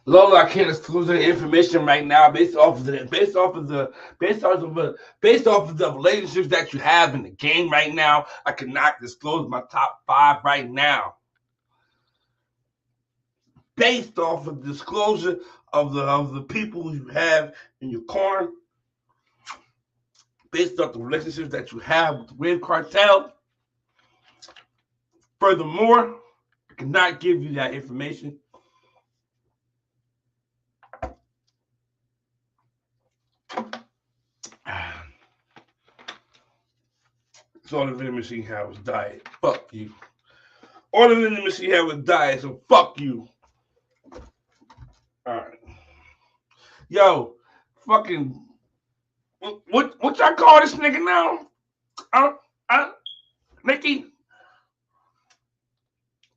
Lola, I can't disclose any information right now based off of the relationships that you have in the game right now. I cannot disclose my top five right now. Based off of disclosure of the people you have in your corner, based off the relationships that you have with the Red Cartel. Furthermore, I cannot give you that information. So all the vending machine had was diet. Fuck you. All the vending machine had was diet, so fuck you. Alright. Yo, fucking what y'all call this nigga now? Uh, uh, Nicky?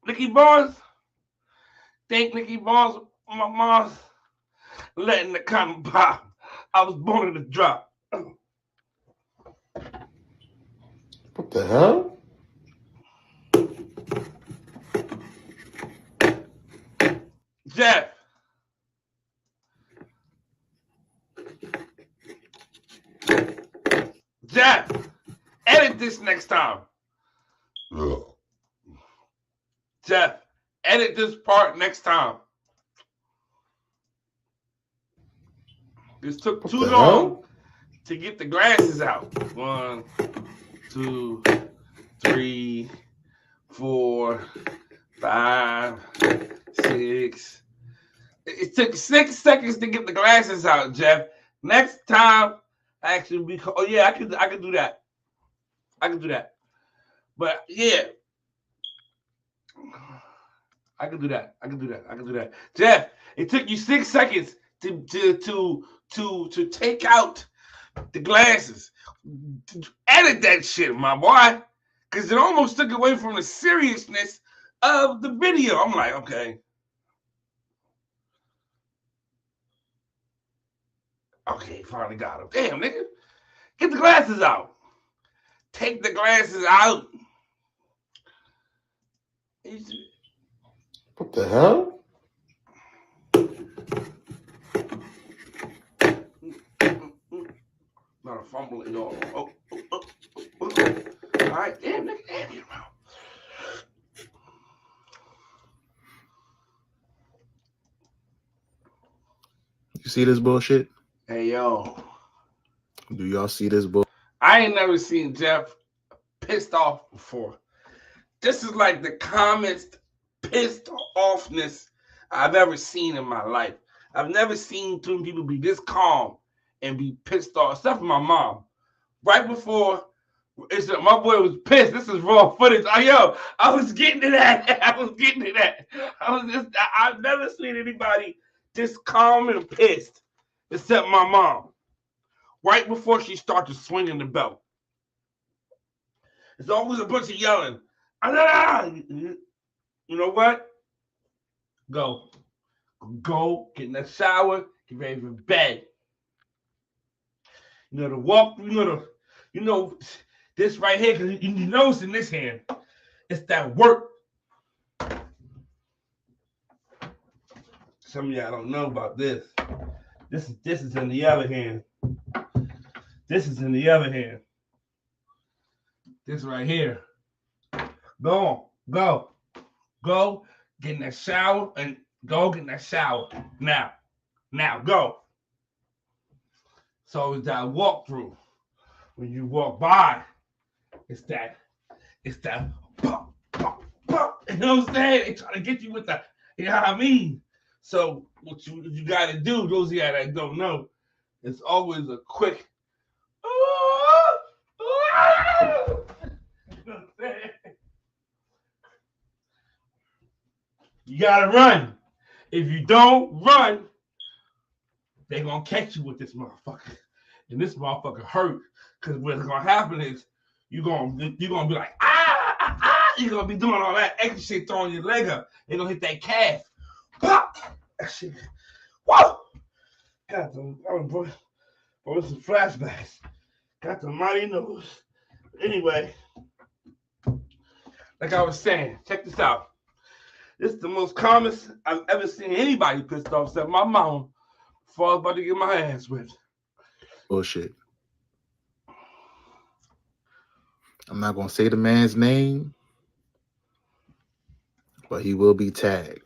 Nicky Barnes? Think Nicky Barnes, my mom's letting the cotton pop. I was born in the drop. What the hell? Jeff. Jeff, edit this next time. Jeff, edit this part next time. This took too long to get the glasses out. 1, 2, 3, 4, 5, 6. It took 6 seconds to get the glasses out, Jeff. Next time, actually, oh yeah, I could do that. I could do that. But yeah, I can do that. I can do that. I can do that. Jeff, it took you 6 seconds to take out the glasses. Edit that shit, my boy, because it almost took away from the seriousness of the video. I'm like, okay. Okay, finally got him. Damn, nigga. Get the glasses out. Take the glasses out. What the hell? Not a fumble at all. Oh. All right, damn, nigga, damn you, bro. You see this bullshit? Hey, yo. Do y'all see this bull? I ain't never seen Jeff pissed off before. This is like the calmest pissed offness I've ever seen in my life. I've never seen two people be this calm and be pissed off, except for my mom. Right before, my boy was pissed. This is raw footage. I was getting to that. I've never seen anybody this calm and pissed, except my mom. Right before she started swinging the belt. It's always a bunch of yelling. You know what? Go, get in the shower, get ready for bed. You know the walk. You know this right here, because you notice in this hand, it's that work. Some of y'all don't know about this. This is in the other hand. This is in the other hand. This right here. Go on. Go. Get in that shower and go get in that shower. Now, go. So it's that walkthrough. When you walk by, it's that pop, pop, pop. You know what I'm saying? They try to get you with the, you know what I mean? So what you gotta do, those of you that don't know, it's always a quick you gotta run. If you don't run, they're gonna catch you with this motherfucker. And this motherfucker hurt. Cause what's gonna happen is you're gonna be like, you're gonna be doing all that extra shit, throwing your leg up. They're gonna hit that calf. Pop! That shit. Whoa! Got the boy, this is flashbacks. Got the mighty nose. Anyway, like I was saying, check this out. It's the most calmest I've ever seen anybody pissed off except my mom before I was about to get my ass whipped. Bullshit. I'm not gonna say the man's name, but he will be tagged.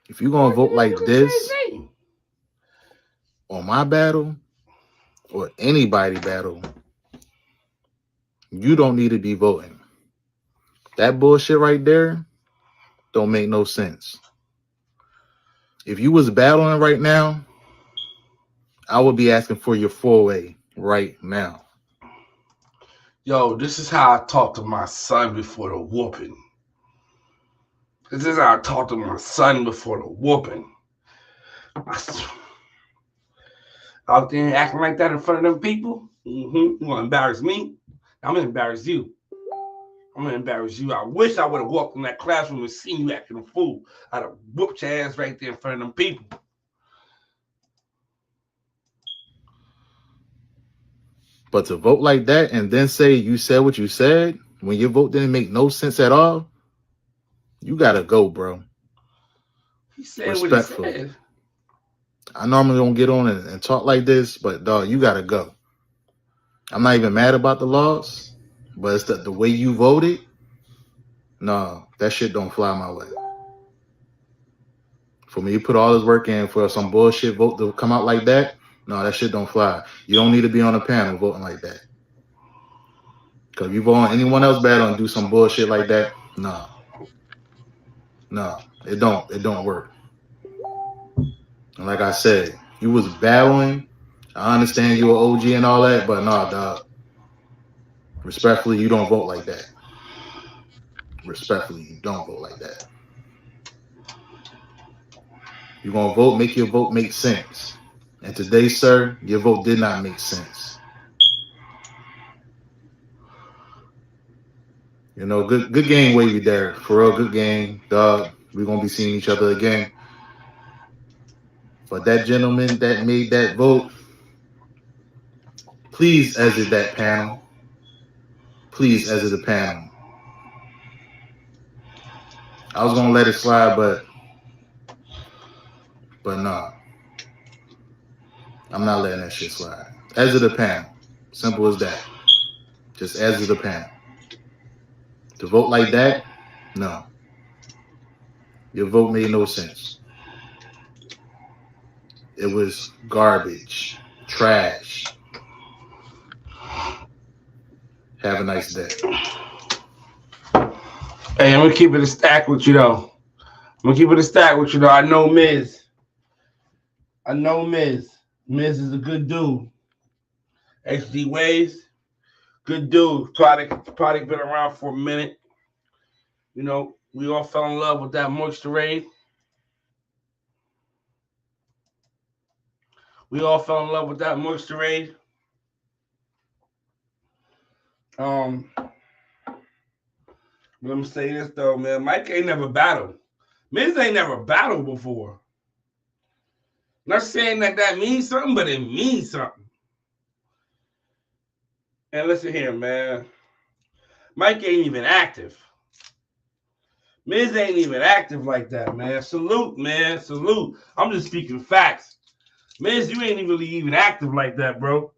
If you're gonna vote like this on my battle or anybody battle, you don't need to be voting. That bullshit right there don't make no sense. If you was battling right now, I would be asking for your 4-way right now. Yo, this is how I talk to my son before the whooping. This is how I talk to my son before the whooping. Out there acting like that in front of them people? You want to embarrass me? I'm going to embarrass you. I'm going to embarrass you. I wish I would have walked in that classroom and seen you acting a fool. I'd have whooped your ass right there in front of them people. But to vote like that and then say you said what you said when your vote didn't make no sense at all, you gotta go, bro. He said what he said. I normally don't get on and talk like this, but dog, you gotta go. I'm not even mad about the loss, but it's the way you voted. No, that shit don't fly my way. For me, you put all this work in for some bullshit vote to come out like that. No, that shit don't fly. You don't need to be on a panel voting like that. Because if you vote on anyone else battle and do some bullshit like that, no, it don't work. And like I said, you was battling. I understand you were OG and all that, but no, dog. Respectfully, you don't vote like that. Respectfully, you don't vote like that. You're going to vote, make your vote make sense. And today, sir, your vote did not make sense. You know, good game, Wavy Derek. For real, good game, dog. We're going to be seeing each other again. But that gentleman that made that vote, please exit that panel. Please exit the panel. I was going to let it slide, but no. I'm not letting that shit slide. Exit the panel. Simple as that. Just exit the panel. To vote like that, no. Your vote made no sense. It was garbage, trash. Have a nice day. Hey, I'm gonna keep it a stack with you though. I know Miz. Miz is a good dude. HD Waves, good dude. Product been around for a minute. You know, we all fell in love with that moisture. Let me say this though, man. Mike ain't never battled. Miz ain't never battled before. Not saying that means something, but it means something. And listen here, man. Mike ain't even active. Miz ain't even active like that, man. Salute, man. Salute. I'm just speaking facts. Miz, you ain't really even active like that, bro.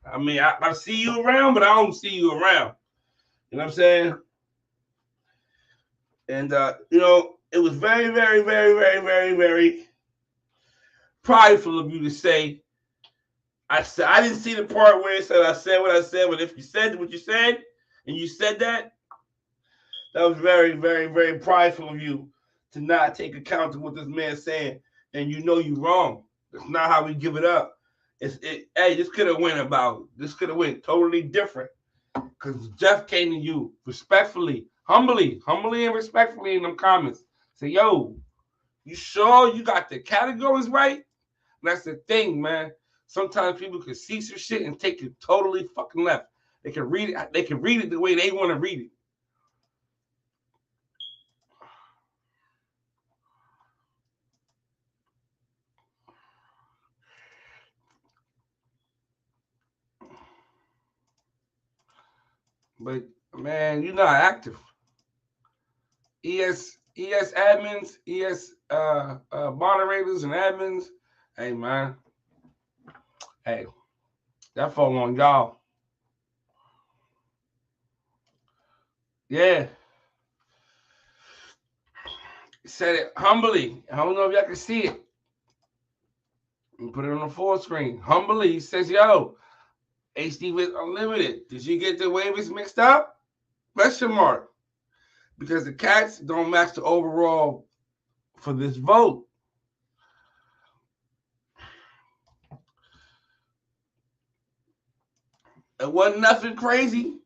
I mean, I see you around, but I don't see you around. You know what I'm saying? And, you know, it was very, very, very, very, very, very prideful of you to say, I didn't see the part where it said I said what I said, but if you said what you said, and you said that was very, very, very prideful of you to not take account of what this man's saying, and you know you wrong. That's not how we give it up. Hey, this could have went totally different. Because Jeff came to you respectfully, humbly and respectfully in them comments. Say, yo, you sure you got the categories right? And that's the thing, man. Sometimes people can see some shit and take it totally fucking left. They can read it the way they want to read it. But man, you're not active. ES admins, moderators and admins. Hey man, hey, that fall on y'all. Yeah. Said it humbly. I don't know if y'all can see it. Put it on the full screen. Humbly, he says, yo, HD with Unlimited. Did you get the waivers mixed up? Question mark. Because the cats don't match the overall for this vote. It wasn't nothing crazy.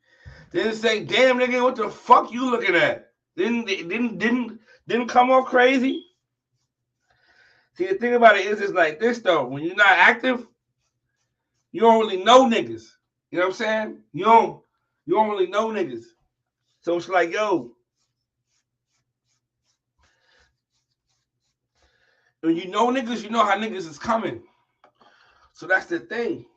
Didn't say, damn nigga, what the fuck you looking at? Didn't come off crazy. See, the thing about it is it's like this though. When you're not active, you don't really know niggas. You know what I'm saying? You don't really know niggas. So it's like, yo, when you know niggas, you know how niggas is coming. So that's the thing.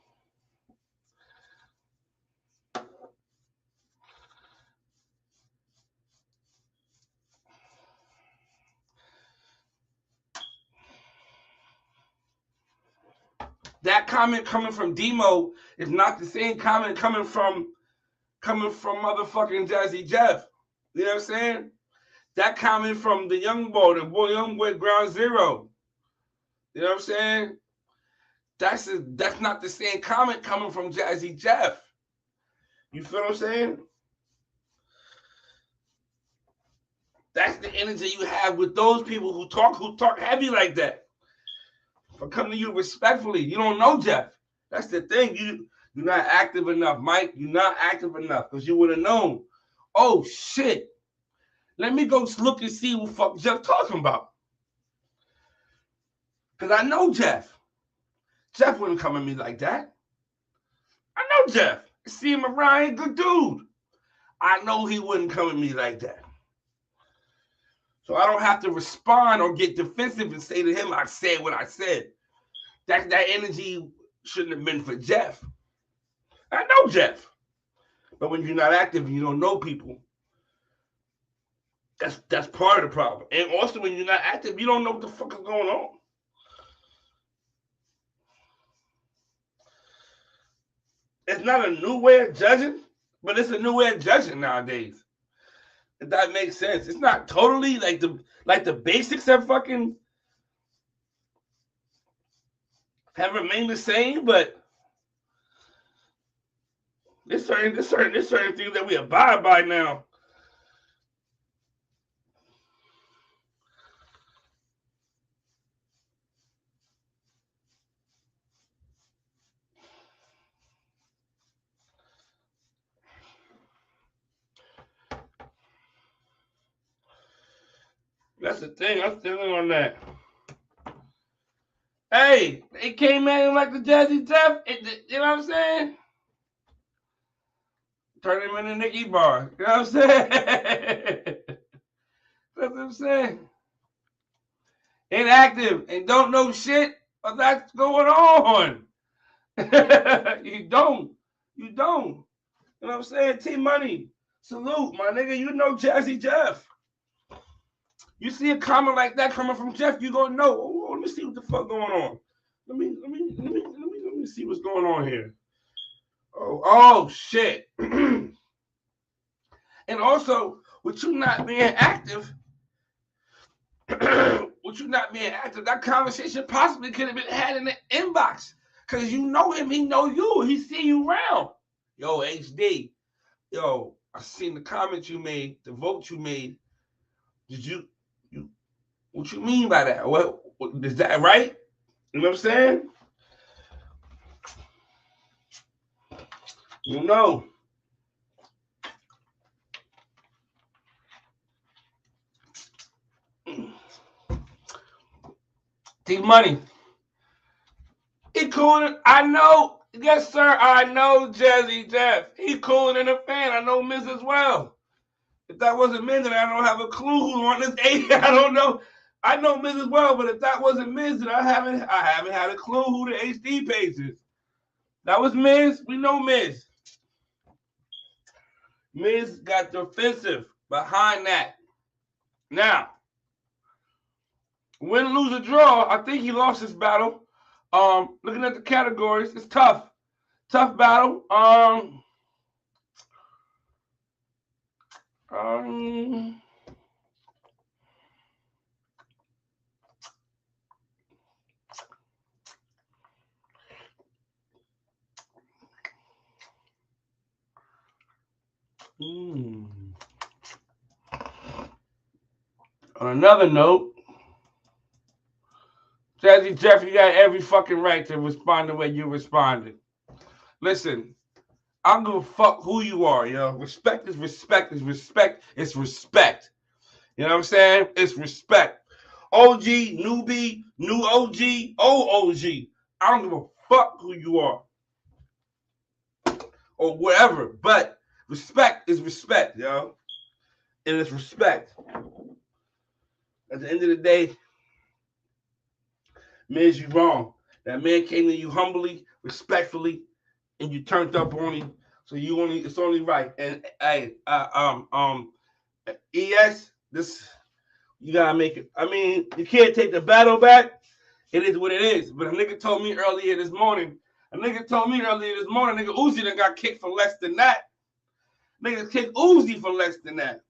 That comment coming from Demo is not the same comment coming from motherfucking Jazzy Jeff. You know what I'm saying? That comment from the young boy Ground Zero. You know what I'm saying? That's not the same comment coming from Jazzy Jeff. You feel what I'm saying? That's the energy you have with those people who talk heavy like that. If I come to you respectfully, you don't know Jeff. That's the thing. You're not active enough, Mike. You're not active enough because you would have known. Oh shit. Let me go look and see what fuck Jeff talking about. Because I know Jeff. Jeff wouldn't come at me like that. I know Jeff. I see him around, he's a good dude. I know he wouldn't come at me like that. So I don't have to respond or get defensive and say to him, I said what I said. That energy shouldn't have been for Jeff. I know Jeff. But when you're not active and you don't know people, that's part of the problem. And also when you're not active, you don't know what the fuck is going on. It's not a new way of judging, but it's a new way of judging nowadays. If that makes sense. It's not totally like the basics have remained the same, but there's certain things that we abide by now. That's the thing. I'm still on that. Hey, they came at him like the Jazzy Jeff. You know what I'm saying? Turn him into Nicky Bar. You know what I'm saying? That's what I'm saying. Inactive and don't know shit of that's going on. You don't. You know what I'm saying? T-Money. Salute, my nigga. You know Jazzy Jeff. You see a comment like that coming from Jeff, you gonna know. Oh, let me see what the fuck going on. Let me see what's going on here. Oh shit. And also, with you not being active, that conversation possibly could have been had in the inbox. Cause you know him, he know you, he see you around. Yo, HD. Yo, I seen the comment you made, the vote you made. Did you what you mean by that? What is that right? You know what I'm saying? You know. T-Money. He cooling. I know. Yes, sir. I know Jazzy Jeff. He cooling in a fan. I know Miz as well. If that wasn't Miz, then I don't have a clue who on this 80. I don't know. I know Miz as well, but if that wasn't Miz, then I haven't had a clue who the HD page is. That was Miz. We know Miz. Miz got defensive behind that. Now, win, lose, or draw, I think he lost this battle. Looking at the categories, it's tough. Tough battle. On another note, Jazzy Jeff, you got every fucking right to respond the way you responded. Listen, I don't give a fuck who you are, yo. Respect is respect is respect is respect. You know what I'm saying? It's respect. OG, newbie, new OG, old OG. I don't give a fuck who you are. Or whatever. But respect is respect, yo. And it's respect. At the end of the day, Miz, you wrong. That man came to you humbly, respectfully, and you turned up on him. So it's only right. And hey, ES, this you gotta make it. I mean, you can't take the battle back. It is what it is. But a nigga told me earlier this morning. Nigga Uzi done got kicked for less than that. Niggas kicked Uzi for less than that.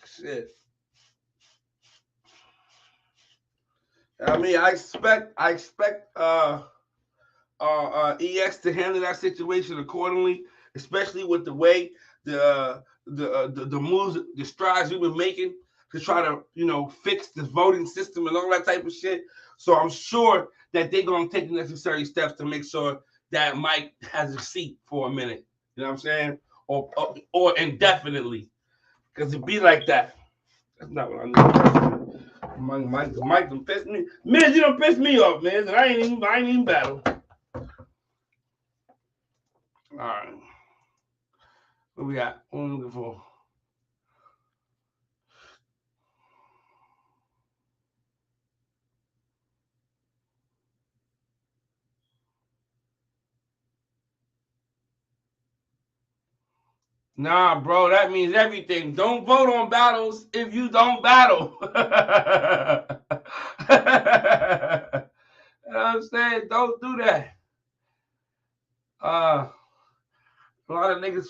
Shit. I mean, I expect EX to handle that situation accordingly, especially with the way the moves, the strides we've been making to try to, fix the voting system and all that type of shit. So I'm sure that they're gonna take the necessary steps to make sure that Mike has a seat for a minute. You know what I'm saying? Or indefinitely, because it be like that. That's not what I need. Mike done pissed me. Man, you done pissed me off, man. And I ain't even battle. All right. What we got? What am I looking for? Nah, bro, that means everything. Don't vote on battles if you don't battle. You know what I'm saying? Don't do that. A lot of niggas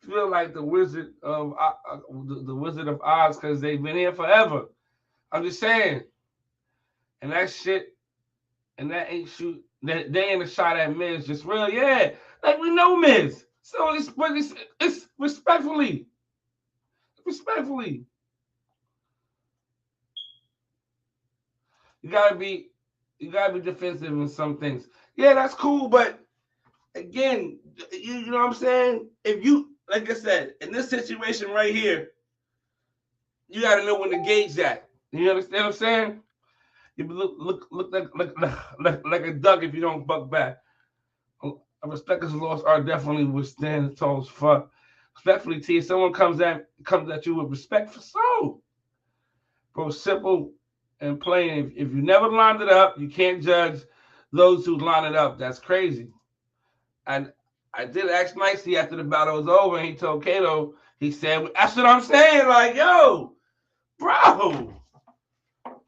feel like the Wizard of Oz because they've been here forever. I'm just saying. And that shit, and that ain't shoot. They ain't a shot at Miz. Just real, yeah. Like we know Miz. So it's respectfully. Respectfully. You gotta be defensive in some things. Yeah, that's cool, but again, you know what I'm saying? If you, like I said, in this situation right here, you gotta know when to gauge that. You understand what I'm saying? You look like a duck if you don't buck back. Respecters lost are definitely withstand tall as fuck. Respectfully, T, if someone comes at you with respect for so. Bro, simple and plain. If you never lined it up, you can't judge those who line it up. That's crazy. And I did ask nicely after the battle was over, and he told Kato, he said, that's what I'm saying. Like, yo, bro,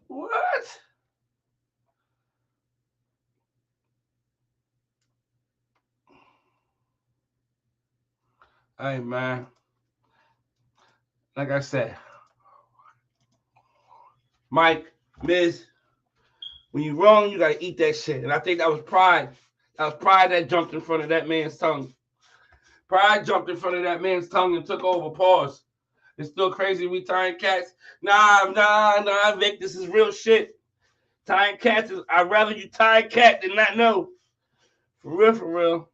what? Hey, man. Like I said, Mike, Miz, when you're wrong, you got to eat that shit. And I think that was pride. That was pride that jumped in front of that man's tongue. Pride jumped in front of that man's tongue and took over. Pause. It's still crazy we tying cats. Nah, Vic, this is real shit. Tying cats is, I'd rather you tie a cat than not know. For real.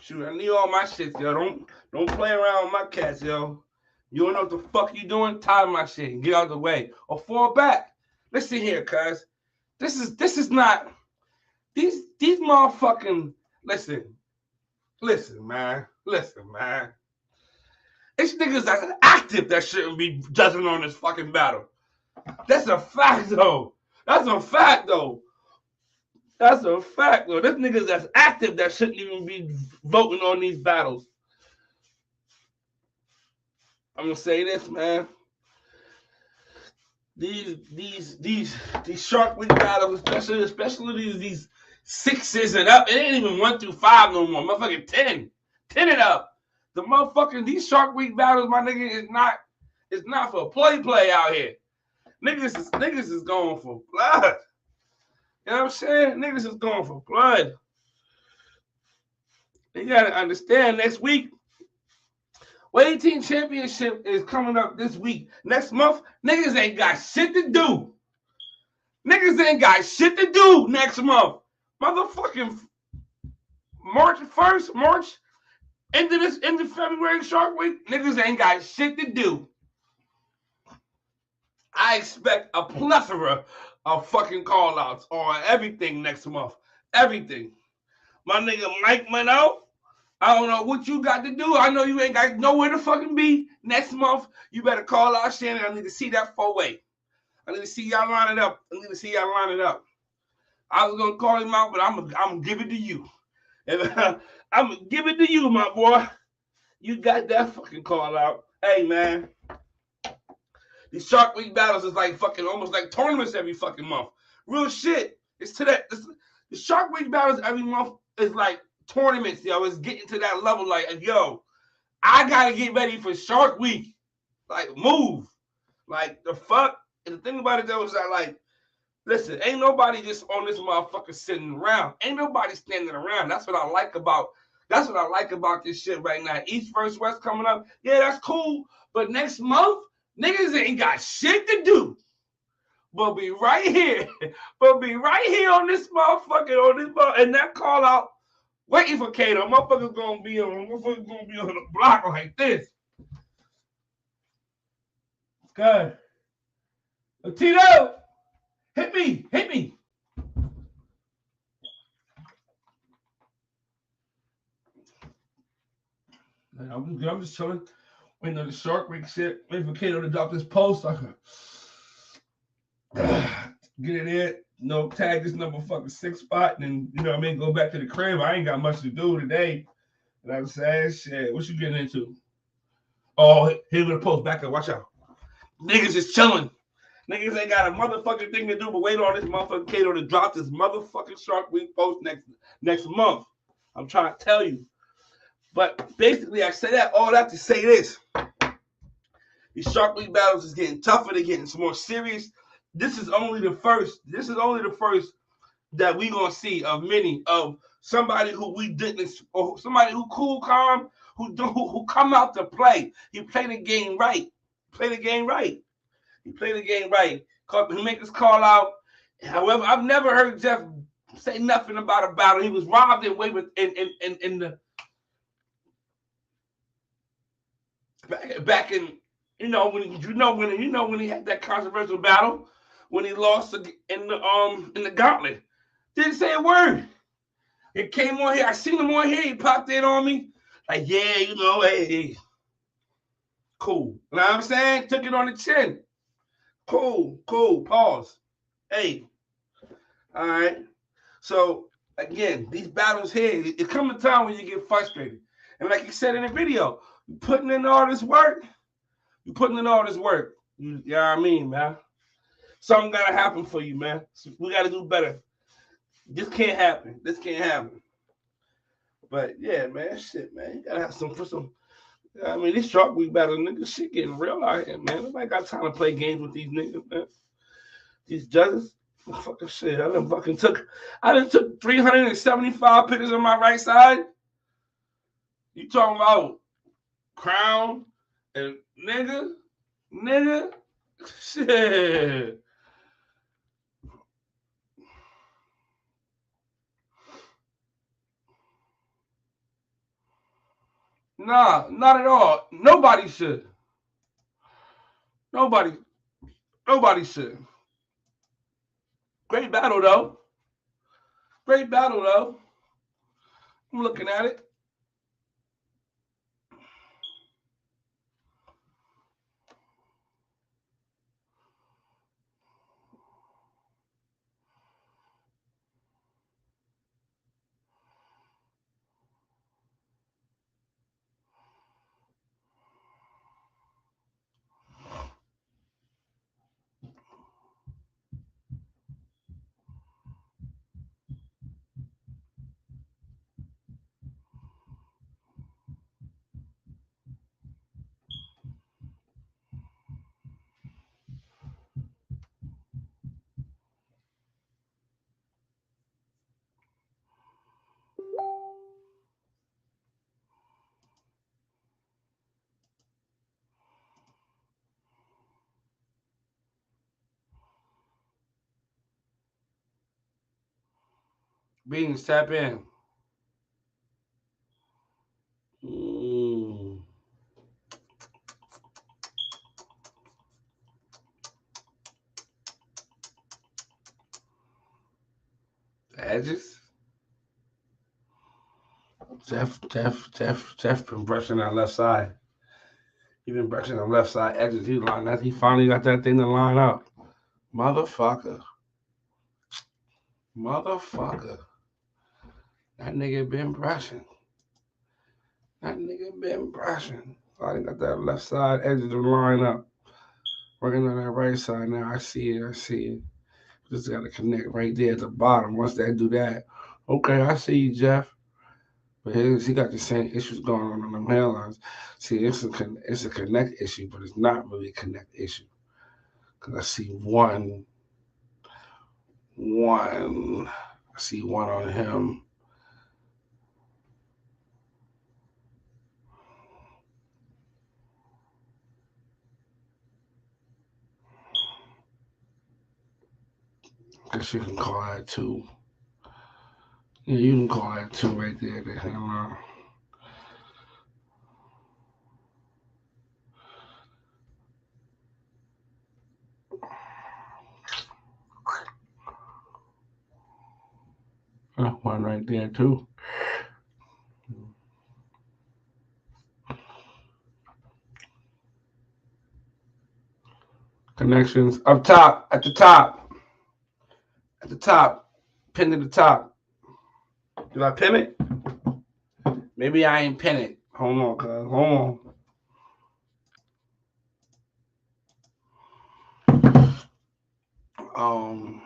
Shoot, I need all my shit, yo. Don't play around with my cats, yo. You don't know what the fuck you doing? Tie my shit and get out of the way. Or fall back. Listen here, cuz. This is not these motherfucking listen, man. It's niggas that's active that shouldn't be judging on this fucking battle. That's a fact though. That's a fact, though. There's niggas that's active that shouldn't even be voting on these battles. I'm gonna say this, man. These Shark Week battles, especially these sixes and up. It ain't even 1 through 5 no more. Motherfucking 10. 10 and up. The motherfucking these Shark Week battles, my nigga, is not for play out here. Niggas is going for blood. You know what I'm saying? Niggas is going for blood. You gotta understand, next week, Weight Team Championship is coming up this week. Next month, niggas ain't got shit to do. Niggas ain't got shit to do next month. Motherfucking March 1st, into February Shark Week, niggas ain't got shit to do. I expect a plethora of fucking call-outs on everything next month. Everything. My nigga Mike went out. I don't know what you got to do. I know you ain't got nowhere to fucking be next month. You better call out Shannon. I need to see that 4-way. I need to see y'all line it up. I was gonna call him out, but I'm gonna give it to you. I'm gonna give it to you, my boy. You got that fucking call out. Hey, man. These Shark Week battles is like fucking almost like tournaments every fucking month. Real shit. It's to that. The Shark Week battles every month is like tournaments, yo. It's getting to that level. Like, yo, I gotta get ready for Shark Week. Like, move. Like, the fuck. And the thing about it though is that, like, listen, ain't nobody just on this motherfucker sitting around. Ain't nobody standing around. That's what I like about this shit right now. East versus West coming up. Yeah, that's cool. But next month, niggas ain't got shit to do. But be right here. On this motherfucker, and that call out, waiting for Kato. Motherfuckers gonna be on the block like this. Good. Tito, hit me. I'm just chilling. Waiting on the Shark Week shit. Waiting for Kato to drop this post. I can get it in. Tag this number fucking 6 spot, and then, go back to the crib. I ain't got much to do today. And I'm saying, shit, what you getting into? Oh, here with the post. Back up. Watch out. Niggas is chilling. Niggas ain't got a motherfucking thing to do but wait on this motherfucking Kato to drop this motherfucking Shark Week post next month. I'm trying to tell you. But basically, I say all that to say this. These Shark Week battles is getting tougher. They're getting more serious. This is only the first that we gonna see of many of somebody who we didn't, or somebody who cool, calm, who come out to play. He played the game right. He make us call out. However, I've never heard Jeff say nothing about a battle. He was robbed in way with in the back in when he had that controversial battle when he lost in the gauntlet. Didn't say a word. It came on here. I seen him on here. He popped in on me. Like, yeah, hey. Cool. You know what I'm saying? Took it on the chin. Cool. Pause. Hey. All right. So, again, these battles here, it comes a time when you get frustrated. And like you said in the video, you putting in all this work. You know what I mean, man? Something got to happen for you, man. We got to do better. This can't happen. But, yeah, man, shit, man. You got to have some. I mean, this Shark Week battle, niggas, shit getting real out here, man. Nobody got time to play games with these niggas, man. These judges, fucking shit. I done took 375 pictures on my right side. You talking about crown and nigga, shit. Nah, not at all. Nobody should. Nobody should. Great battle, though. I'm looking at it. Beans, tap in. Mm. Edges. Jeff been brushing that left side. He been brushing the left side edges. He finally got that thing to line up. Motherfucker. Motherfucker. That nigga been brushing. That nigga been brushing. Finally got that left side edges to line up. Working on that right side now. I see it. Just got to connect right there at the bottom. Once they do that, okay, I see you, Jeff. But he got the same issues going on them hairlines. See, it's a connect issue, but it's not really a connect issue. Cause I see one. I see one on him. Guess you can call that two. Yeah, you can call that two right there. The hairline. One right there too. Connections up top, at the top, pin to the top. Did I pin it? Maybe I ain't pin it. Hold on, cuz. Hold on.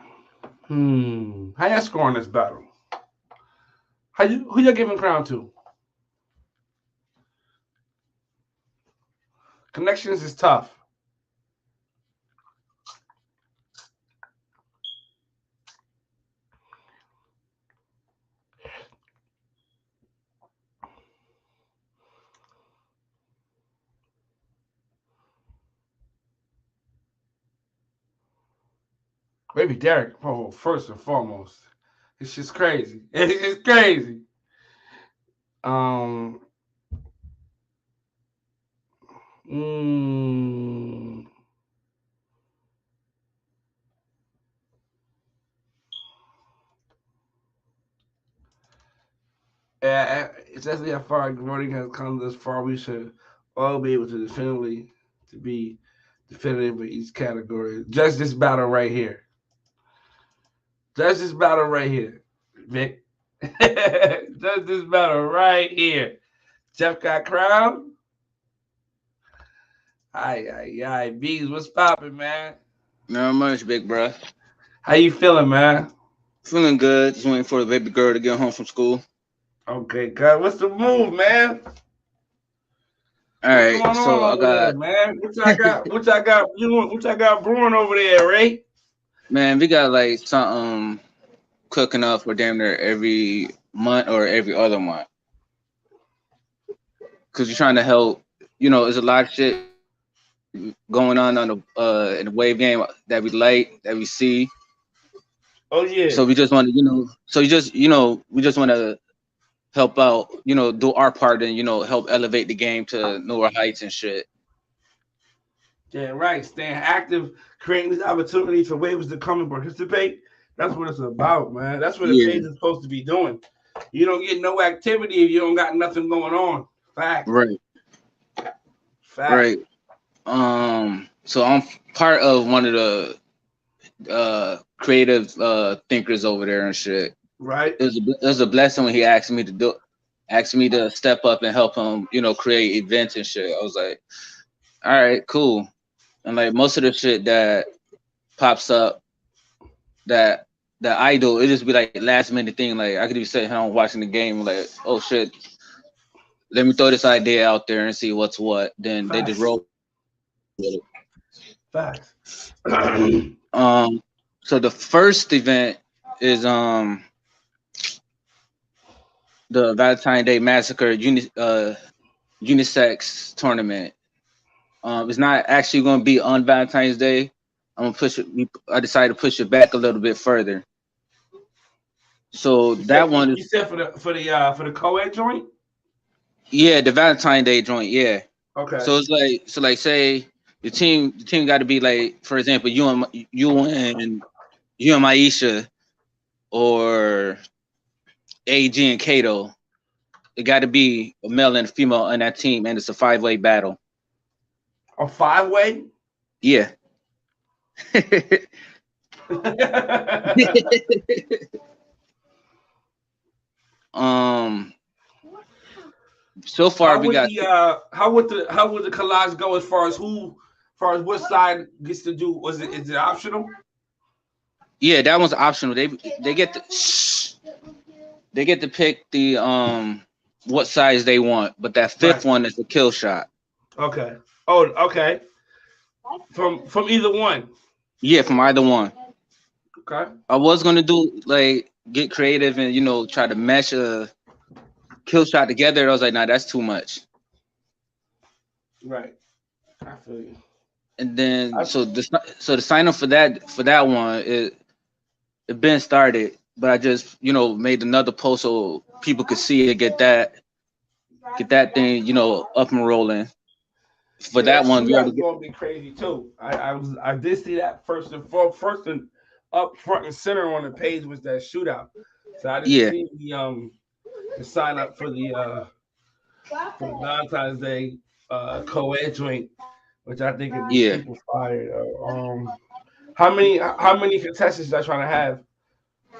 How y'all scoring this battle? Who y'all giving crown to? Connections is tough. Baby Derek, first and foremost. It's just crazy. It's just crazy. Especially how far voting has come this far, we should all be able to be definitive in each category. Just this battle right here. Just this battle right here, Vic. Just this battle right here. Jeff got crowned. Aye. Bees, what's popping, man? Not much, big bruh. How you feeling, man? Feeling good. Just waiting for the baby girl to get home from school. Okay, God, what's the move, man? All right, what's going so on I over got there, man. What I got brewing over there, Ray? man, we got like something cooking up for damn near every month or every other month. Cause you're trying to help. There's a lot of shit going on in the wave game that we like, that we see. Oh yeah. So we just want to, we just want to help out, do our part and help elevate the game to newer heights and shit. Yeah, right. Staying active, creating these opportunities for waves to come and participate. That's what it's about, man. That's what the page is supposed to be doing. You don't get no activity if you don't got nothing going on. Fact. Right. Fact. Right. So I'm part of one of the creative thinkers over there and shit. Right. It was a blessing when he asked me to step up and help him, create events and shit. I was like, all right, cool. And like most of the shit that pops up that I do, it just be like last minute thing. Like I could be sitting home watching the game, like, oh shit, let me throw this idea out there and see what's what. Then Facts. They just roll with it. Facts. So the first event is the Valentine's Day Massacre unisex tournament. It's not actually going to be on Valentine's Day. I'm gonna push it. I decided to push it back a little bit further. So that one you is, said for the co-ed joint. yeah, the Valentine Day joint, yeah. Okay. So it's like, say the team got to be like, for example, you and Maisha, or AG and Kato. It got to be a male and a female on that team, and it's a 5-way battle. A 5-way. Yeah. um. So far, we got. How would the collage go as far as what side gets to do? Is it optional? Yeah, that one's optional. They get to pick the what size they want, but that fifth one is the kill shot. Okay. Oh, okay. From either one. Yeah, from either one. Okay. I was gonna do like get creative and try to mesh a kill shot together. I was like, nah, that's too much. Right. I feel you. And then the sign up for that one it been started, but I just made another post so people could see it, get that thing up and rolling. For that one, we already gonna be crazy too. I did see that first and up front and center on the page was that shootout. So I didn't see the sign up for the Valentine's Day co-ed joint, which I think would be super fired. How many contestants are trying to have?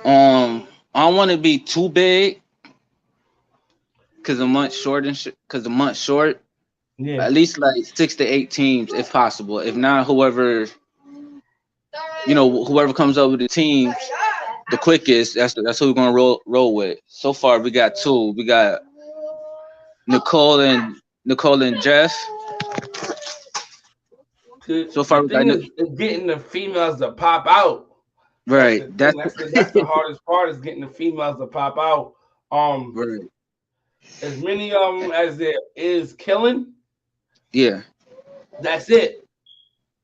I don't want to be too big because the month short. Yeah. At least like 6 to 8 teams if possible. If not, whoever comes up with the teams the quickest, that's who we're gonna roll with. So far, we got 2. We got Nicole and Jeff. So far, we got getting the females to pop out. Right. That's the hardest part, is getting the females to pop out. Right. As many of them as there is killing. Yeah. That's it.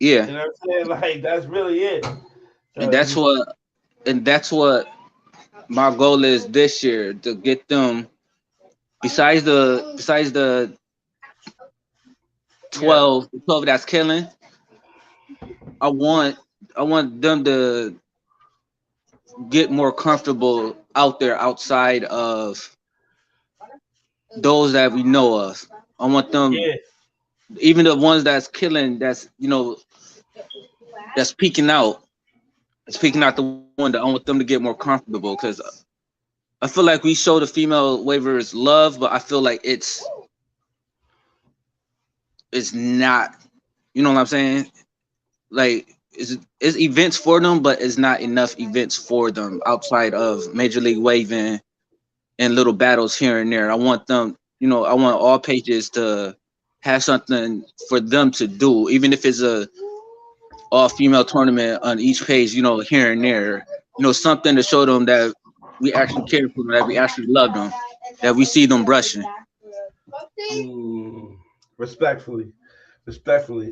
Yeah. You know what I'm saying? Like, that's really it. So, and that's what my goal is this year, to get them besides the 12 that's killing. I want them to get more comfortable out there outside of those that we know of. I want them, even the ones that's killing, that's that's peeking out the window. I want them to get more comfortable, because I feel like we show the female waivers love, but I feel like it's not, you know what I'm saying? Like, it's events for them, but it's not enough events for them outside of Major League Waving and little battles here and there. I want them, I want all pages to have something for them to do, even if it's a all-female tournament on each page, here and there, something to show them that we actually care for them, that we actually love them, that we see them brushing. Respectfully.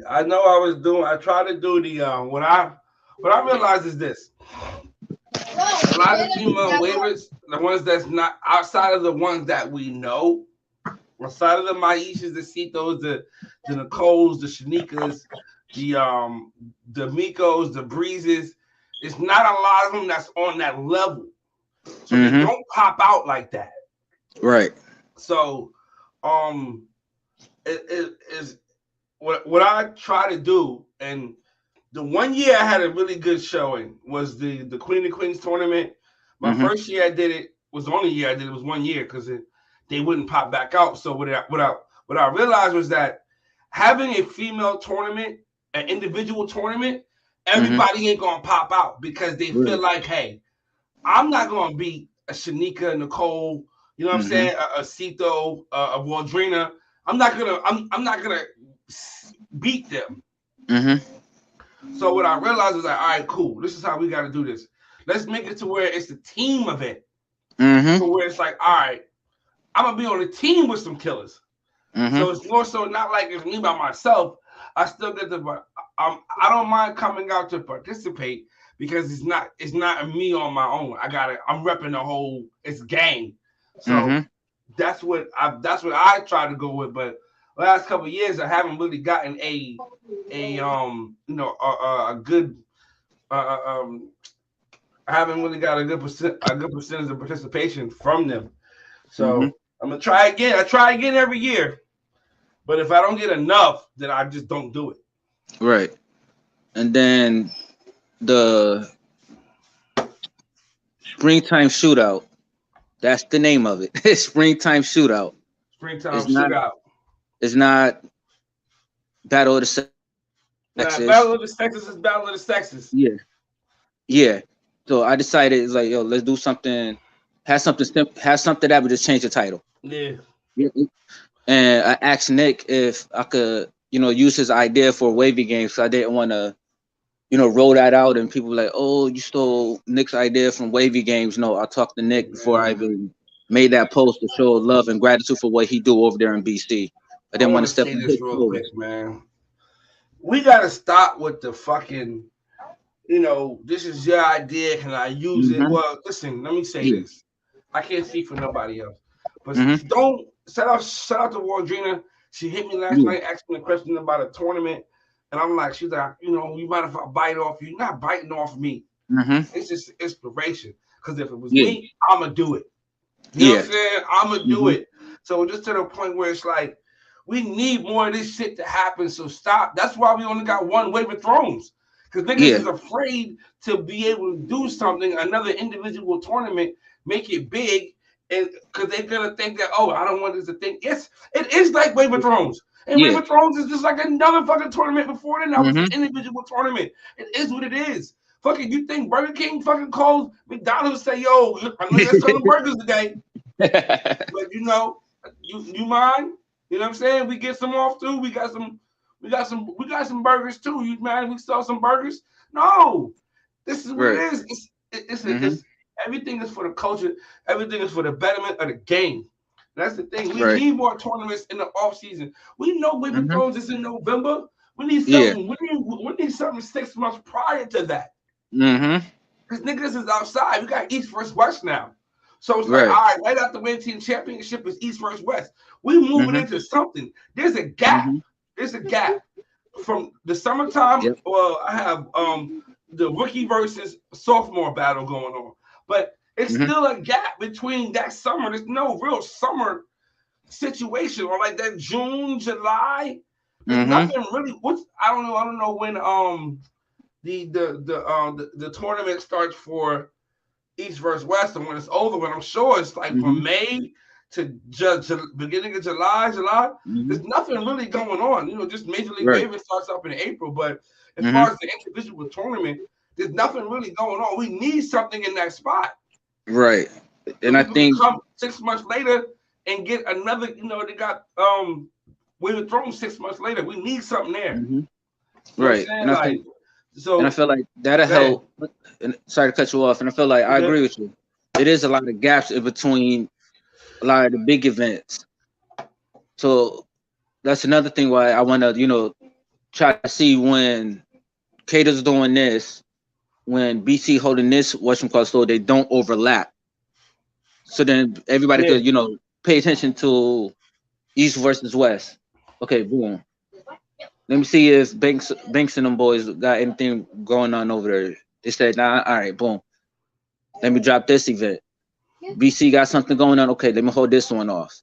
I know I tried to do the what I realized is this. A lot of female waivers, the ones that's not outside of the ones that we know, outside of the Maishas, the Citos, the Nicoles, the Shanikas, the Mikos, the Breezes, it's not a lot of them that's on that level. So they don't pop out like that. Right. So it is what I try to do. And the one year I had a really good showing was the Queen of Queens tournament. My first year I did it was the only year I did it was 1 year, because they wouldn't pop back out. So what I realized was that having a female tournament, an individual tournament, everybody ain't gonna pop out, because they feel like, hey, I'm not gonna beat a Shanika, Nicole, you know what I'm saying, a Cito, a Waldrina. I'm not gonna beat them. So what I realized was like, all right, cool. This is how we got to do this. Let's make it to where it's the team event. So where it's like, all right, I'm gonna be on a team with some killers. So it's more so not like it's me by myself. I still get to, I don't mind coming out to participate, because it's not me on my own. I'm repping the whole it's gang. So Mm-hmm. that's what I try to go with. But last couple of years I haven't really gotten a good I haven't really got a good percentage of participation from them. So I'm gonna try again. I try again every year. But if I don't get enough, then I just don't do it. Right. And then the springtime shootout. That's the name of it. Springtime shootout. Springtime shootout. It's not Battle of the Sexes. Battle of the Sexes is Battle of the Sexes. Yeah. Yeah. So I decided it's like, yo, let's do something. Have something that would just change the title. Yeah. And I asked Nick if I could, use his idea for wavy games. So I didn't want to, roll that out and people were like, oh, you stole Nick's idea from wavy games. No, I talked to Nick before I even made that post to show love and gratitude for what he do over there in BC. I didn't want to step in this real quick, man. We gotta stop with the fucking, this is your idea. Can I use it? Well, listen, let me say this. I can't speak for nobody else, but don't shout out to Wardrina. She hit me last night asking a question about a tournament, and I'm like, she's like, you mind if I bite off you? You're not biting off me. It's just inspiration. Because if it was me, I'm gonna do it. You know what I'm saying? I'm gonna do it. So just to the point where it's like, we need more of this shit to happen. So stop. That's why we only got one Wave of Thrones. Because niggas is afraid to be able to do something, another individual tournament, make it big, and because they're gonna think that, oh, I don't want this to think. It is like Wave of Thrones. And Wave of Thrones is just like another fucking tournament before then. That was an individual tournament. It is what it is. Fucking, you think Burger King fucking calls McDonald's say, yo, I'm not selling burgers today. But you mind? You know what I'm saying? We get some off too. We got some burgers too. You mind we sell some burgers? No. This is what it is. It's everything is for the culture. Everything is for the betterment of the game. That's the thing. We need more tournaments in the off season. We know Wave of Thrones is in November. We need something. We need something 6 months prior to that. Because niggas is outside. We got East versus West now. So it's like, all right after winning team championship is East versus West. We moving into something. There's a gap. There's a gap from the summertime. Well, I have the rookie versus sophomore battle going on, but it's still a gap between that summer. There's no real summer situation, or like that June, July. There's nothing really. I don't know when the tournament starts for East versus West, and when it's over, but I'm sure it's like from May to beginning of July. There's nothing really going on. Just Major League Baseball starts up in April, but as far as the individual tournament, there's nothing really going on. We need something in that spot. Right. And I think come 6 months later and get another, they got Wave of Thrones 6 months later. We need something there. Right. And I feel like that'll help. And sorry to cut you off. And I feel like I agree with you. It is a lot of gaps in between a lot of the big events. So that's another thing why I want to, try to see when Cater's doing this, when BC holding this so they don't overlap. So then everybody could, pay attention to East versus West. Okay, boom. Let me see if Banks and them boys got anything going on over there. They said, nah, all right, boom. Let me drop this event. BC got something going on. Okay, let me hold this one off.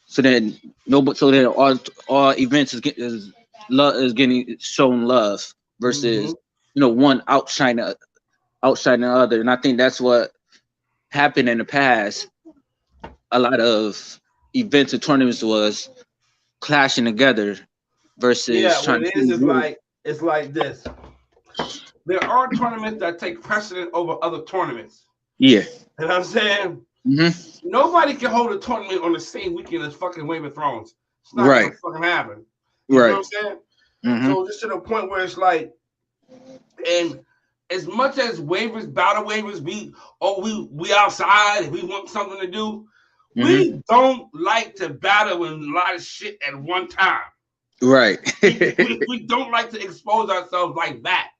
So then all events is getting shown love versus one outshining the other. And I think that's what happened in the past. A lot of events and tournaments was clashing together versus trying to it's like this. There are tournaments that take precedent over other tournaments. Yeah. You know what I'm saying? Nobody can hold a tournament on the same weekend as fucking Wave of Thrones. It's not gonna fucking happen. You know what I'm saying? So just to the point where it's like, and as much as battle waivers, we outside and we want something to do, we don't like to battle in a lot of shit at one time. Right. we don't like to expose ourselves like that.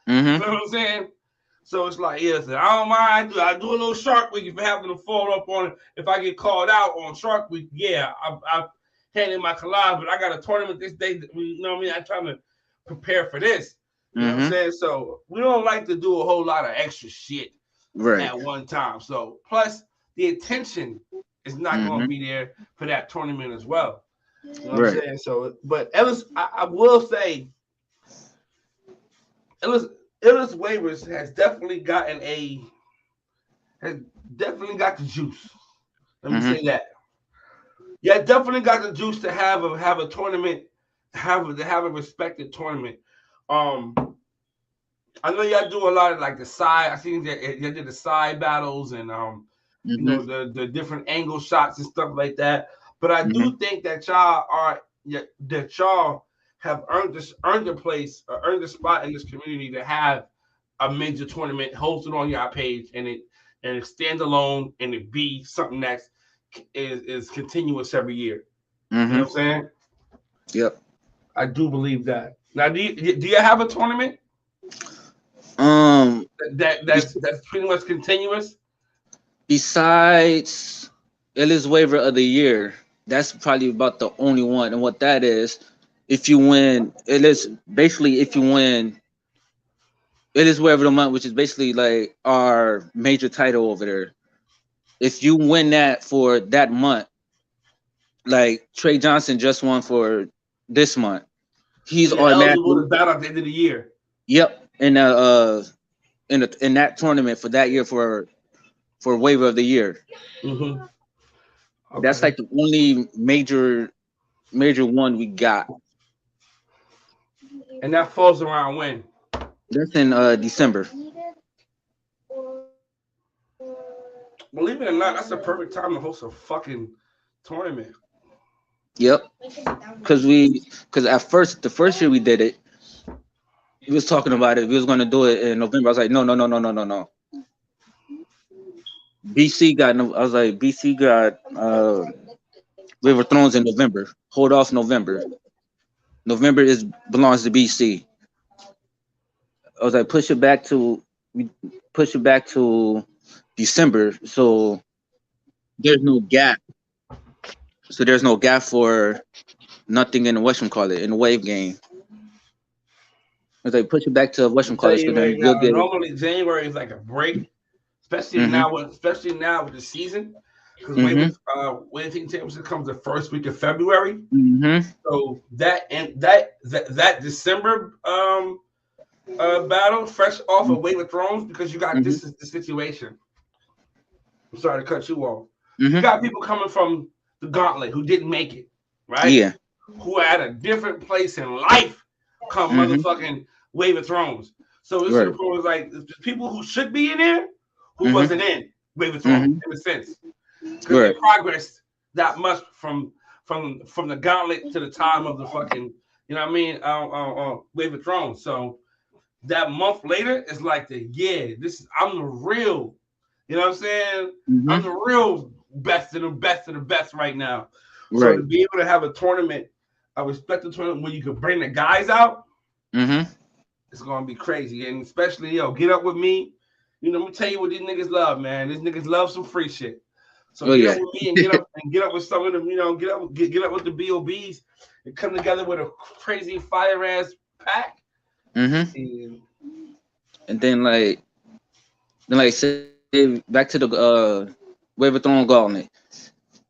You know what I'm saying? So it's like, yes, I don't mind. I do a little Shark Week if I happen to fall up on it. If I get called out on Shark Week, yeah, I hand in my collage, but I got a tournament this day. You know what I mean? I'm trying to prepare for this. You know what I'm saying? So we don't like to do a whole lot of extra shit at one time. So plus the attention is not going to be there for that tournament as well. You know what I'm saying? So, but Ellis, I will say, Ellis Waivers has definitely got the juice. Let me say that. Yeah, definitely got the juice to have a tournament, have a respected tournament. I know y'all do a lot of like the side. I think that y'all did the side battles and you know, the different angle shots and stuff like that. But I do think that y'all have earned a place, earned a spot in this community to have a major tournament hosted on your page, and it stand alone, and it be something that is continuous every year. You know what I'm saying? Yep. I do believe that. Now, do you have a tournament? That's pretty much continuous. Besides Illis Waiver of the Year, that's probably about the only one. And what that is, if you win, it is basically if you win Illis Waiver of the Month, which is basically like our major title over there. If you win that for that month, like Trey Johnson just won for this month, he's so automatically to battle at the end of the year. Yep, in that tournament for that year for Waiver of the Year. Okay. That's like the only major one we got. And that falls around when? That's in December. Believe it or not, that's the perfect time to host a fucking tournament. Yep. Because at first, the first year we did it, he was talking about it. We was gonna do it in November. I was like, no. BC got River Thrones in November. Hold off November. November belongs to BC. I was like, push it back to December, so there's no gap. So there's no gap for nothing in the whatchamacallit in the wave game. I was like, push it back to whatchamacallit. So then you'll get normally January is like a break, especially now with the season. Because weightlifting championship comes the first week of February. So that December battle, fresh off of Weight of Thrones, because you got this is the situation. I'm sorry to cut you off. You got people coming from the gauntlet who didn't make it, right? Yeah. Who are at a different place in life come motherfucking Weight of Thrones. So this is like people who should be in there who wasn't in Weight of Thrones in a sense. Because they progressed that much from the gauntlet to the time of the fucking, you know what I mean, Weight of Thrones. So that month later, it's like I'm the real, you know what I'm saying? I'm the real best of the best of the best right now. So to be able to have a tournament, a respected tournament where you could bring the guys out, it's gonna be crazy. And especially, get up with me. You know, I'm gonna tell you what these niggas love, man. These niggas love some free shit. So get up with me and get up with some of them, get up with the BOBs and come together with a crazy fire ass pack. And then say back to the Wave of Throne gauntlet.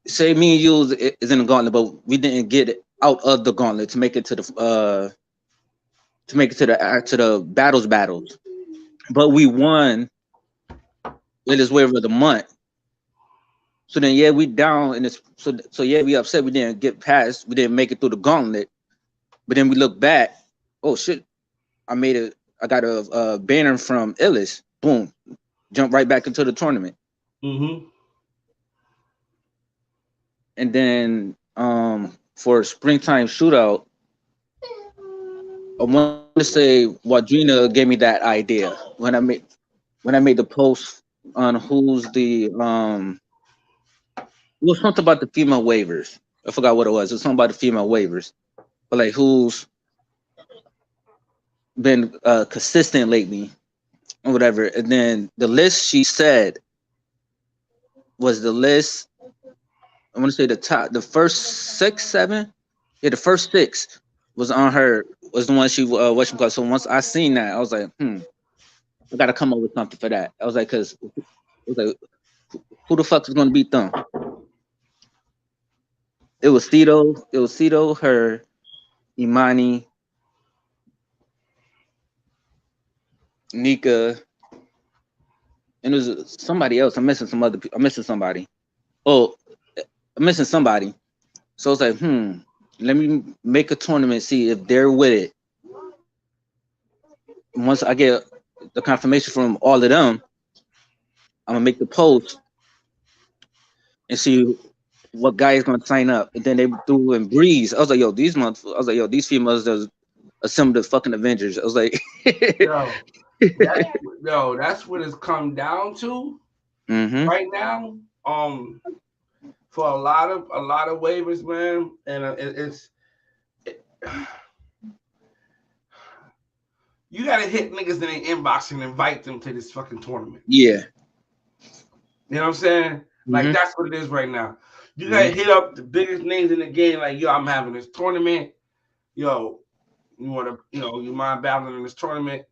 Say me and you is in the gauntlet, but we didn't get it out of the gauntlet to make it to the battles. But we won in this Wave of the Month. So then we down in this. So we upset we didn't get past. We didn't make it through the gauntlet. But then we look back. Oh shit! I got a banner from Illis. Boom, jump right back into the tournament. And then for springtime shootout, I want to say Wadrina gave me that idea when I made the post on who's the it was something about the female waivers. I forgot what it was. It was something about the female waivers, but like who's been consistent lately. or whatever. And then the list she said was the list. I want to say the first 6, 7. Yeah, the first 6 was on her. Was the one she what she called. So once I seen that, I was like, I gotta come up with something for that. I was like, cause I was like, who the fuck is gonna beat them? It was Cito, her, Imani, Nika, and it was somebody else. I'm missing somebody. Oh, I'm missing somebody. So I was like, let me make a tournament, see if they're with it. Once I get the confirmation from all of them, I'm gonna make the post and see what guy is gonna sign up. And then they threw in Breeze. I was like, these females does assemble the fucking Avengers. I was like, that's what it's come down to right now. For a lot of waivers, man, and you gotta hit niggas in their inbox and invite them to this fucking tournament. Yeah. You know what I'm saying? Like that's what it is right now. You gotta hit up the biggest names in the game, like, yo, I'm having this tournament. Yo, you wanna, you mind battling in this tournament?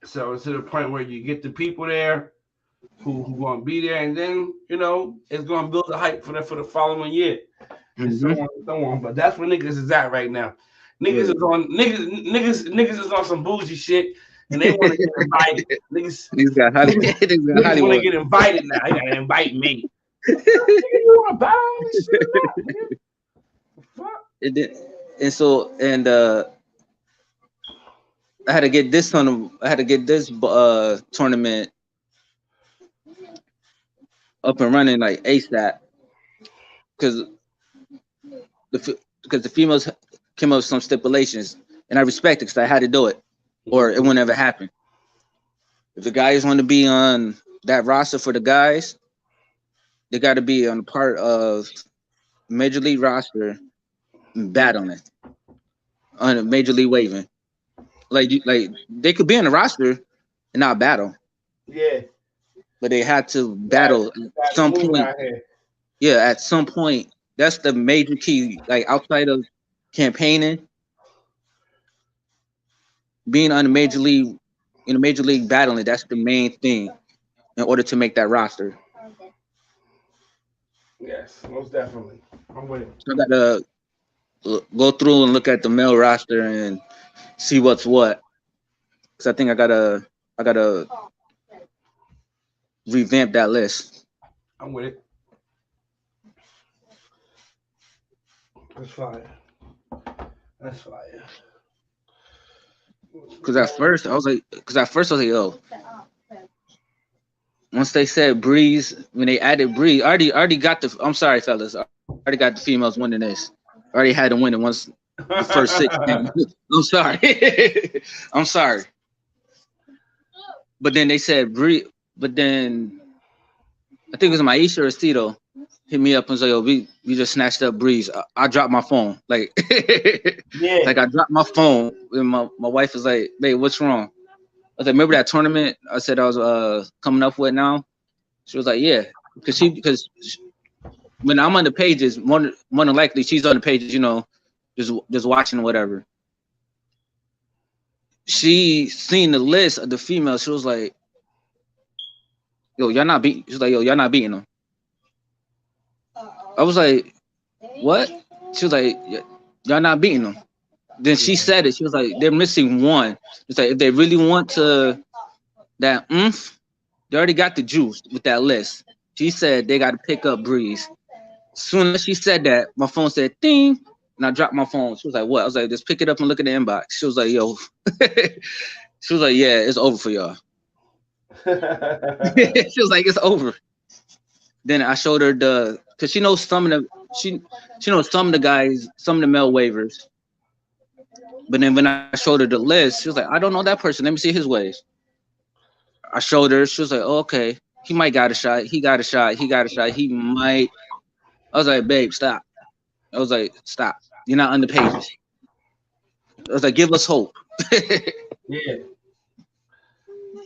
So it's to the point where you get the people there who gonna be there, and then it's gonna build the hype for the following year. And so on and so on. But that's where niggas is at right now. Niggas is on some bougie shit, and they want to get invited. Niggas got Hollywood. Want to get invited now. You gotta invite me. You want to battle on this shit? Fuck. I had to get this tournament up and running like ASAP, because the females came up with some stipulations, and I respect it because I had to do it, or it wouldn't ever happen. If the guys want to be on that roster for the guys, they got to be on part of Major League roster battling on a Major League waving. Like they could be on the roster and not battle. Yeah. But they had to battle at some point. Yeah, at some point. That's the major key. Like outside of campaigning, being on the major league, in a major league battling, that's the main thing in order to make that roster. Yes, most definitely. I'm with it. So I gotta go through and look at the male roster and see what's what. Because I think I gotta revamp that list. I'm with it. That's fire. Because at first I was like, yo. Once they said Breeze, when they added Breeze, I already got the. I'm sorry, fellas. I already got the females winning this. I already had them winning once the first 6. I'm sorry. I'm sorry. But then they said Breeze. But then I think it was Maisha or Cito hit me up and said, yo, we just snatched up Breeze. I dropped my phone. Like, yeah. Like I dropped my phone and my wife was like, babe, what's wrong? I was like, remember that tournament I said I was coming up with now? She was like, yeah. Because when I'm on the pages, more than likely she's on the pages, just watching whatever. She seen the list of the females. She was like, yo, y'all not beating. She's like, yo, y'all not beating them. I was like, what? She was like, y'all not beating them. Then she said it. She was like, they're missing one. It's like, if they really want to that they already got the juice with that list. She said they got to pick up Breeze. As soon as she said that, my phone said ding, and I dropped my phone. She was like, what? I was like, just pick it up and look at the inbox. She was like, yo. She was like, yeah, it's over for y'all. She was like, it's over. Then I showed her because she knows some of the she knows some of the guys, some of the male waivers. But then when I showed her the list, she was like, I don't know that person. Let me see his ways. I showed her. She was like, oh, okay. He might got a shot. He got a shot. He got a shot. He might. I was like, babe, stop. I was like, stop. You're not on the pages. I was like, give us hope. Yeah.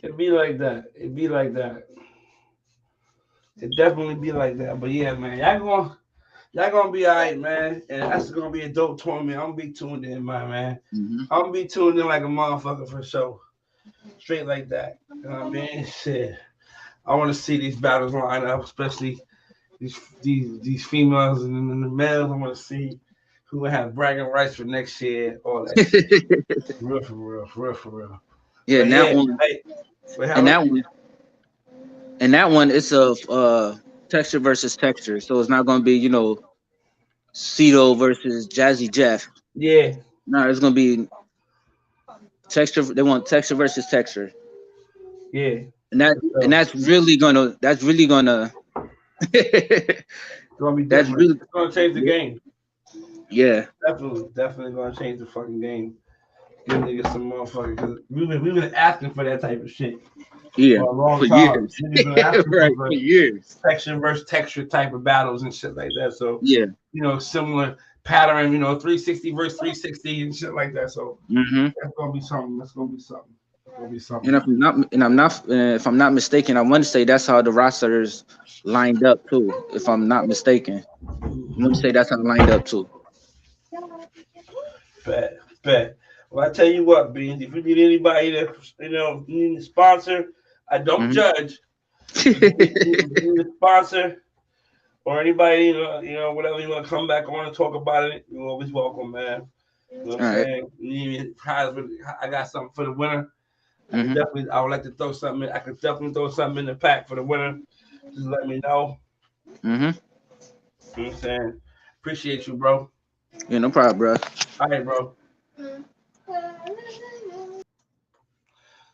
It be like that. It be like that. It definitely be like that. But yeah, man, y'all gonna be all right, man. And that's gonna be a dope tournament. I'm gonna be tuned in, man. Mm-hmm. I'm gonna be tuned in like a motherfucker for sure. Straight like that. You know what I mean? Shit. I want to see these battles line up, especially these females and then the males. I want to see who will have bragging rights for next year, all that shit. For real, for real, for real, for real. Yeah, But and that yeah, one, hey, and that one, and that one, it's of texture versus texture. So it's not gonna be, Cito versus Jazzy Jeff. yeah, No, it's gonna be texture. They want texture versus texture, yeah. and that and So, that's really gonna it's gonna be that's different. really It's gonna change the game. yeah. Definitely gonna change the fucking game. Give niggas some motherfuckers because we've been asking for that type of shit Yeah, for a long for time. years. Niggas been asking Right, for for years. texture versus texture type of battles and shit like that. So Yeah. similar pattern. 360 versus 360 and shit like that. So Mm-hmm. that's gonna be something. That's gonna be something. It's gonna be And something. if I'm not mistaken, I want to say that's how the rosters lined up too. If I'm not mistaken, I want to say that's how it lined up too. Bet, bet. Well, I tell you what, Beans. If you need anybody to, you need a sponsor, I don't Mm-hmm. judge. If you need a sponsor or anybody, whatever you want to come back on and talk about it, you're always welcome, man. You know what All I'm right. saying? You need me I got something for the winner. Mm-hmm. I would like to throw something in. I could definitely throw something in the pack for the winner. Just let me know. Mm-hmm. You know what I'm saying? Appreciate you, bro. Yeah, no problem, bro. All right, bro.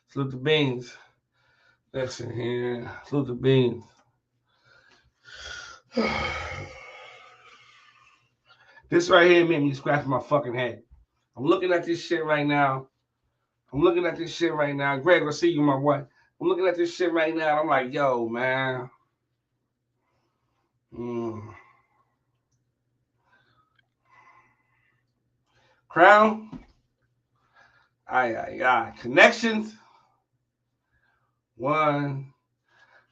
Salute the beans. Listen here. Salute the beans. This right here made me scratch my fucking head. I'm looking at this shit right now. Greg, I'll see you, my boy. I'm looking at this shit right now. I'm like, yo, man. Crown. Aye. Connections. One.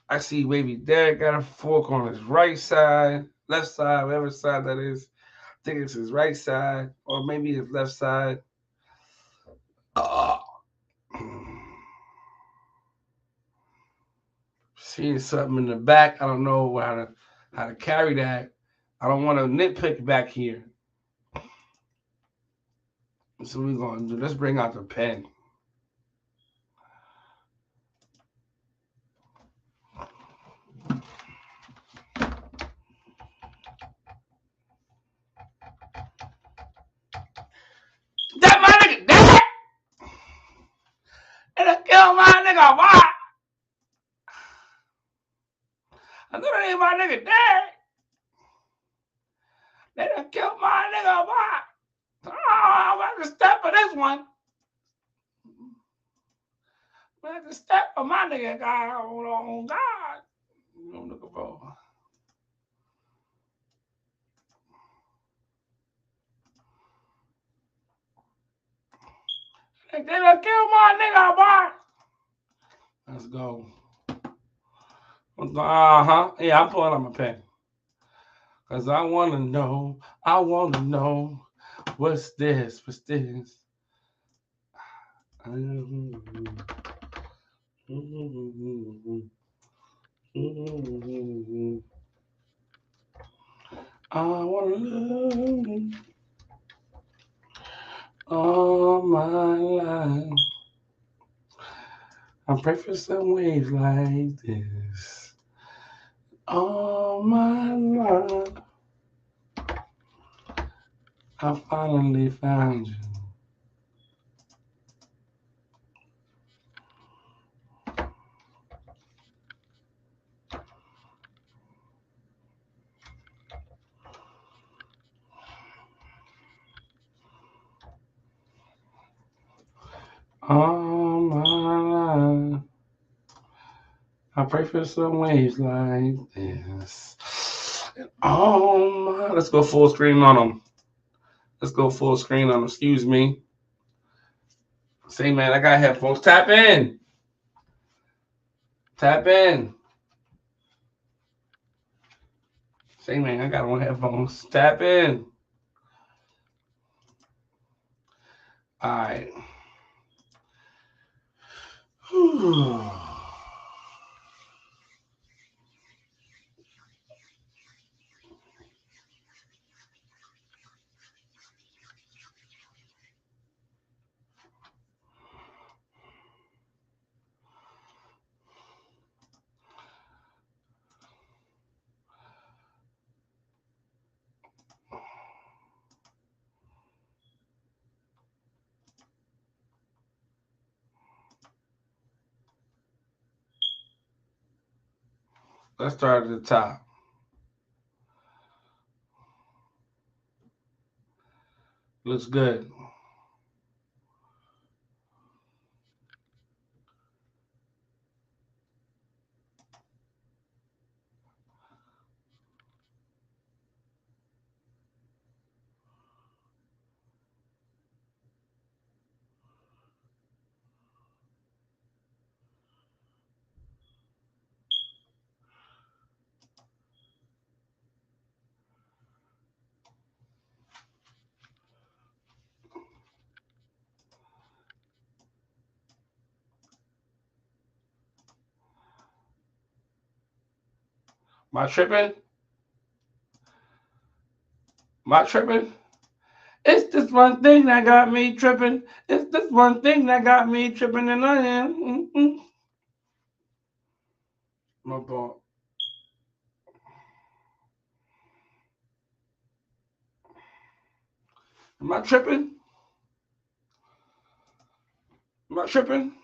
I see baby Derek got a fork on his right side, left side, whatever side that is. I think it's his right side, or maybe his left side. Seeing something in the back. I don't know how to carry that. I don't want to nitpick back here. So we're gonna do. Let's bring out the pen. That my nigga dead. And I kill my nigga. Why? I know that ain't my nigga dead. They done killed my nigga. Why? Oh, I'm about to step for this one. I'm about to step for my nigga. God, oh God. You don't look for. They done killed my nigga. Why? Let's go. Yeah, I'm pulling out my pen. Cause I wanna know. What's this? I wanna know all my life. I pray for some waves like this. All my life. I finally found you. All my life. I pray for some waves like this. Let's go full screen on them. Excuse me. Say, man, I got headphones. Tap in. Tap in. Say, man, I got on headphones. Tap in. All right. Let's start at the top. Looks good. Am I tripping? Am I tripping? It's this one thing that got me tripping. It's this one thing that got me tripping, and I am. My fault. Am I tripping? Am I tripping?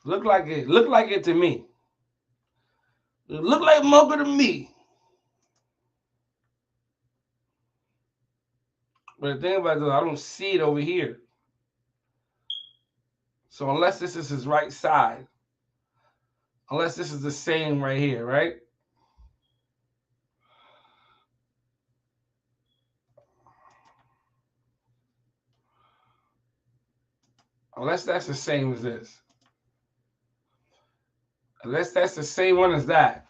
Look like it. Look like it to me. It look like mocha to me. But the thing about it is, I don't see it over here. So unless this is his right side, unless this is the same right here, right? Unless that's the same as this. Unless that's the same one as that.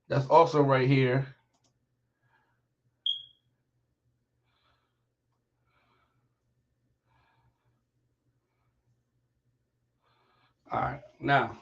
That's also right here. All right, now.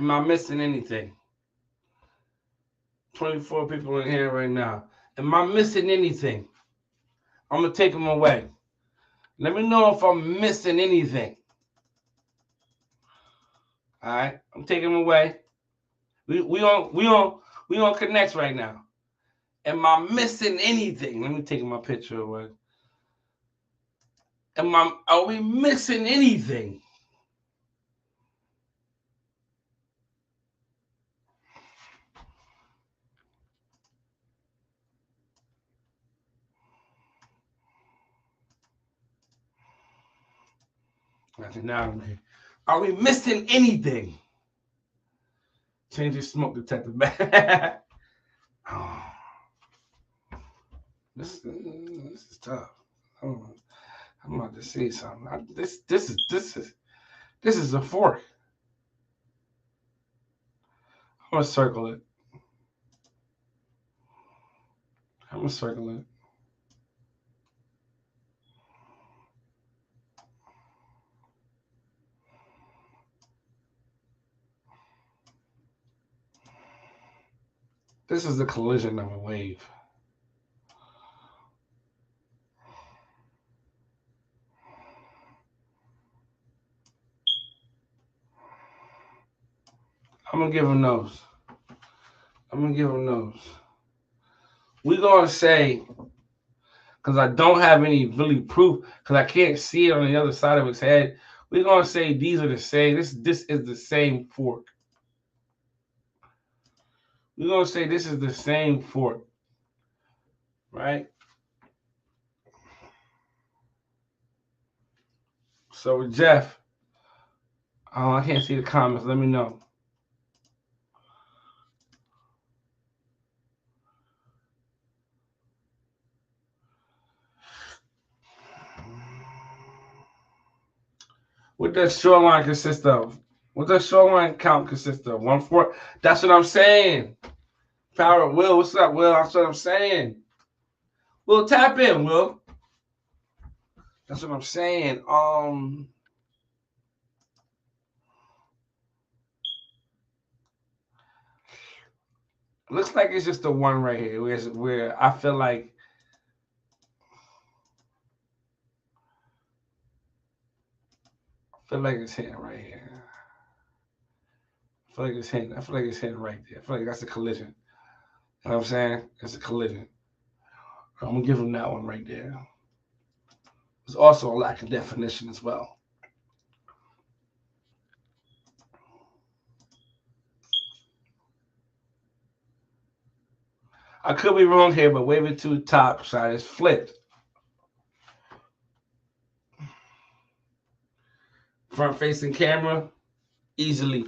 Am I missing anything? 24 people in here right now. Am I missing anything? I'm gonna take them away. Let me know if I'm missing anything. All right, I'm taking them away. We on connects right now. Am I missing anything? Let me take my picture away. Are we missing anything? Now, are we missing anything? Change your smoke detector back. Oh, this is tough. I'm about to see something. This is a fork. I'm gonna circle it. I'm gonna circle it. This is the collision of a wave. I'm gonna give them those. We're gonna say, because I don't have any really proof, because I can't see it on the other side of his head. We're gonna say these are the same. This is the same fork. We're gonna say this is the same fork, right? So Jeff, I can't see the comments. Let me know. What does shoreline consist of? What does shoreline count consist of? 1/4. That's what I'm saying. Power, Will. What's up, Will? That's what I'm saying. Will, tap in, Will. That's what I'm saying. Looks like it's just the one right here, where I feel like it's hitting right here. I feel like it's hitting right there. I feel like that's a collision. You know what I'm saying? It's a collision. I'm gonna give him that one right there. There's also a lack of definition as well. I could be wrong here, but wave it to the top side is flipped. Front facing camera, easy.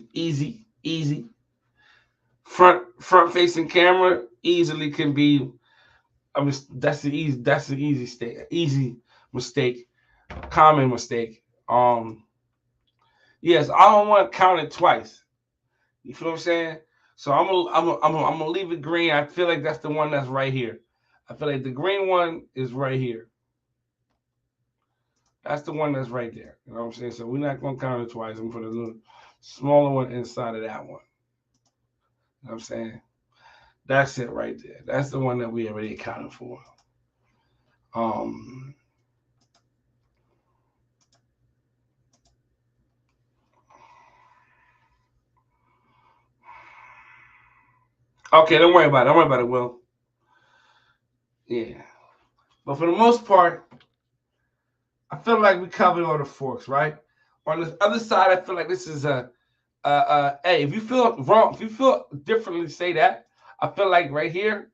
Front facing camera easily can be. I mean, that's the easy mistake, common mistake. Yes, I don't want to count it twice. You feel what I'm saying? So I'm gonna leave it green. I feel like that's the one that's right here. I feel like the green one is right here. That's the one that's right there. You know what I'm saying? So we're not gonna count it twice. I'm gonna put a little smaller one inside of that one. You know what I'm saying? That's it right there. That's the one that we already accounted for. Um okay, don't worry about it. Don't worry about it, Will. Yeah. But for the most part, I feel like we covered all the forks, right? On the other side, I feel like this is hey, if you feel wrong, if you feel differently, say that. I feel like right here,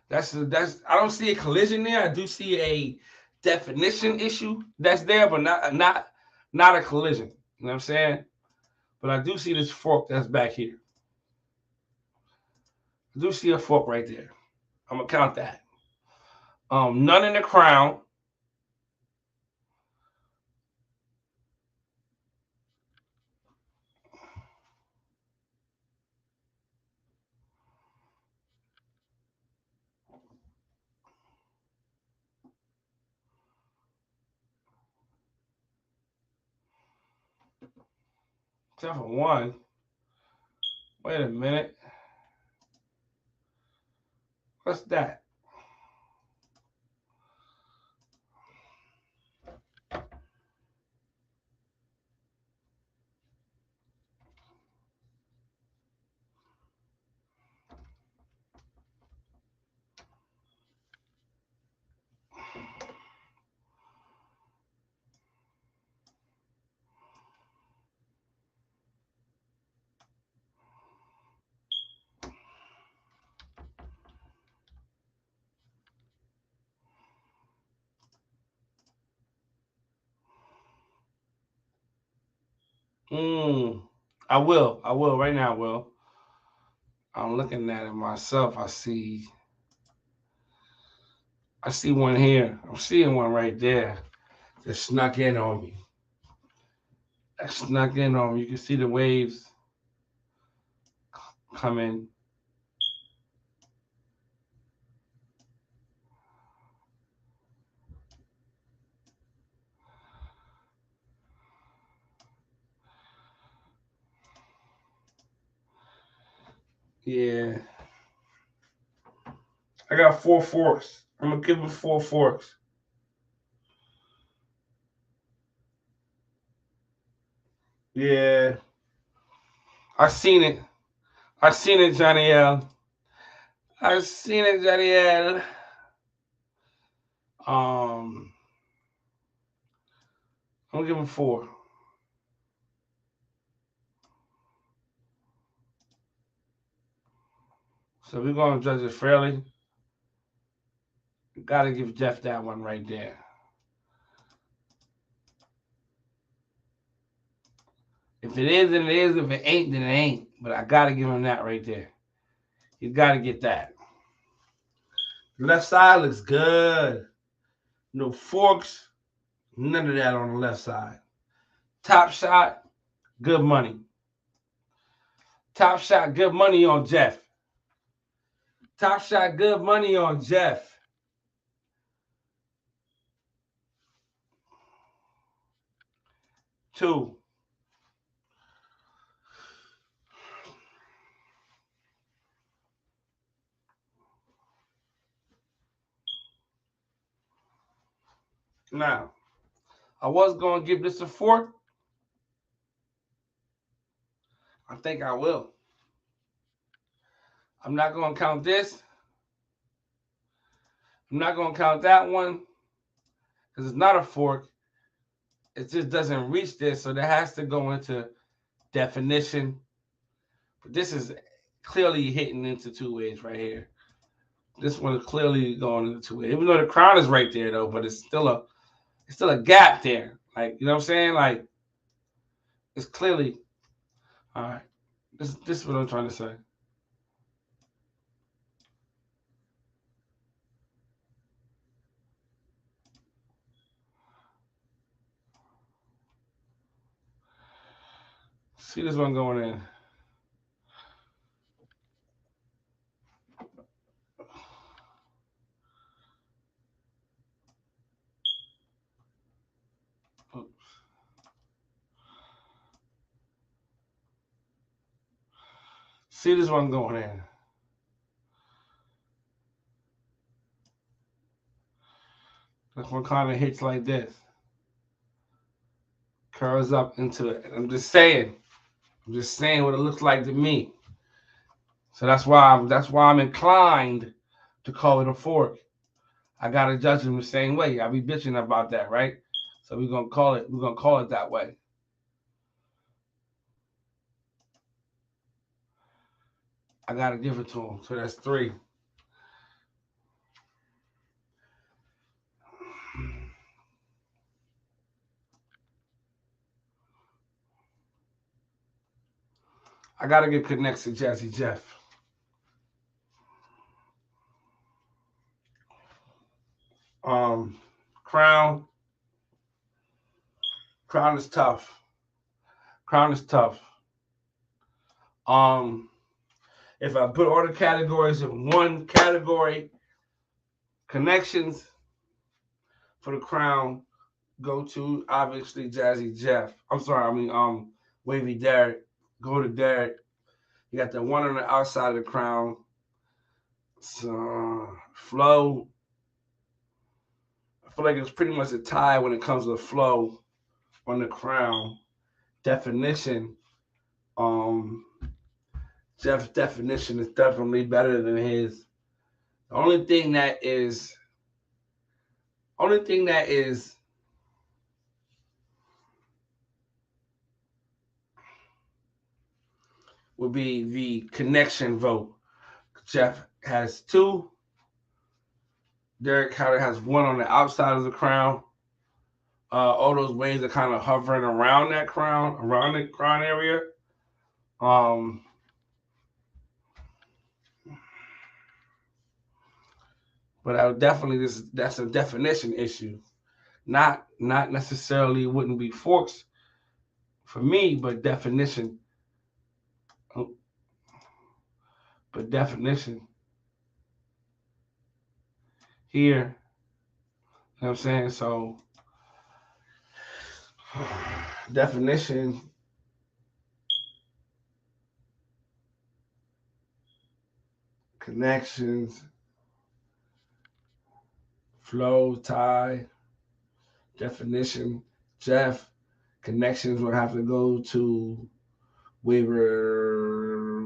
that's I don't see a collision there. I do see a definition issue that's there, but not a collision. You know what I'm saying? But I do see this fork that's back here. I do see a fork right there. I'm gonna count that. None in the crown. Except for one. Wait a minute. What's that? I will. I will. Right now, I will. I'm looking at it myself. I see one here. I'm seeing one right there that snuck in on me. That snuck in on me. You can see the waves coming. Yeah. I got 4 forks. I'm gonna give him 4 forks. Yeah. I seen it. I seen it, Johnny L. I seen it, Johnny L. I'm gonna give him 4. So we're gonna judge it fairly. Gotta give Jeff that one right there. If it is, then it is. If it ain't, then it ain't. But I gotta give him that right there. You gotta get that. Left side looks good. No forks. None of that on the left side. Top shot, good money. Top shot, good money on Jeff. Top shot, good money on Jeff. Two. Now, I was going to give this a fork. I think I will. I'm not going to count this. I'm not going to count that one because it's not a fork. It just doesn't reach this, so that has to go into definition. But this is clearly hitting into 2 ways right here. This one is clearly going into 2 ways. Even though the crown is right there though, but it's still a gap there. Like, you know what I'm saying? Like, it's clearly all right. This is what I'm trying to say. See this one going in. See this one going in. This one kind of hits like this. Curls up into it. I'm just saying what it looks like to me. So that's why I'm inclined to call it a fork. I gotta judge him the same way. I be bitching about that, right? So we're gonna call it that way. I gotta give it to him. So that's 3. I gotta get connected to Jazzy Jeff. Crown. Crown is tough. Crown is tough. If I put all the categories in one category, connections for the crown go to obviously Jazzy Jeff. I'm sorry, Wavy Derek, go to Derek. You got the one on the outside of the crown. So, flow. I feel like it's pretty much a tie when it comes to flow on the crown. Definition. Jeff's definition is definitely better than his. The only thing that is would be the connection vote. Jeff has 2. Derek Carter has 1 on the outside of the crown. All those waves are kind of hovering around that crown, around the crown area. But I would definitely that's a definition issue. Not necessarily wouldn't be forks for me, but definition. But definition here. You know what I'm saying? So definition connections, flow, tie, definition, Jeff, connections would have to go to waiver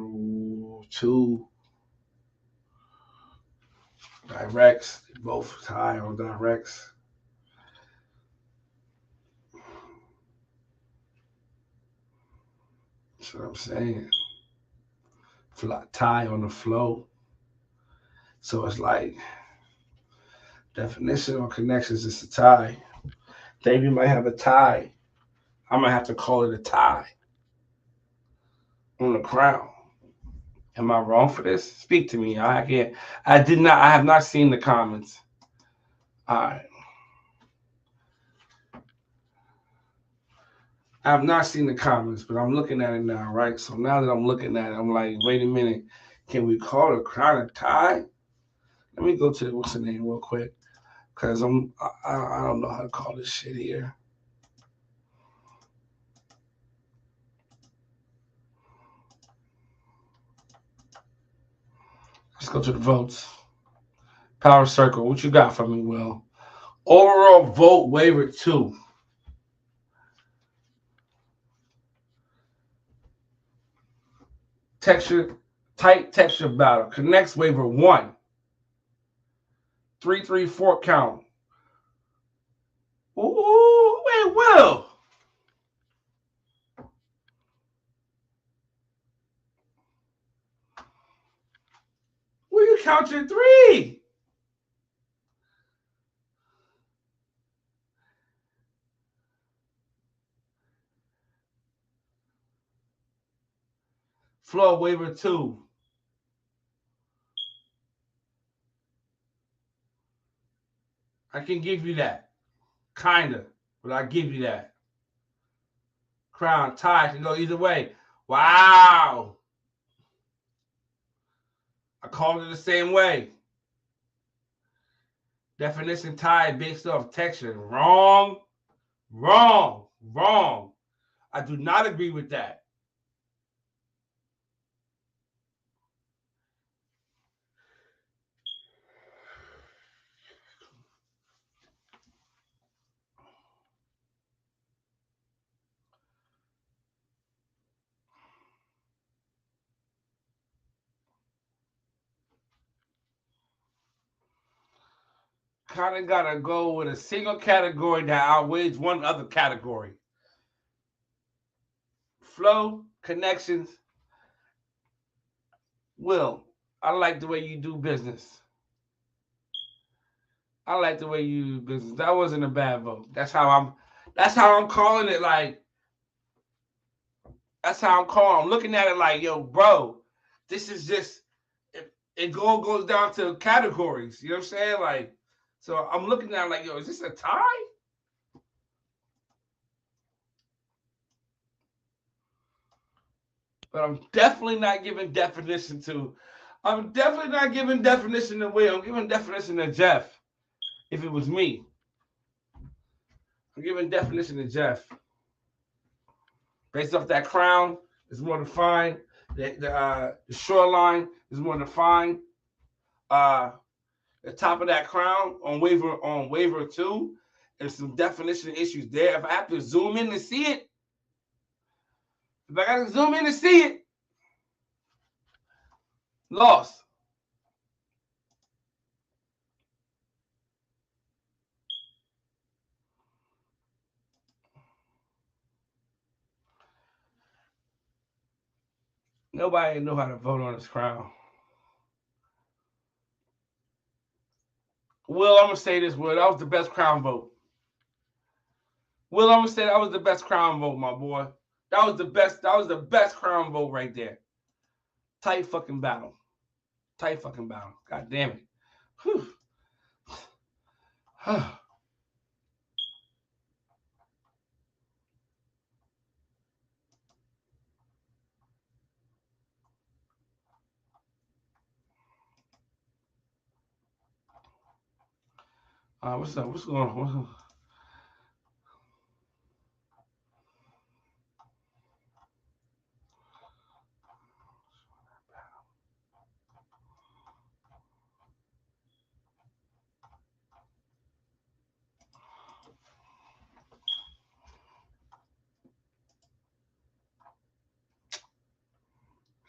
2. Directs, both tie on directs. That's what I'm saying. Tie on the flow. So it's like definition or connections is a tie. Davey might have a tie. I might have to call it a tie on the crown. Am I wrong for this? Speak to me. I can't. I have not seen the comments. All right. I have not seen the comments, but I'm looking at it now, right? So now that I'm looking at it, I'm like, wait a minute. Can we call the crown a tie? Let me go to what's the name real quick, because I don't know how to call this shit here. Let's go to the votes. Power Circle, what you got for me, Will? Overall vote waiver 2. Tight texture battle. Connects waiver 1. 3-3-4 count. Ooh, wait, Will. Where you count your 3? Flow waiver 2. I can give you that. Kinda. But I give you that. Crown tie can go either way. Wow. I called it the same way. Definition tie based off texture. Wrong. I do not agree with that. Kind of got to go with a single category that outweighs one other category. Flow, connections. Will, I like the way you do business. I like the way you do business. That wasn't a bad vote. That's how I'm calling it. Like, that's how I'm calling. I'm looking at it like, yo, bro, this is just, it goes down to categories. You know what I'm saying? Like, so I'm looking at it like, yo, is this a tie? But I'm definitely not giving definition to. I'm definitely not giving definition to Will. I'm giving definition to Jeff. If it was me, I'm giving definition to Jeff. Based off that crown, it's more defined. The shoreline is more defined. Uh, the top of that crown on waiver 2, there's some definition issues there. If I have to zoom in to see it, if I gotta zoom in to see it, lost. Nobody knew how to vote on this crown. Will, I'm gonna say this, Will. That was the best crown vote. Will, I'm gonna say that was the best crown vote, my boy. That was the best. That was the best crown vote right there. Tight fucking battle. Tight fucking battle. God damn it. Whew. What's up? What's going on? What's up?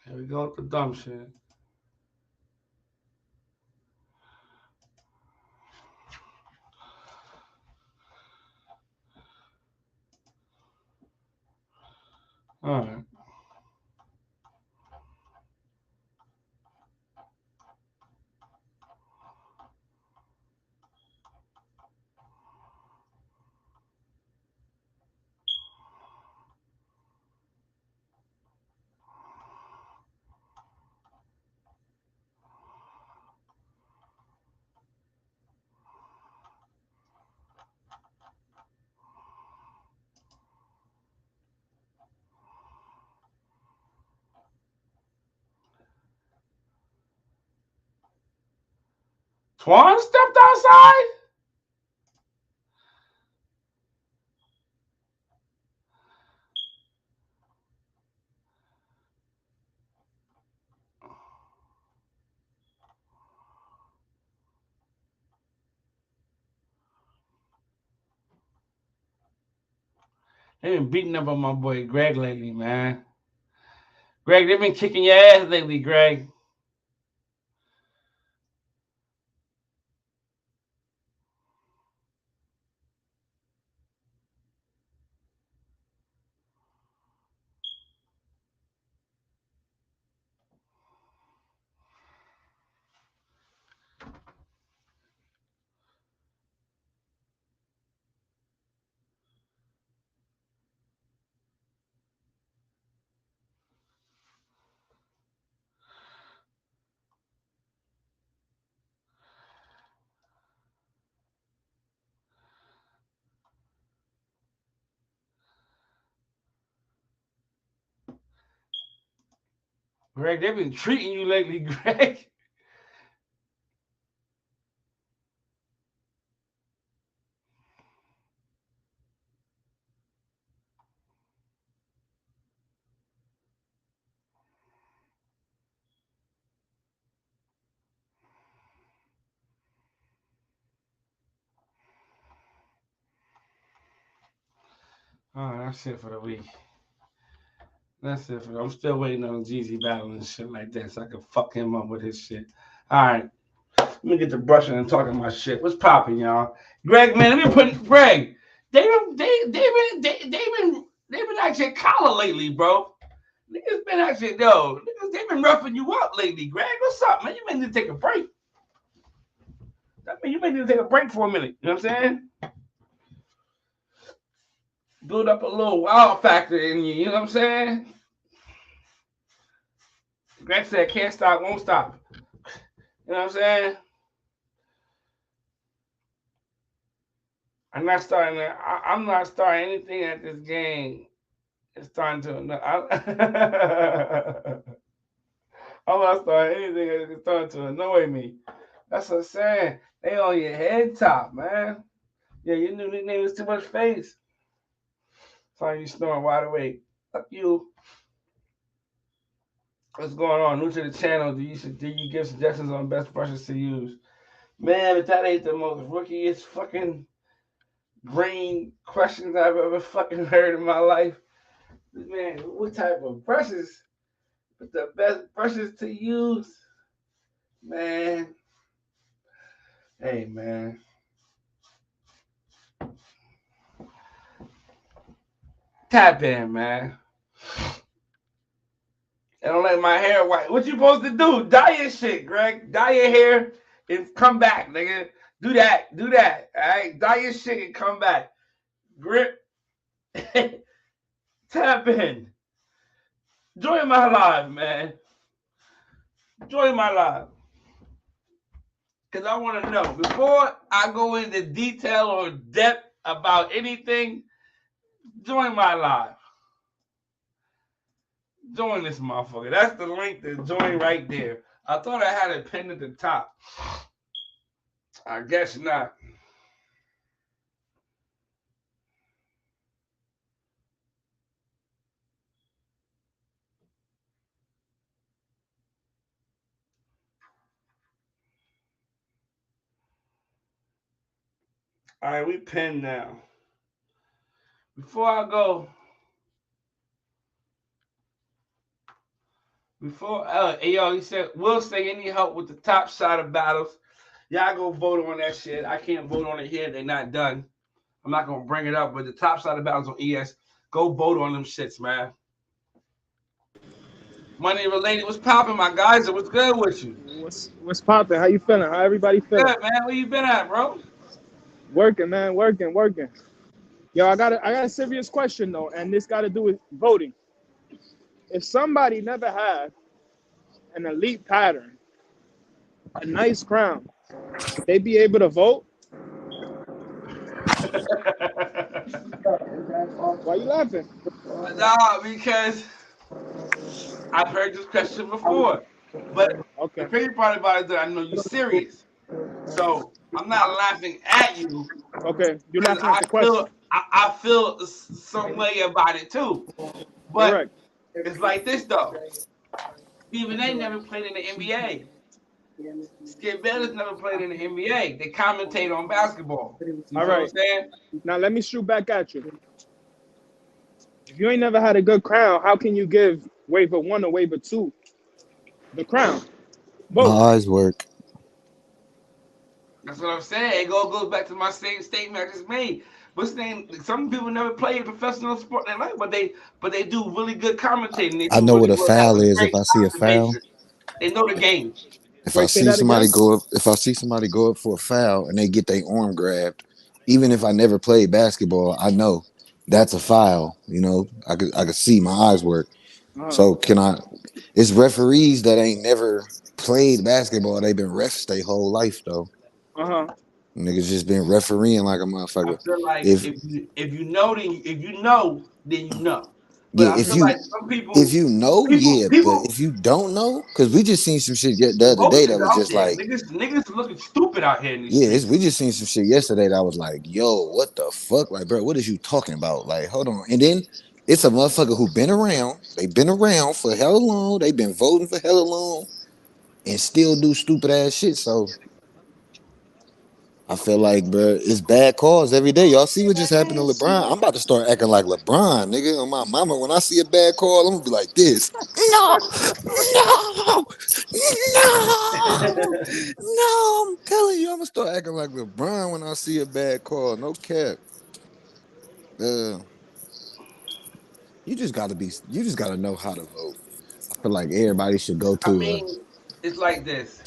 Here we go with the dumb shit. All right. Twan stepped outside? They been beating up on my boy Greg lately, man. Greg, they've been kicking your ass lately, Greg. Greg, they've been treating you lately, Greg. All right, that's it for the week. That's it. I'm still waiting on Jeezy battle and shit like that so I can fuck him up with his shit. All right. Let me get to brushing and talking my shit. What's popping, y'all? Greg, man, let me put Greg. They've been actually collar lately, bro. Niggas been actually they've been roughing you up lately, Greg. What's up, man? You may need to take a break. I mean, you may need to take a break for a minute. You know what I'm saying? Build up a little wild factor in you. You know what I'm saying? Greg said, "Can't stop, won't stop." You know what I'm saying? I'm not starting. I'm not starting anything at this game. It's starting to. I'm not starting anything. It's starting to annoy me. That's what I'm saying. They on your head top, man. Yeah, your new nickname is Too Much Face. That's why you snoring wide awake. Fuck you. What's going on? New to the channel. Do you give suggestions on best brushes to use? Man, if that ain't the most rookiest fucking brain questions I've ever fucking heard in my life. Man, what type of brushes? What's the best brushes to use? Man. Hey man. Tap in, man. And don't let my hair white. What you supposed to do? Dye your shit, Greg. Dye your hair and come back, nigga. Do that. Do that. All right. Dye your shit and come back. Grip. Tap in. Join my live, man. Join my live. Because I want to know. Before I go into detail or depth about anything, join my live. Join this motherfucker. That's the link to join right there. I thought I had it pinned at the top. I guess not. All right, we pinned now. Before I go, hey yo, he said, we'll say any help with the top shot of battles. Y'all go vote on that shit. I can't vote on it here. They're not done. I'm not gonna bring it up, but the top shot of battles on ES, go vote on them shits, man. Money related, what's popping, my guys? What's good with you? What's popping? How you feeling? How everybody feeling? Good, man. Where you been at, bro? Working, man. Working. Yo, I got a serious question though, and this got to do with voting. If somebody never had an elite pattern, a nice crown, would they be able to vote? Why you laughing? Nah, because I've heard this question before. But Okay. the crazy part about it is that I know you're serious. So I'm not laughing at you. Okay, you're laughing at the question. I feel some way about it too. But Correct. it's like this though. Even they never played in the NBA. Skip Bayless never played in the NBA. They commentate on basketball. You All know right. what I'm saying? Now let me shoot back at you. If you ain't never had a good crown, how can you give waiver 1 or waiver 2 the crown? My Vote. eyes work. That's what I'm saying. It goes back to my same statement I just made. But saying some people never play a professional sport in their life, but they do really good commentating. They I do know what really a well, have foul a is if great I see a foul. observation. They know the game. If I Wait, say see that somebody again. go up, if I see somebody go up for a foul and they get their arm grabbed, even if I never played basketball, I know that's a foul. You know, I could see my eyes work. Uh-huh. So can I? It's referees that ain't never played basketball. They've been refs their whole life though. Uh-huh. Niggas just been refereeing like a I motherfucker. feel like If if you know, then you know. But yeah, I feel like some if you know, yeah, but people if you don't know, because we just seen some shit the other day that emotions was out just there. like, Niggas looking stupid out here in these yeah, streets. we just seen some shit yesterday that was like, yo, what the fuck? Like, bro, what is you talking about? Like, hold on. And then it's a motherfucker who been around. They been around for hella long. They been voting for hella long and still do stupid ass shit. So I feel like, bro, it's bad calls every day. Y'all see what just happened to LeBron? I'm about to start acting like LeBron, nigga. On my mama, when I see a bad call, I'm gonna be like this. No, no, no, no. I'm telling you, I'm gonna start acting like LeBron when I see a bad call. No cap. Uh, you just gotta know how to vote. I feel like everybody should go I to mean, it's like this.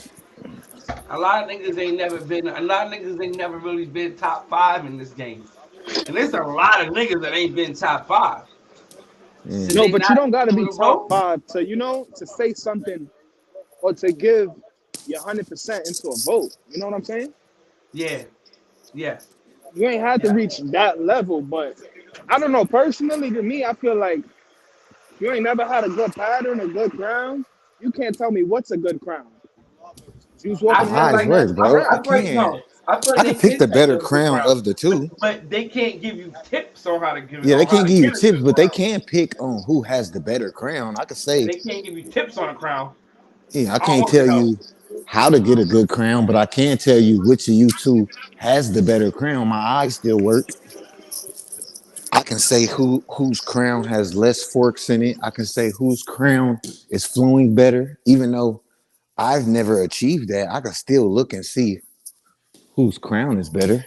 A lot of niggas ain't never been. A lot of niggas ain't never really been top 5 in this game, and there's a lot of niggas that ain't been top 5. Should No, they but you not don't got to be be able to top vote? 5 to, to say something or to give your 100% into a vote. You know what I'm saying? Yeah, yeah, You ain't had to yeah. reach that level, but I don't know. Personally, to me, I feel like if you ain't never had a good pattern, a good crown, you can't tell me what's a good crown. You was I walking my feel around eyes with like mad. work, I, bro. I I feel like can't. no. I feel like I they could pick can the tell you better a good crown crown, of the two. but they can't give you tips on how to give it Yeah, they on how can't to give you get a tips, good but they crown. can pick on who has the better crown. I could Yeah, say, they can't give you tips on a crown. yeah, I I don't can't want to tell know. you how to get a good crown, but I can tell you which of you two has the better crown. My eyes still work. I can say whose crown has less forks in it. I can say whose crown is flowing better, even though I've never achieved that. I can still look and see whose crown is better.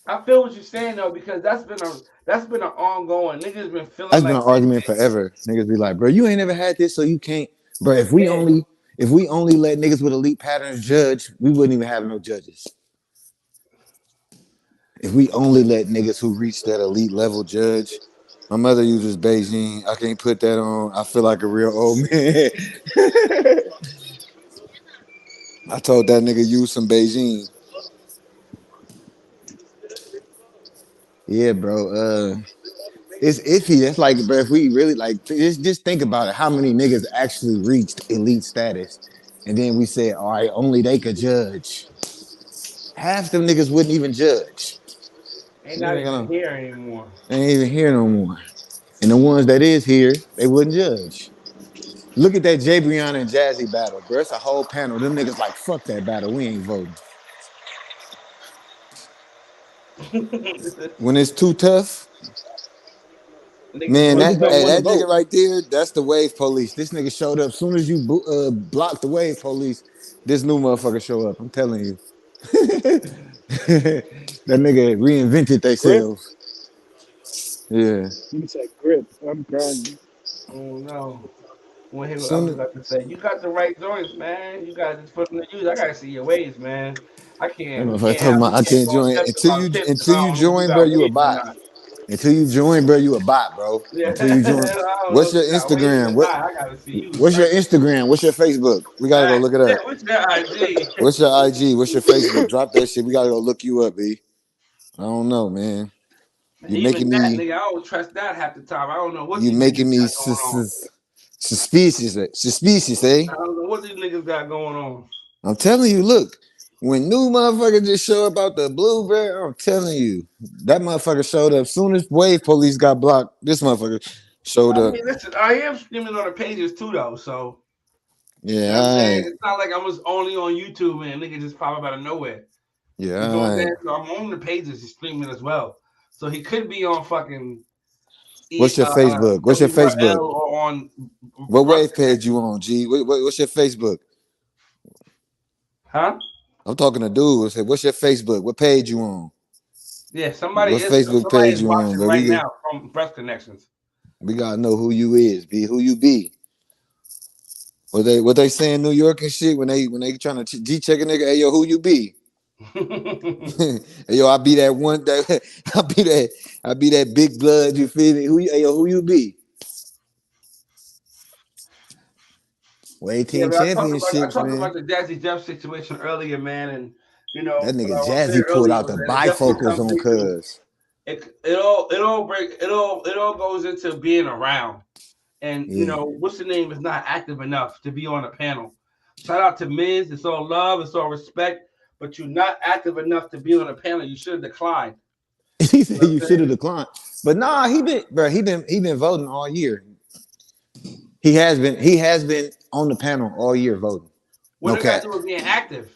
I feel what you're saying though because that's been an ongoing. Niggas been feeling That's been like an argument forever. Niggas be like, bro, you ain't never had this, so you can't. Bro, yeah. if we only let niggas with elite patterns judge, we wouldn't even have no judges. If we only let niggas who reach that elite level judge, my mother uses Beijing. I can't put that on. I feel like a real old man. I told that nigga use some Beijing. Yeah, bro. It's iffy. That's like, bro, if we really like, just think about it. How many niggas actually reached elite status, and then we said, all right, only they could judge. Half them niggas wouldn't even judge. Ain't You not ain't even gonna, here anymore. they ain't even here no more. And the ones that is here, they wouldn't judge. Look at that Jay Brianna and Jazzy battle, bro. It's a whole panel. Them niggas like, fuck that battle. We ain't voting. Niggas When it's too tough, man, wasn't Niggas don't want to that voting. nigga vote. right there, that's the wave police. This nigga showed up. As soon as you block the wave police, this new motherfucker show up. I'm telling you. That nigga reinvented Grip. themselves. Yeah. You said grip. I'm crying. Oh no. When he, I was Soon about to say, you got the right joints, man. You got to put them to use. I gotta see your ways, man. I that can't. We motherfucker can't talking have. about We I can't can't go join steps about tips because until I you don't know if you join, bro. got You a ways or bot. not. Until you join, bro, you a bot, bro. Yeah, Until you join. I don't know What's if your you got ways Instagram? or not. I gotta see you in What's your person. Instagram? What's your Facebook? We gotta go look it up. What's your IG? What's your IG? What's your Facebook? Drop that shit. We gotta go look you up, B. I don't know, man. You Even making that me nigga, I don't trust that half the time. I don't know what you these niggas making me got going on. suspicious. Suspicious, eh? I don't know what these niggas got going on. I'm telling you, look, when new motherfucker just show up out the blue, bro, I'm telling you, that motherfucker showed up. Soon as Wave Police got blocked, this motherfucker showed I up. mean, listen, I am streaming on the pages too, though. So you Yeah, know what I'm all saying? right. It's not like I was only on YouTube and nigga just pop up out of nowhere. Yeah, You know all what I'm right. saying? So I'm on the pages he's streaming as well. So he could be on fucking What's your Facebook? What's your Facebook? WRL or on What Brust wave page you Connection. on, G? What's your Facebook? Huh? I'm talking to dude. I said, what's your Facebook? What page you on? Yeah, What Facebook somebody page is you on, watching bro? right now from Brust Connections. We gotta know who you is, B. Who you be? What they say in New York and shit when they trying to G check a nigga? Hey yo, who you be? Hey yo, I be that one that I be that big blood. You feel me? Hey yo, who you be? Way Yeah, team but I championships, talked about man. the Jazzy Jeff situation earlier, man, and That what nigga I want to say Jazzy pulled earlier out was the that it definitely bifocals comes on into cuz. it all goes into being around, and Yeah. what's the name is not active enough to be on a panel. Shout out to Miz, it's all love, it's all respect, but you're not active enough to be on a panel. You should have declined. He You said know what you I'm should have saying? declined. But nah, he been voting all year. He has been on the panel all year voting. What No it got to cap. do with being active?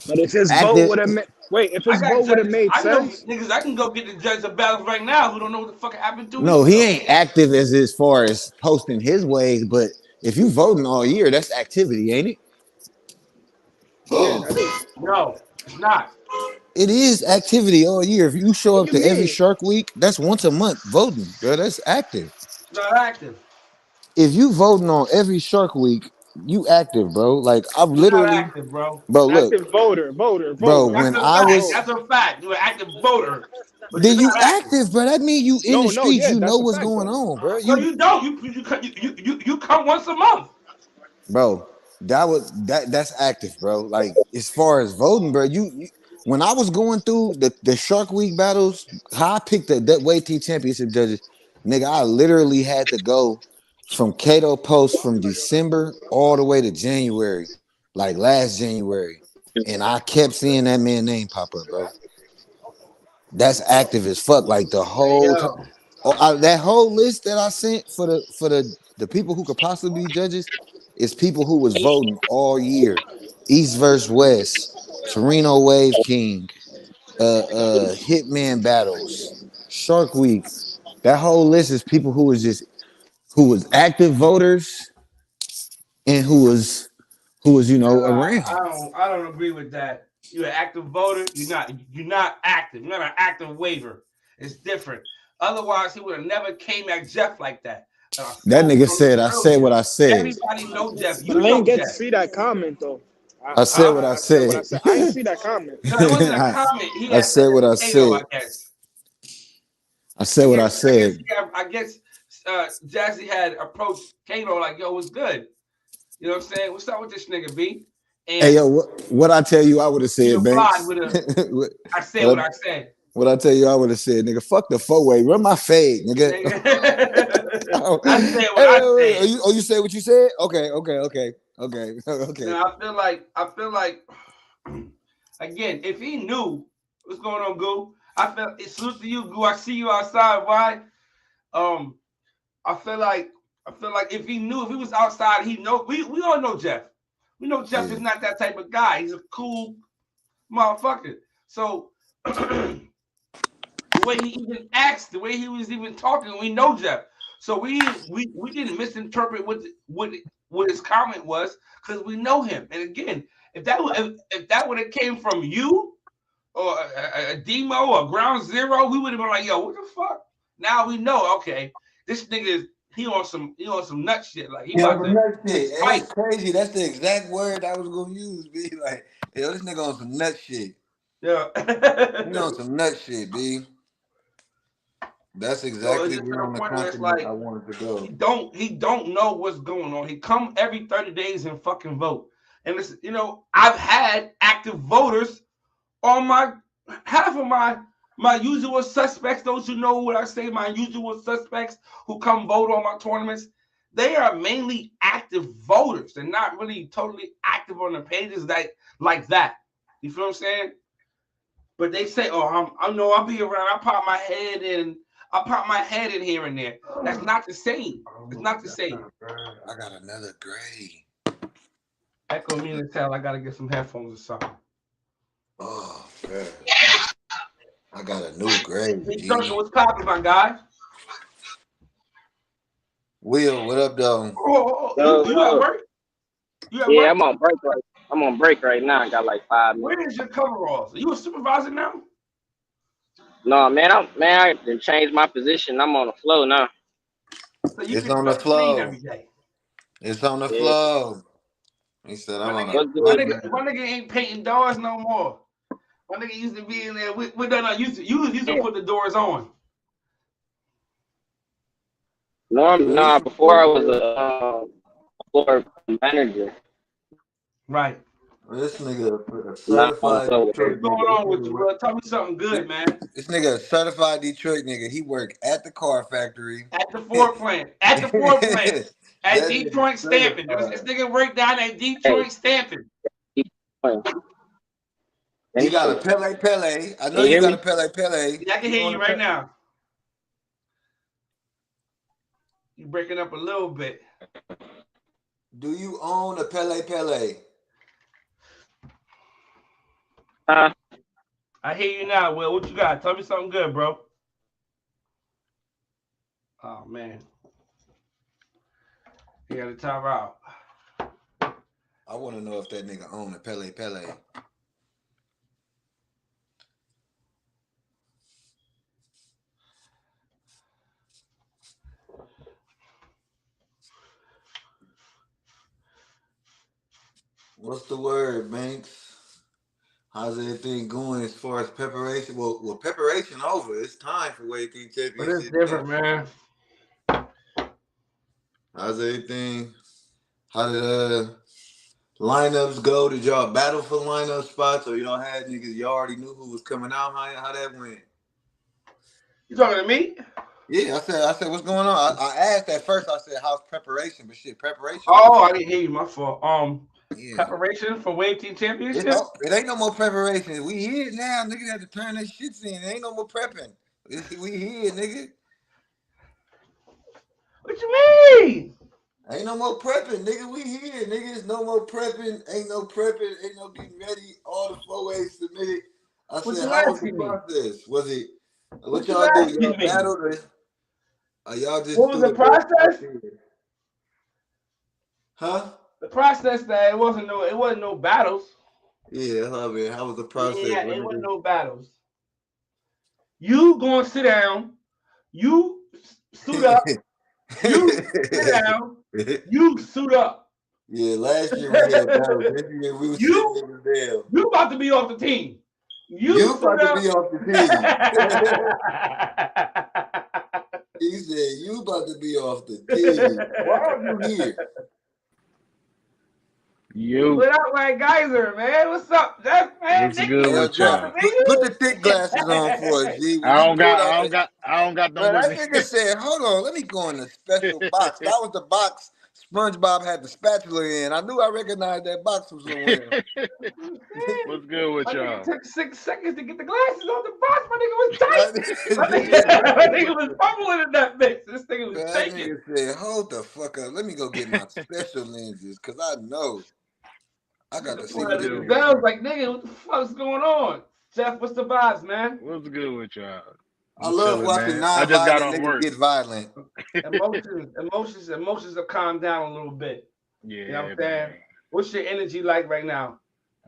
But if his vote Active. would have made wait, if I his got vote would have judges. made I know sense, niggas. I can go get the judges of battles right now who don't know what the fuck happened 2 weeks No, he ago. ain't active as far as posting his ways, but if you voting all year, that's activity, ain't it? yeah, that is. No, it's not. It is activity all year. If you show What up do you to every mean? Shark Week, that's once a month voting, bro. That's active. It's not active. If you voting on every Shark Week, you active, bro. Like I You're not literally, active, bro. bro. Look, Active voter, voter, bro. voter. That's When a I fact. was Vote. That's a fact. You're an active voter, but you're then you not active. active, bro. That mean you in the No, no, streets. yeah, You know that's a what's fact going though. on, bro. No, you don't. You come once a month. Bro, that's active, bro. Like as far as voting, bro, you when I was going through the Shark Week battles, how I picked that weight team championship judges, nigga, I literally had to go from Cato Post from December all the way to January, like last January. and I kept seeing that man name pop up, bro. That's active as fuck. Like the whole time. That whole list that I sent for the people who could possibly be judges is people who was voting all year. East versus West, Torino Wave King, Hitman Battles, Shark Week. That whole list is people who was active voters and who was around. I don't agree with that. You're an active voter. You're not active. You're not an active waiver. It's different. Otherwise, he would have never came at Jeff like that. That nigga said, "I said what I said." Everybody know Jeff. But You I ain't know get Jeff. to see that comment though. I said what I said. I didn't see that comment. No, it wasn't a comment. He I had said what I potato, said. I guess. I said what I said. I guess Jazzy had approached Kato like, "Yo, what's good? You know what I'm saying? What's up with this nigga, B?" And hey, yo, what I tell you, I would have said, Banks. I said what I said. What I tell you, I would have said, nigga, fuck the four-way, run my fade, nigga. I said what I said. You said what you said? Okay. Now, I feel like, again, if he knew what's going on, Goo, I feel it's salute to you, Goo. I see you outside. Why? I feel like if he was outside, he know. We all know Jeff. We know Jeff is not that type of guy. He's a cool motherfucker. So the way he even acts, the way he was even talking, we know Jeff. So we didn't misinterpret what his comment was because we know him. And again, if that would have came from you or a demo or Ground Zero, we would have been like, yo, what the fuck? Now we know, okay, this nigga is he on some nut shit. Like he about to nut shit. Hey, that's crazy. That's the exact word I was gonna use, B. Like, yo, this nigga on some nut shit. Yeah. He on some nut shit, B. That's exactly where on the continent like, I wanted to go. He don't know what's going on. He come every 30 days and fucking vote. And it's, I've had active voters on half of my usual suspects, those who know what I say, my usual suspects who come vote on my tournaments, they are mainly active voters. They're not really totally active on the pages like that. You feel what I'm saying? But they say, oh, I'll be around. I pop my head in here and there. That's not the same. It's not the same. I got another gray. Echo me in the tell I gotta get some headphones or something. Oh, man. I got a new gray. What's popping, my guy? Will, what up, though? You at work? Yeah, I'm on break right. I'm on break right now. I got like 5 minutes. Where is your coveralls? Are you a supervisor now? No, man. I done changed my position. I'm on the flow now. So it's on the flow. It's on the flow. He said, "I'm on the flow." My nigga ain't painting doors no more. My nigga used to be in there. You used to put the doors on. No, before I was a floor manager. Right. This nigga a certified Detroit nigga. What's going on with you, bro? Tell me something good, man. This nigga a certified Detroit nigga. He worked at the car factory. At the Ford plant. At Detroit stamping. This nigga worked down at Detroit stamping. He got a Pele. I know you got a Pele. Yeah, I can hear you right now. You breaking up a little bit. Do you own a Pele? I hear you now, Will. What you got? Tell me something good, bro. Oh, man. You got to time out. I want to know if that nigga own a Pele. What's the word, Banks? How's everything going as far as preparation? Well, preparation over. It's time for Weight Championship. But it's different, man. How's everything? How did lineups go? Did y'all battle for lineup spots, or y'all had niggas you already knew who was coming out? How that went? You talking to me? Yeah, I said, what's going on? I asked at first. I said, how's preparation? But shit, preparation. Oh, I didn't hear you. My fault. Yeah. Preparation for Wave Team Championship? It ain't no more preparation. We here now, nigga. Have to turn that shit in. It ain't no more prepping. We here, nigga. What you mean? Ain't no more prepping, nigga. We here, nigga. It's no more prepping. Ain't no prepping. Ain't no getting ready. All the 4As submitted. I What said, you how was the asking me? process? Was it what What you y'all do? asking Y'all me? battled or y'all just What was threw the the vote out process? there? Huh? The process that it wasn't no battles. Yeah, I mean, how was the process? Yeah, What it did wasn't it? no battles. You gonna sit down. You suit up. You sit down. You suit up. Yeah, last year we had battles. This year we was sitting you in the veil. you about to be off the team. You You suit about to up. be off the team. He said, you about to be off the team. Why are you here? You, Lit up like geyser, man. What's up, Jeff? Man, what's Nicky, good Hey, yo, what's with Jeff, up, y'all? put the thick glasses on for us, nigga? G. When you pulled out that, I don't got them bro, with that me. nigga said, hold on, let me go in the special box. That was the box SpongeBob had the spatula in. I knew I recognized that box from somewhere. What's good with My nigga y'all? took 6 seconds to get the glasses off the box. My nigga was tight. That My nigga was fumbling in that mix. This nigga was shaking. nigga said, hold the fuck up. Let me go get my special lenses, because I know I got to see One of what the it Good. is. gazelles like, nigga, what the fuck's going on? Jeff, what's the vibes, man? What's good with y'all? I I'm love chilling, watching man. I just got non-violent off niggas work. get violent. Emotions have calmed down a little bit. Yeah, You know what I'm man. saying? What's your energy like right now?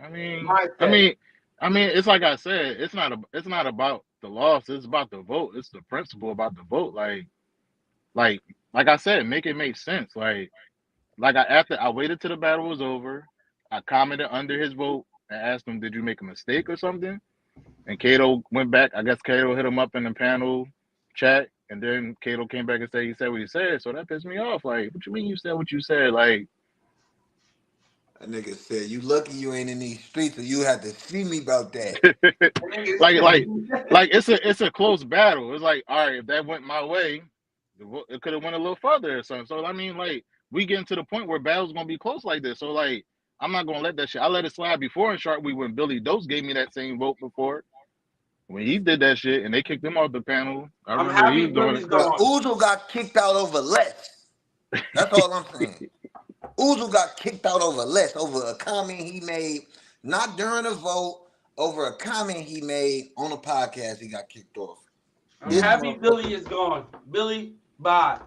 I mean, Mindset. it's like I said, it's not about the loss. It's about the vote. It's the principle about the vote. Like, like I said, make it make sense. After I waited till the battle was over, I commented under his vote and asked him, "Did you make a mistake or something?" And Kato went back. I guess Kato hit him up in the panel chat, and then Kato came back and said he said what he said. So that pissed me off. Like, what you mean you said what you said? Like, That nigga said, you lucky you ain't in these streets or you had to see me about that. like, like, like it's a close battle. It's like, all right, if that went my way, it could have went a little further or something. So I mean, like, we getting to the point where battles gonna be close like this. So like, I'm not gonna let that shit. I let it slide before in Shark Week when Billy Dose gave me that same vote before. When he did that shit and they kicked him off the panel, I I'm remember he happy was doing Billy's it. But gone. Uzo got kicked out over less. That's all I'm saying. Uzo got kicked out over less, over a comment he made, not during a vote, over a comment he made on a podcast. He got kicked off. I'm This happy Billy motherfucker. is gone. Billy, bye.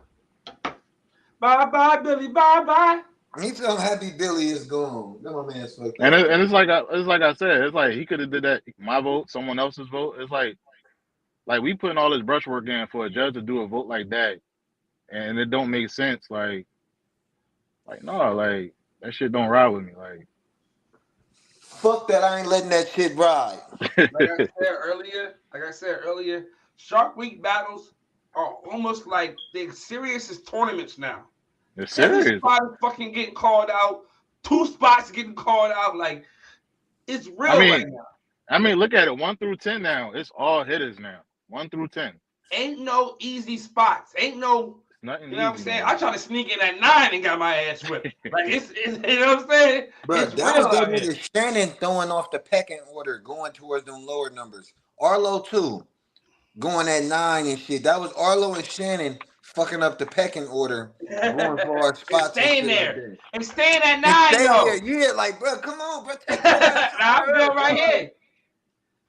Bye, Billy. Bye. He said, I'm happy Billy is gone. That my man's fucked And up. it's like I said, it's like he could have did that. My vote, someone else's vote. It's like we putting all this brushwork in for a judge to do a vote like that, and it don't make sense. Like no, like that shit don't ride with me. Like Fuck that, I ain't letting that shit ride. Like I said earlier, Shark Week battles are almost like the serious as tournaments now. it's Every serious. spot is fucking getting called out. 2 spots getting called out. Like it's I real right mean, now. look at it. 1 through 10 now. It's all hitters now. 1 through 10. Ain't no easy spots. Ain't no, It's nothing you know what I'm easy no saying? I more. tried to sneak in at 9 and got my ass whipped. Like it's you know what I'm saying? Bruh, It's that was real that out here. nigga Shannon throwing off the pecking order, going towards them lower numbers. Arlo too, going at 9 and shit. That was Arlo and Shannon fucking up the pecking order, going for our And spots and staying shit like there. that. And staying at And 9 staying there, though. yeah, like bro, come on, bro, take your ass Now I'm somewhere good else, right bro. here.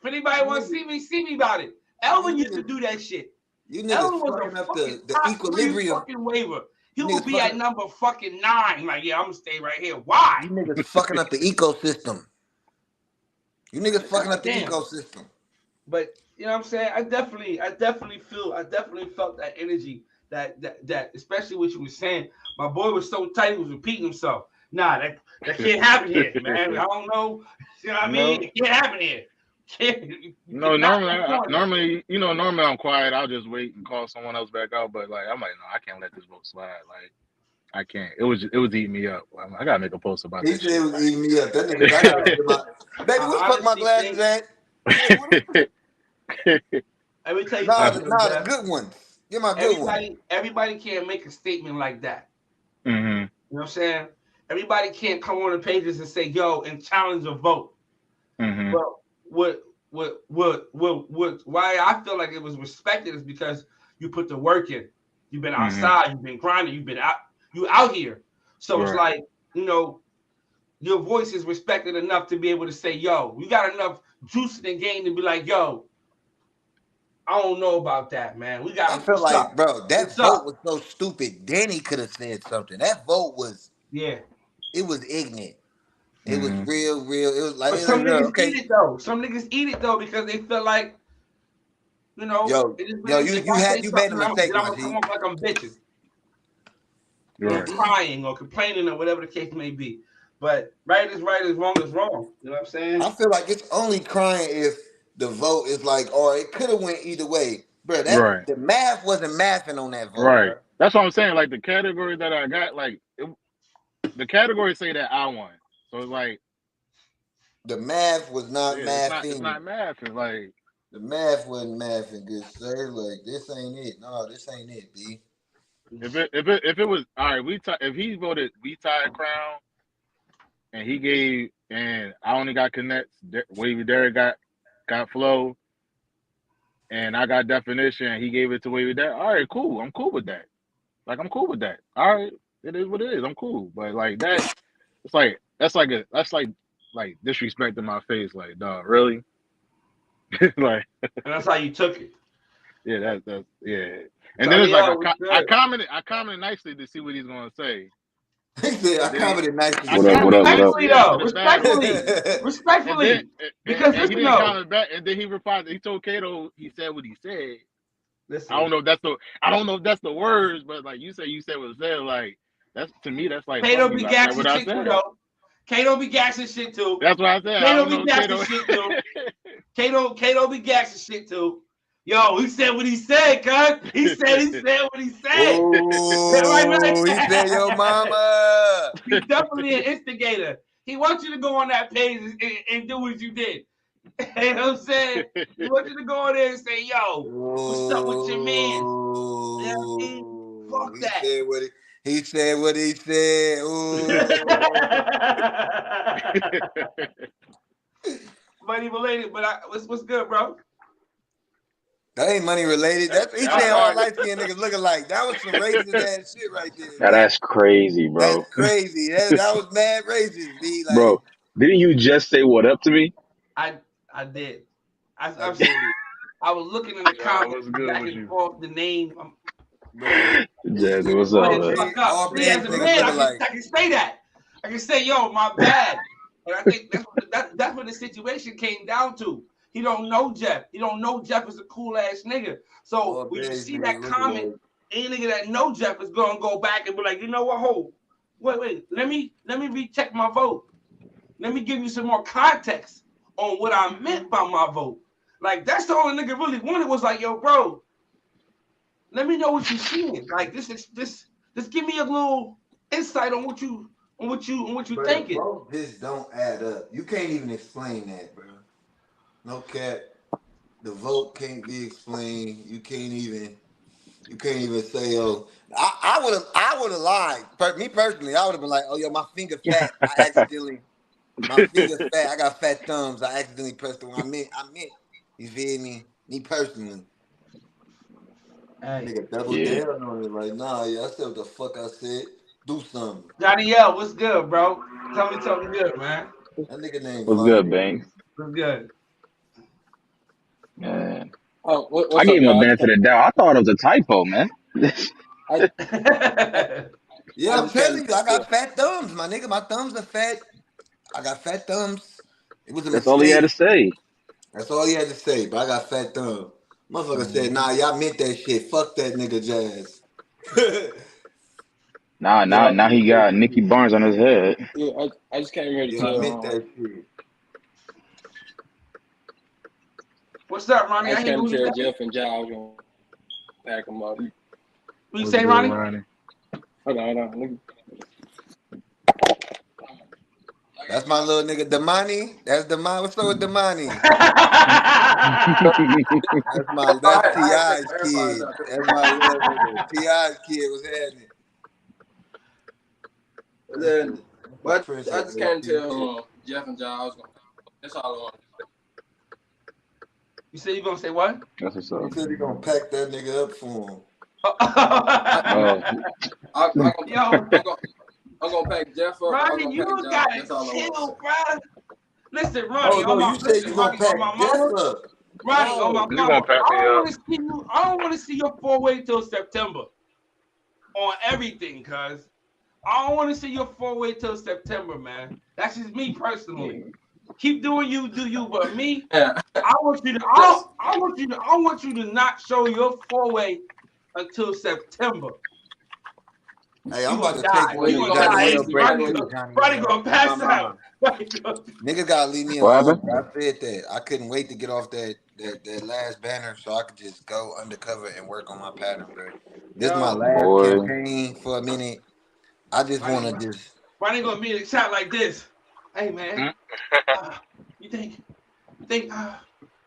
If anybody You want to niggas, see me about it. you Elvin used to niggas, do that shit. you niggas Elvin was a fucking up fucking the top 3 equilibrium. fucking waiver. He You would niggas be at fucking, number fucking 9. Like, yeah, I'm gonna stay right here. Why? you niggas fucking up the ecosystem. You niggas fucking God up the damn. ecosystem. But you know what I'm saying? I definitely felt that energy that especially what you were saying. My boy was so tight, he was repeating himself. Nah, that can't happen here, man. I don't know. You know what I mean? No, It can't happen here. You no. cannot perform that. Normally I'm quiet. I'll just wait and call someone else back out. But like, I'm like, no, I can't let this vote slide. Like, I can't. It was eating me up. I gotta make a post about He that said it shit. was eating me up. That nigga, I gotta Yo, get my baby. What's I fuck my honestly glasses think at? Baby, let me tell you nah, something, the Jeff. good ones. Get my good one. Everybody can't make a statement like that. hmm You know what I'm saying? everybody can't come on the pages and say, yo, and challenge a vote. Mm-hmm. Well, why I feel like it was respected is because you put the work in. You've been outside, you've been grinding, you out here. So it's like, you know, your voice is respected enough to be able to say, yo, you got enough juice in the game to be like, yo, I don't know about that, man. We got I feel what's like, up? bro, that What's vote up? was so stupid. Danny could have said something. That vote was, Yeah. it was ignorant. It was Mm-hmm. real. It was like, But some niggas okay. eat it though. Some niggas eat it though because they feel like, you know, Yo, it is what yo, it is. If I say you made a something, then mistake, I'm my gonna come G. off like I'm bitching. Right. Or crying or complaining or whatever the case may be. But right is wrong is wrong. You know what I'm saying? I feel like it's only crying if the vote is like, or it could have went either way, bro. Right. The math wasn't mathing on that vote, Right. bro. That's what I'm saying. Like the category that I got, like the category say that I won. So it's like, The math was not yeah, it's mathing. not math. It's like The math wasn't mathing, good sir. Like this ain't it. No, this ain't it, B. if it was all right, if he voted we tied Crown and he gave and I only got connects, Wavy Derek got flow and I got definition and he gave it to Wavy Derek. All right, cool. I'm cool with that. Like I'm cool with that. All right, it is what it is. I'm cool. But like that, it's like that's like disrespecting my face. Like, dog, really? Like, And that's how you took it. yeah, that's yeah. And then Johnny it's like L was I good. commented nicely to see what he's gonna say. He said, I And then commented nicely. I What up? What commented up? What up? Respectfully nicely after though. the battle, and then Respectfully. Because and he listen didn't though. comment back. And then he replied. He told Kato he said what he said. Listen. I don't know if that's the words, but like you said what it said. Like that's to me that's like Kato fuck be you. I said gassing what I shit too said. though. Kato be gassing shit too. That's what I said. I Kato don't be know gassing Kato. shit too. Kato be gassing shit too. Yo, he said what he said, cuz. He said what he said. Yeah, Oh, he said, yo, mama. He's definitely an instigator. He wants you to go on that page and do what you did. You know what I'm saying? He wants you to go on there and say, yo, what's up with your man? You know what I mean? Fuck that. He said what he said. Money related, but what's good, bro? That ain't money related. He said all light skinned niggas looking like. That was some racist ass shit right there. Now that's crazy, bro. That's crazy. That was mad racist, B. Like, Bro, didn't you just say what up to me? I did. I was looking in the comments back and forth the name. Jazz, what's up, man? all See, as a man, I can say that. I can say, yo, my bad. And I think that's what the situation came down to. He don't know Jeff. He don't know Jeff is a cool ass nigga. So when you see that comment, any nigga that know Jeff is gonna go back and be like, you know what? Hold, wait. Let me recheck my vote. Let me give you some more context on what I meant by my vote. Like that's all the nigga really wanted was like, yo, bro, let me know what you're seeing. Like this, just give me a little insight on what you thinking. Bro, this don't add up. You can't even explain that, bro. No cap. The vote can't be explained. You can't even say, yo. I would have lied. Me personally, I would have been like, oh, yo, my finger fat. My finger's fat. I got fat thumbs. I accidentally pressed the one I meant. You feel me? Me personally. Nigga double down on it. Like, nah, yeah, I said what the fuck I said. Do something. Johnny L, what's good, bro? Tell me good, man. That nigga name What's good, Banks? What's good? Man. What's I gave him up, a benefit of the doubt. I thought it was a typo, man. Yeah, I'm telling you, I got fat thumbs, my nigga. My thumbs are fat. I got fat thumbs. It was a That's all he had to say. That's all he had to say, but I got fat thumbs. Motherfucker said, nah, y'all meant that shit. Fuck that nigga Jazz. Now he got Nicky Barnes on his head. Yeah, I just came here to I meant that shit. What's up, Ronnie? I just came to tell Jeff and Giles gonna pack them up. What you say, Ronnie? Hold on. That's my little nigga Damani. That's Damani. What's up with Damani? That's T.I.'s kid. That's my little nigga. T.I.'s kid was happening. But I Appreciate just it, can't AP. tell Jeff and John I was gonna. That's all I want. You say you gonna say what? That's what's He up. said he gonna pack that nigga up for him. Oh, I gonna, Yo, I'm gonna pack Jeff up. I'm Ronnie, gonna pack you John. gotta That's all I want to say. chill, bro. Listen, Oh Ronnie, no, you said you gonna Ronnie, on pack my Jeff mama. up. Ronnie, on my No. You gonna mama. pack me up? I don't want to see your 4-way till September on everything, cuz. I don't want to see your 4-way till September, man. That's just me personally. Keep doing you, do you, but me, Yeah. I want you to. I want you to not show your 4-way until September. Hey, You I'm about gonna to die. take Well, one You of you you gonna gonna gotta die give me a listen. instantly. You gotta break listen. too, Johnny, Ronnie man. gonna My pass out. mama. Ronnie gonna- Niggas gotta leave me what alone, happened? bro. I said that. I couldn't wait to get off that last banner so I could just go undercover and work on my pattern, bro. This is my Yo, last Boy, campaign for a minute. I just wanna just Ronnie gonna be in the chat like this. Hey man, Hmm? uh, you think I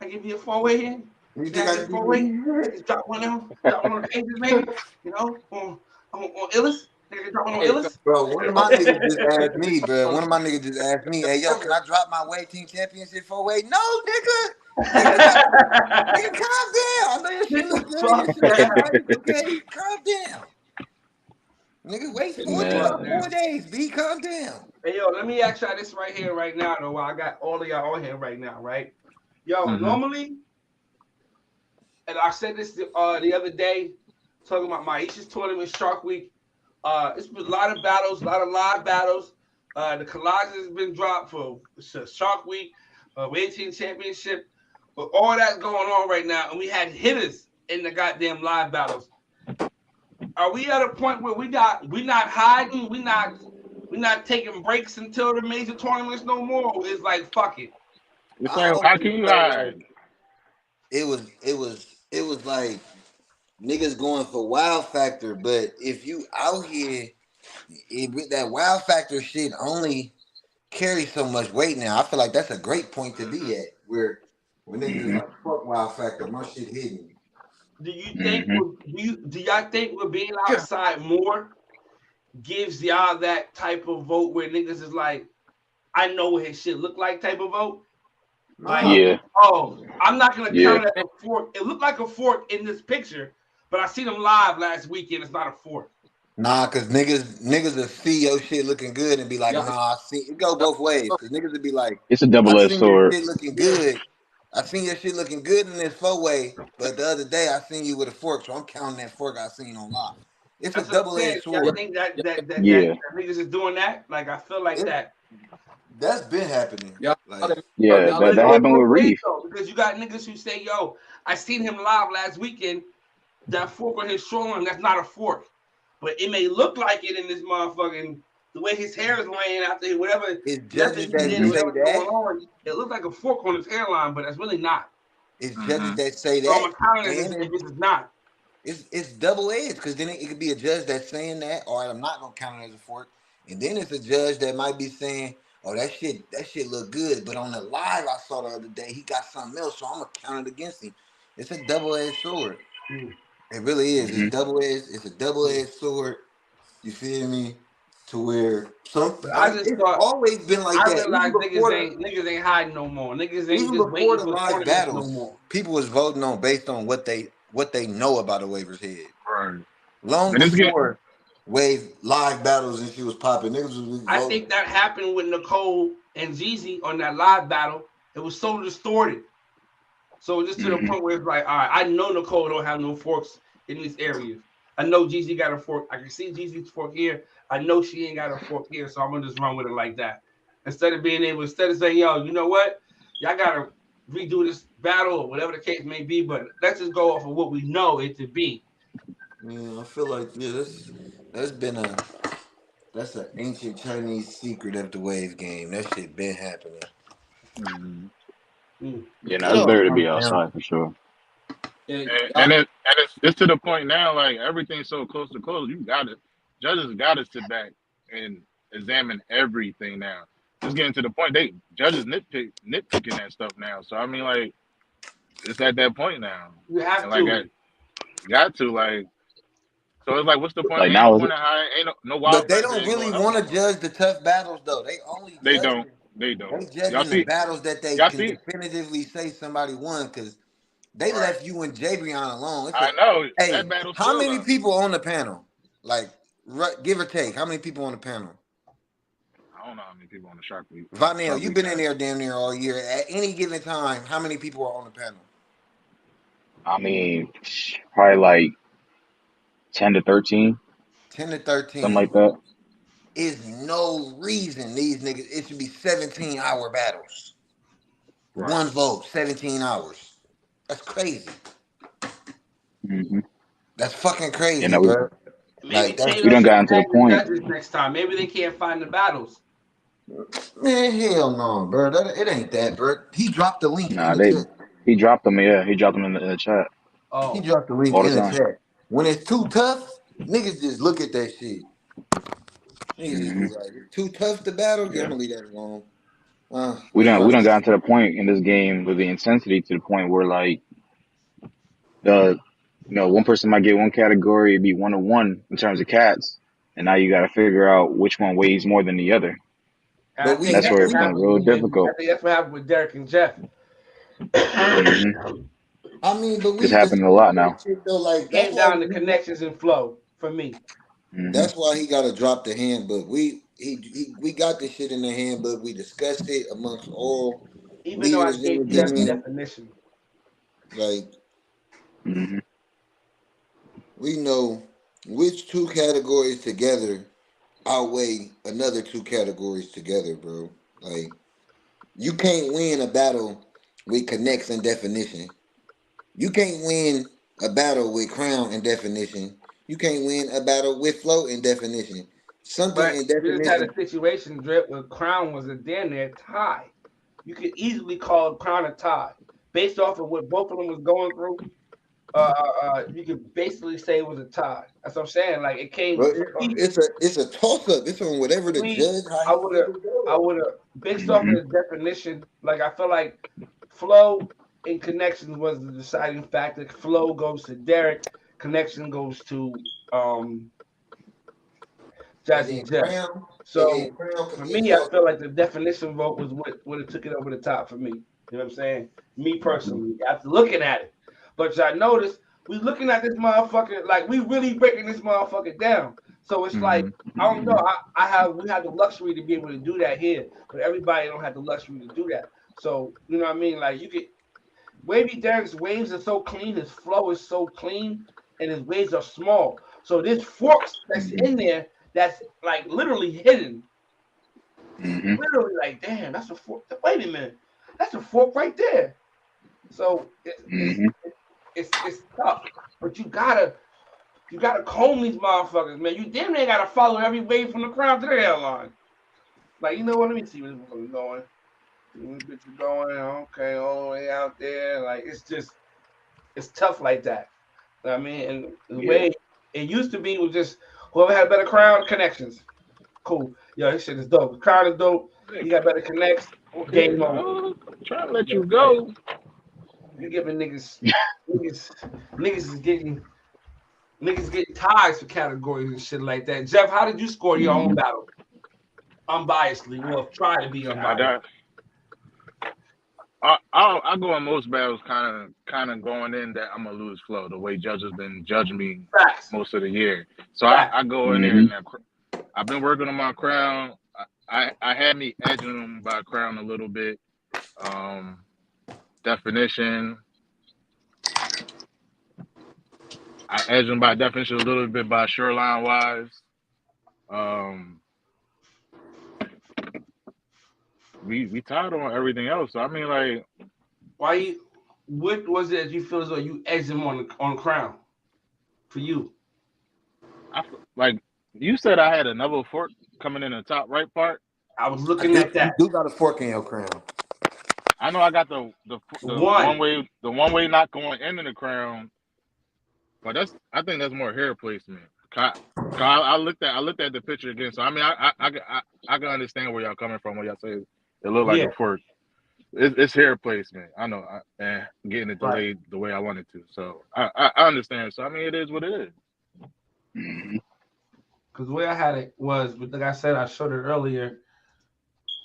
give you a 4-way in? you Can think I I get a can give you 4-way? I just drop one on the pages maybe. You know, on Illis. Think I can drop one on Hey, Illis? Bro, one of my niggas just asked me, bro. come One of my niggas just asked me, hey yo, can I drop my weight team championship 4-way? No, nigga. Nigga, calm down. I know your shit Get the look good. Your fuck shit look out. nice. Okay, calm down. Nigga, wait Get the man. fuck about 4 down. days, B. Calm down. Hey yo, let me ask y'all this right here, right now, though. While I got all of y'all on here right now, right? Yo, Mm-hmm. normally, and I said this the other day, talking about my Aisha's tournament Shark Week. It's been a lot of battles, a lot of live battles. The collages has been dropped for Shark Week, Weight Team Championship, but all that's going on right now, and we had hitters in the goddamn live battles. Are we at a point where we not hiding, we not taking breaks until the major tournaments no more? Or it's like fuck it. You I saying how always can you felt like hide? it was like niggas going for wow factor, but if you out here with that wow factor shit only carry so much weight now. I feel like that's a great point to be at where when niggas is Mm-hmm. like fuck wow factor, my shit hidden. Do you think Mm-hmm. do y'all think we're being on. outside more gives y'all that type of vote where niggas is like, I know what his shit look like type of vote? Like, Nah, Yeah, oh, I'm not gonna yeah. count it as a fork. It looked like a fork in this picture, but I seen him live last weekend. It's not a fork. nah, cause niggas will see your shit looking good and be like, Yeah. nah, I see it go both ways. Cause niggas would be like, It's a I double-edged seen your sword. shit looking Yeah, good. I seen your shit looking good in this 4-way, but the other day I seen you with a fork, so I'm counting that fork I seen on live. It's a that's what I'm double-edged saying. Y'all Yeah. sword. think that Yeah. Yeah, niggas is doing that? Like I feel like It, that. that's been happening. Y'all, Like yeah. y'all, But That it that goes happened with both ways Reef. though, because you got niggas who say, "Yo, I seen him live last weekend. That fork on his shoulder, that's not a fork, but it may look like it in this motherfucking the way his hair is laying out there, whatever it's method judges he that did, Mm-hmm. say whatever's going that. on. It looks like a fork on his hairline, but that's really not. It's judges Mm-hmm. that say So I'm that, gonna count it as and if this is not. it's double edged because then it could be a judge that's saying that, all right, I'm not gonna count it as a fork, and then it's a judge that might be saying, oh that shit look good, but on the live I saw the other day he got something else, so I'm gonna count it against him. It's a double edged sword. Mm, It really is. It's Mm-hmm. double edged. It's a double mm. edged sword. You feel me? To where some But I just it's thought always been like I that. realized niggas ain't hiding no more. Niggas ain't Even just before waiting the for live tournaments no battles, more. people was voting on based on what they know about a waiver's head. Right. Long And it's getting before wave live battles and she was popping, niggas was I voting. think that happened with Nicole and Jeezy on that live battle. It was so distorted. So just to the Mm-hmm. point where it's like, all right, I know Nicole don't have no forks in these areas. I know Jeezy got a fork. I can see Jeezy's fork here. I know she ain't got a fork here, so I'm gonna just run with it like that. Instead of saying, yo, you know what? Y'all gotta redo this battle or whatever the case may be, but let's just go off of what we know it to be. Yeah, I feel like that's been that's an ancient Chinese secret of the wave game. That shit been happening. Mm-hmm. Mm. Yeah, no, It it's all better to be comes down. outside for sure. yeah, and it's to the point now. Like everything's so close to close. You got to judges got to sit back and examine everything now. It's getting to the point they judges nitpicking that stuff now. So I mean, like it's at that point now, You have and like I to. got to like So it's like, what's the point? Like Ain't no now, point in how ain't no But wild they factor don't ain't really going up want no to more. judge the tough battles though. They only They judge don't. They don't. they Y'all judging the see? battles that they Y'all can see? definitively say somebody won because they Right. left you and Jabrion alone. It's I a know that hey, battle's how still many up. people on the panel? Like, give or take, how many people on the panel? I don't know how many people on the Vanille, Shark you've Week been in panel. there damn near all year. At any given time, how many people are on the panel? I mean, probably like 10 to 13, 10 to something 13. like that. Is no reason these niggas, it should be 17-hour battles. Right. One vote, 17 hours. That's crazy. Hmm. That's fucking You crazy, know, bro. Maybe Like, that's we Taylor done should gotten to the tag the point. judges next time. Maybe they can't find the battles. man, hell no, bro. It ain't that, bro. He dropped the link in Nah, the chat. he dropped them. Yeah, he dropped them in the chat He Oh, dropped the link all the in the time. chat. When it's too tough, niggas just look at that shit. Niggas just Hmm. be like, it's too tough to battle? Yeah, I'm Yeah, gonna leave that alone. we That's done why. we done gotten to the point in this game with the intensity to the point where like the one person might get one category, it'd be 1-on-1 in terms of cats, and now you got to figure out which one weighs more than the other. and I But think That's that's where what it becomes happened real I difficult. think that's what happened with Derek and Jeff. Hmm. I mean, but It's we happening a discussed lot that now. shit though. Like, that's Came why down to connections and flow for me. Hmm. that's why he got to drop the handbook. We got this shit in the handbook. We discussed it amongst all Even though I leaders in the gave Jeff Hmm. game. definition. Like, Hmm. we know which two categories together outweigh another two categories together, bro. Like, you can't win a battle with connects and definition. You can't win a battle with crown and definition. You can't win a battle with flow and definition. Something But in you just had definition. a situation, Drip, where Crown was a damn near tie. You could easily call Crown a tie. Based off of what both of them was going through, you could basically say it was a tie. That's what I'm saying. Like it came But for me. it's a toss up. It's on whatever the Me, judge how I he would feel have, it go. I would have, based off of Hmm. the definition. Like I feel like flow and connections was the deciding factor. Flow goes to Derek. Connection goes to um And then Jazzy Jeff. So Crown could for get me, I tossed feel up. like the definition vote was what would have took it over the top for me. You know what I'm saying? Me personally, after looking at it. But I noticed we looking at this motherfucker like we really breaking this motherfucker down. So it's like Hmm. I don't know. We have the luxury to be able to do that here, but everybody don't have the luxury to do that. So you know what I mean? Like you could Wavy Derek's waves are so clean, his flow is so clean, and his waves are small. So there's forks that's Hmm. in there that's like literally hidden. Hmm. Literally, like, damn, that's a fork. Wait a minute, that's a fork right there. So Hmm. it's tough, but you gotta comb these motherfuckers, man. You damn near gotta follow every wave from the crown to the hairline. Like, you know what? Let me see where this motherfucker's going. This bitch is going okay all the way out there. Like, it's tough like that. I mean, and the Yeah. way it used to be was just whoever had better crowd connections. Cool. Yo, this shit is dope. The crowd is dope. Hey, You got better connects. hey, Game over. I'm trying to let You know you what I'm saying? go. You giving niggas, niggas is getting niggas getting ties for categories and shit like that. Jeff, how did you score your own Hmm. battle? Unbiasedly, or try to be I, unbiased. I, I go in most battles kind of going in that I'm gonna lose flow the way judges been judging me Facts. most of the year. So Facts. I go in there Hmm. and I've been working on my crown. I had me edging them by crown a little bit. Um, definition. I edged them by definition a little bit by shoreline wise. Um, we tied on everything else. So I mean, like Why you? What was it that you feel as though you edged him on crown for you? like you said, I had another fork coming in the top right part. I was I looking do. at You that do got a fork in your crown. I know I got the one. one way not going into the crown, but I think that's more hair placement. I looked at the picture again, so I mean I can understand where y'all coming from when y'all say it looked like Yeah, a fork. It's hair placement. I know, and getting it right. delayed the way I wanted to. So I understand. So I mean, it is what it is. Mhm. Because the way I had it was, but like I said, I showed it earlier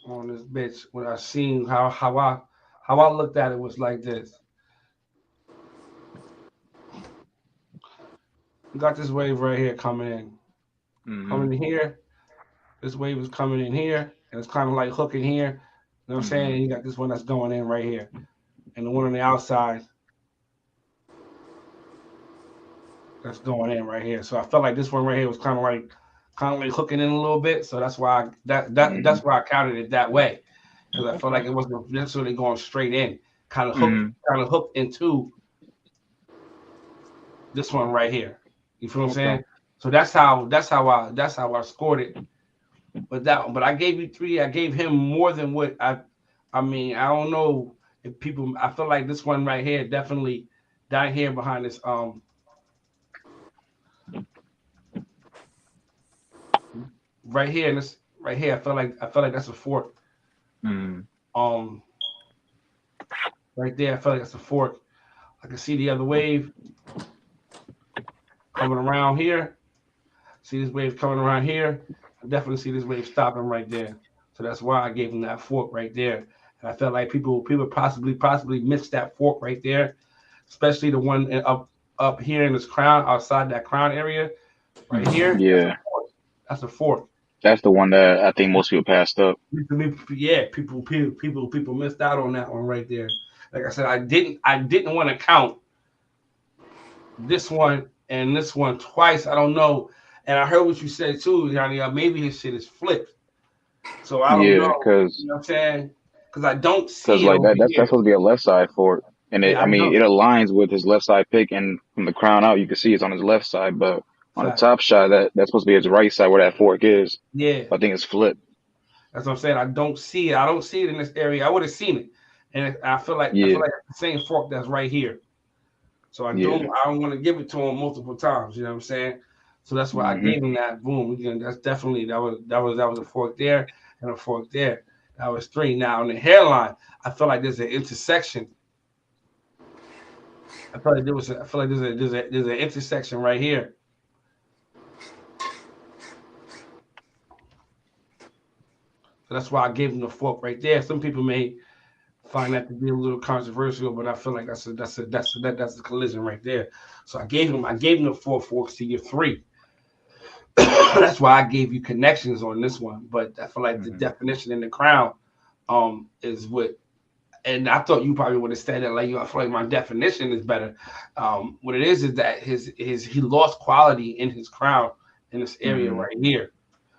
on this bitch when I seen how I looked at it was like this. You got this wave right here Mhm. coming in here. This wave is coming in here, and it's kind of like hooking here. You know what I'm saying? Mhm. And you got this one that's going in right here, and the one on the outside that's going in right here. So I felt like this one right here was kind of like hooking in a little bit. So that's why that's Mhm. why I counted it that way, because I felt Okay. like it wasn't necessarily going straight in. Mhm. Kind of hooked into this one right here. You feel what I'm Okay. saying? So that's how I scored it. But I gave you three. I gave him more than what I mean, I don't know if people. I feel like this one right here definitely down here behind this right here and this right here. I feel like that's a fork. Mhm. Um, right there. I feel like that's a fork. I can see the other wave coming around here. See this wave coming around here. I definitely see this wave stopping right there. So that's why I gave him that fork right there. And I felt like people possibly missed that fork right there, especially the one up here in this crown, outside that crown area, right Mhm. here. That's a Yeah, fork. That's a fork. that's the one that I think most people passed up. Yeah, people missed out on that one right there. Like I said, I didn't want to count this one and this one twice. I don't know. And I heard what you said too, Johnny. Maybe his shit is flipped. So I don't Yeah, know. You know what I'm saying? Because I don't cause see it like over that's here. supposed to be a left side fork, and Yeah, I I mean don't. it aligns with his left side pick, and from the crown out you can see it's on his left side, but on the Facts. top shot that's supposed to be his right side where that fork is. Yeah, I think it's flipped. that's what I'm saying. I don't see it. I don't see it in this area. I would have seen it, and I feel Yeah, like it's the same fork that's right here. So yeah. I don't want to give it to him multiple times. You know what I'm saying? So that's why I Hmm. gave him that. Boom. Again, that's definitely that was a fork there and a fork there. That was three. Now on the hairline, I feel like there's an intersection. I feel like there's an intersection right here. So that's why I gave him the fork right there. Some people may find that to be a little controversial, but I feel like that's a collision right there. So I gave him the four forks to your three. That's why I gave you connections on this one. But I feel like the Mhm. definition in the crown is what, and I thought you probably would have said that like, I feel like my definition is better. What it is that his he lost quality in his crown in this area Mhm. right here.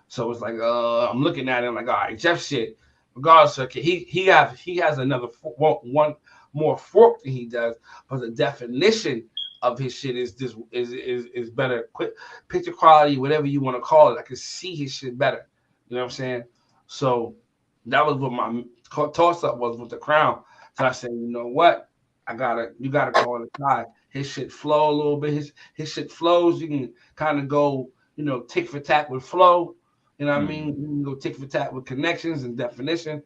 So it's like I'm looking at him like, all right, Jeff shit. Regardless, okay, he has another one more fork than he does, but the definition of his shit is better. Quick picture quality, whatever you want to call it. I can see his shit better. You know what I'm saying? So that was what my toss up was with the crown. So I said, you know what? You gotta call it a tie. His shit flow a little bit. His shit flows. You can kind of go, tick for tack with flow. You know what I mean? Mhm. You can go tick for tack with connections and definition.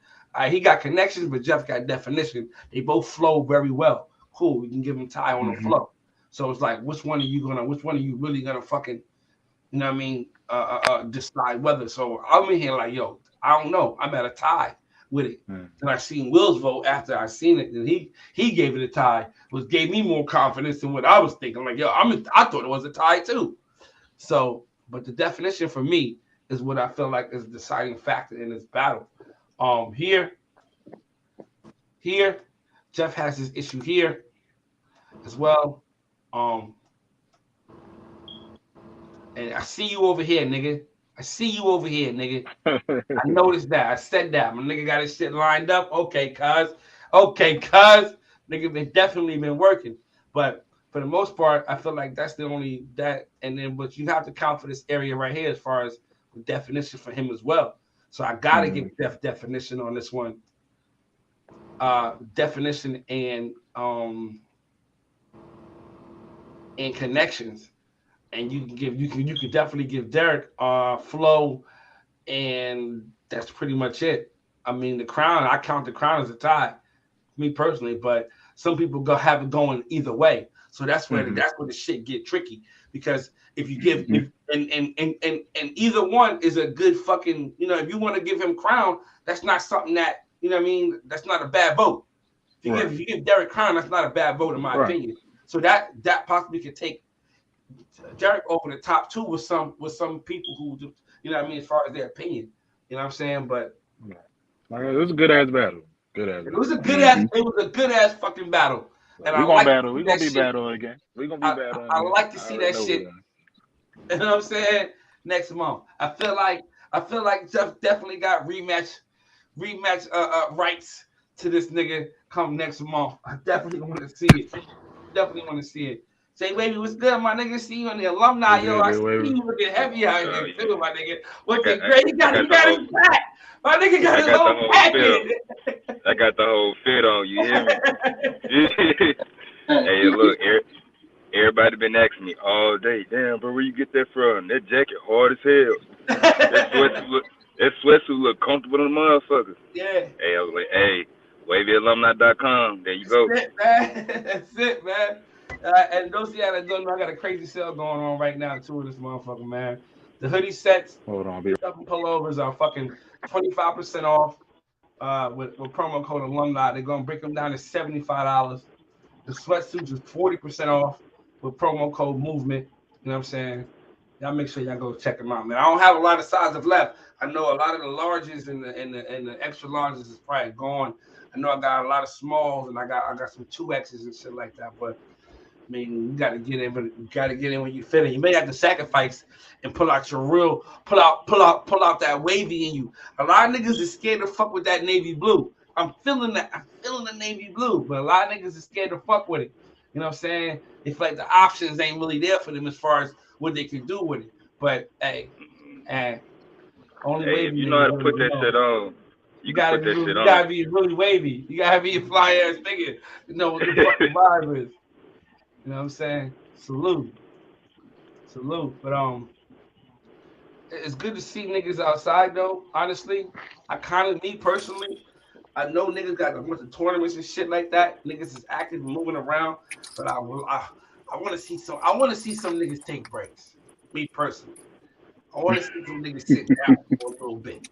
He got connections, but Jeff got definition. They both flow very well. Cool. We can give him tie on the Hmm. flow. So it's like, which one are you really gonna fucking, you know what I mean? Decide whether. So I'm in here like, yo, I don't know. I'm at a tie with it. Mhm. And I seen Will's vote after I seen it, and he gave it a tie, which gave me more confidence than what I was thinking. Like, yo, I thought it was a tie too. So, but the definition for me is what I feel like is the deciding factor in this battle. Here, here, Jeff has his issue here as well. Um, and I see you over here, nigga. I see you over here, nigga. I noticed that. I said that. My nigga got his shit lined up. Okay, cuz. Okay, cuz. Nigga been definitely been working. But for the most part, I feel like that's the only that. And then, but you have to count for this area right here as far as the definition for him as well. So I gotta give Mhm. definition on this one. Definition and connections. And you can definitely give Derek flow, and that's pretty much it. I mean, the crown, I count the crown as a tie, me personally, but some people have it going either way. So that's where the shit get tricky because if you give if, and either one is a good fucking if you want to give him Crown, that's not something that what I mean. That's not a bad vote. If you give Derek Crown, that's not a bad vote in my opinion. So that possibly could take Derek over the top two with some people who what I mean as far as their opinion. You know what I'm saying? But it was a good ass battle. It was a good ass. It was a good ass fucking battle. And we're gonna battle. We're gonna be battling again. We're gonna be battling. I like to see that shit. You know what I'm saying? Next month. I feel like Jeff definitely got rematch rights to this nigga come next month. I definitely want to see it. Definitely want to see it. Say, baby, what's good, my nigga? See you in the alumni, yo. I see you looking heavy out here, too, my nigga. What's it great? He got his back. My nigga got his whole package. I got the whole fit on, you hear me? Hey, look, everybody been asking me all day, damn, bro, where you get that from? That jacket hard as hell. That sweatsuit look comfortable to the motherfuckers. Yeah. Hey, I was like, hey, wavyalumni.com. There you go. That's it, man. And those of y'all that don't know, I got a crazy sale going on right now, too, with this motherfucker, man. The hoodie sets, pullovers are fucking 25% off with promo code alumni. They're going to break them down to $75. The sweatsuits is 40% off with promo code movement. You know what I'm saying? Y'all make sure y'all go check them out, man. I don't have a lot of sizes left. I know a lot of the larges and the extra larges is probably gone. I know I got a lot of smalls and I got some 2X's and shit like that, but I mean, you gotta get in, but you gotta get in when you fit in. You may have to sacrifice and pull out that wavy in you. A lot of niggas is scared to fuck with that navy blue. I'm feeling that. I'm feeling the navy blue, but a lot of niggas is scared to fuck with it. You know what I'm saying? It's like the options ain't really there for them as far as what they can do with it. But hey, only wavy. If you know how to put that shit on, you gotta be really wavy. You gotta be a fly ass nigga. You know what the fucking vibe is. You know what I'm saying? Salute. But it's good to see niggas outside though. Honestly, me personally, I know niggas got a bunch of tournaments and shit like that. Niggas is active, moving around, but I want to see some. I want to see some niggas take breaks. Me personally, I want to see some niggas sit down for a little bit.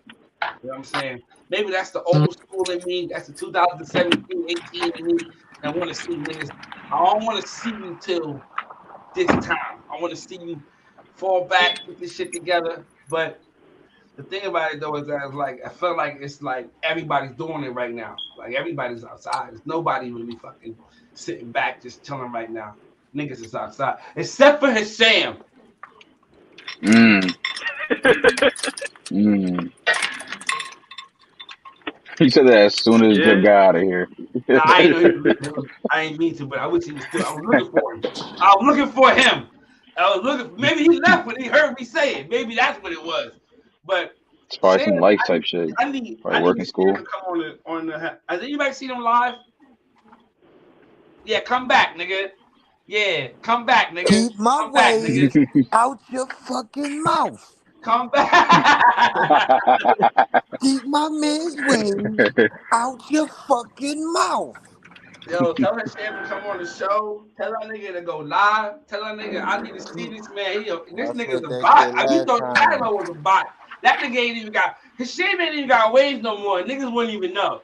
You know what I'm saying? Maybe that's the old school in me. That's the 2017, 18 in me. And I want to see niggas. I don't want to see you till this time. I want to see you fall back, put this shit together. But the thing about it though is that I feel like it's like everybody's doing it right now. Like everybody's outside. There's nobody really fucking sitting back just chilling right now. Niggas is outside, except for Hisham. He said that as soon as Jim got out of here. I ain't mean to, but I wish he was still. I was looking for him. Maybe he left when he heard me say it. Maybe that's what it was. But it's probably some life type shit. I need working school. Come on the. Has anybody seen him live? Yeah, come back, nigga. Yeah, come back, nigga. Keep my ways out your fucking mouth. Come back. Keep my man's ways out your fucking mouth. Yo, tell that Sam to come on the show. Tell that nigga to go live. Tell that nigga I need to see this man. This nigga's a bot. You thought Tyler was a bot. That nigga ain't even got his shame ain't even got waves no more. Niggas wouldn't even know.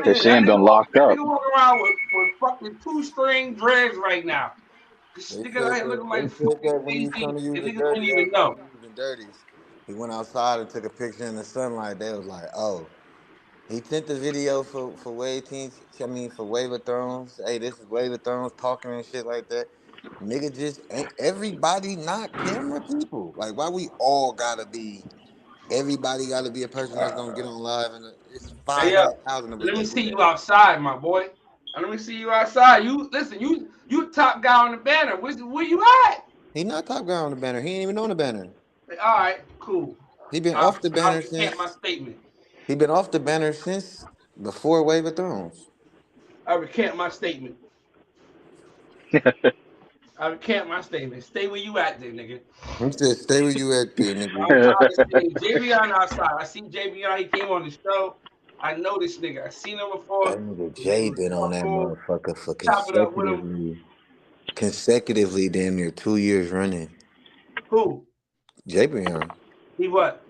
His shame done locked up. Nigga walking around with fucking 2-string dreads right now. This nigga out here looking like when he was trying to use the niggas wouldn't even know. Dirties. He went outside and took a picture in the sunlight. They was like, oh. He sent the video for Wave Teams. I mean, for Wave of Thrones. Hey, this is Wave of Thrones talking and shit like that. Nigga, just ain't everybody not camera people. Like, why we all gotta be? Everybody gotta be a person that's gonna get on live, and it's 500,000 of us. Let me see you outside, my boy. Let me see you outside. You listen. You top guy on the banner. Where you at? He not top guy on the banner. He ain't even on the banner. All right, cool. He been off the banner since. My statement. He been off the banner since before Wave of Thrones. I recant my statement. I recant my statement. Stay where you at there, nigga. He said, stay where you at there, nigga. JBN outside. I see JBN. He came on the show. I know this nigga. I seen him before. That nigga This nigga Jay was been on that thoughtful. motherfucker for Chop it up with him. consecutively damn near 2 years running. Who? Jay Brown He what?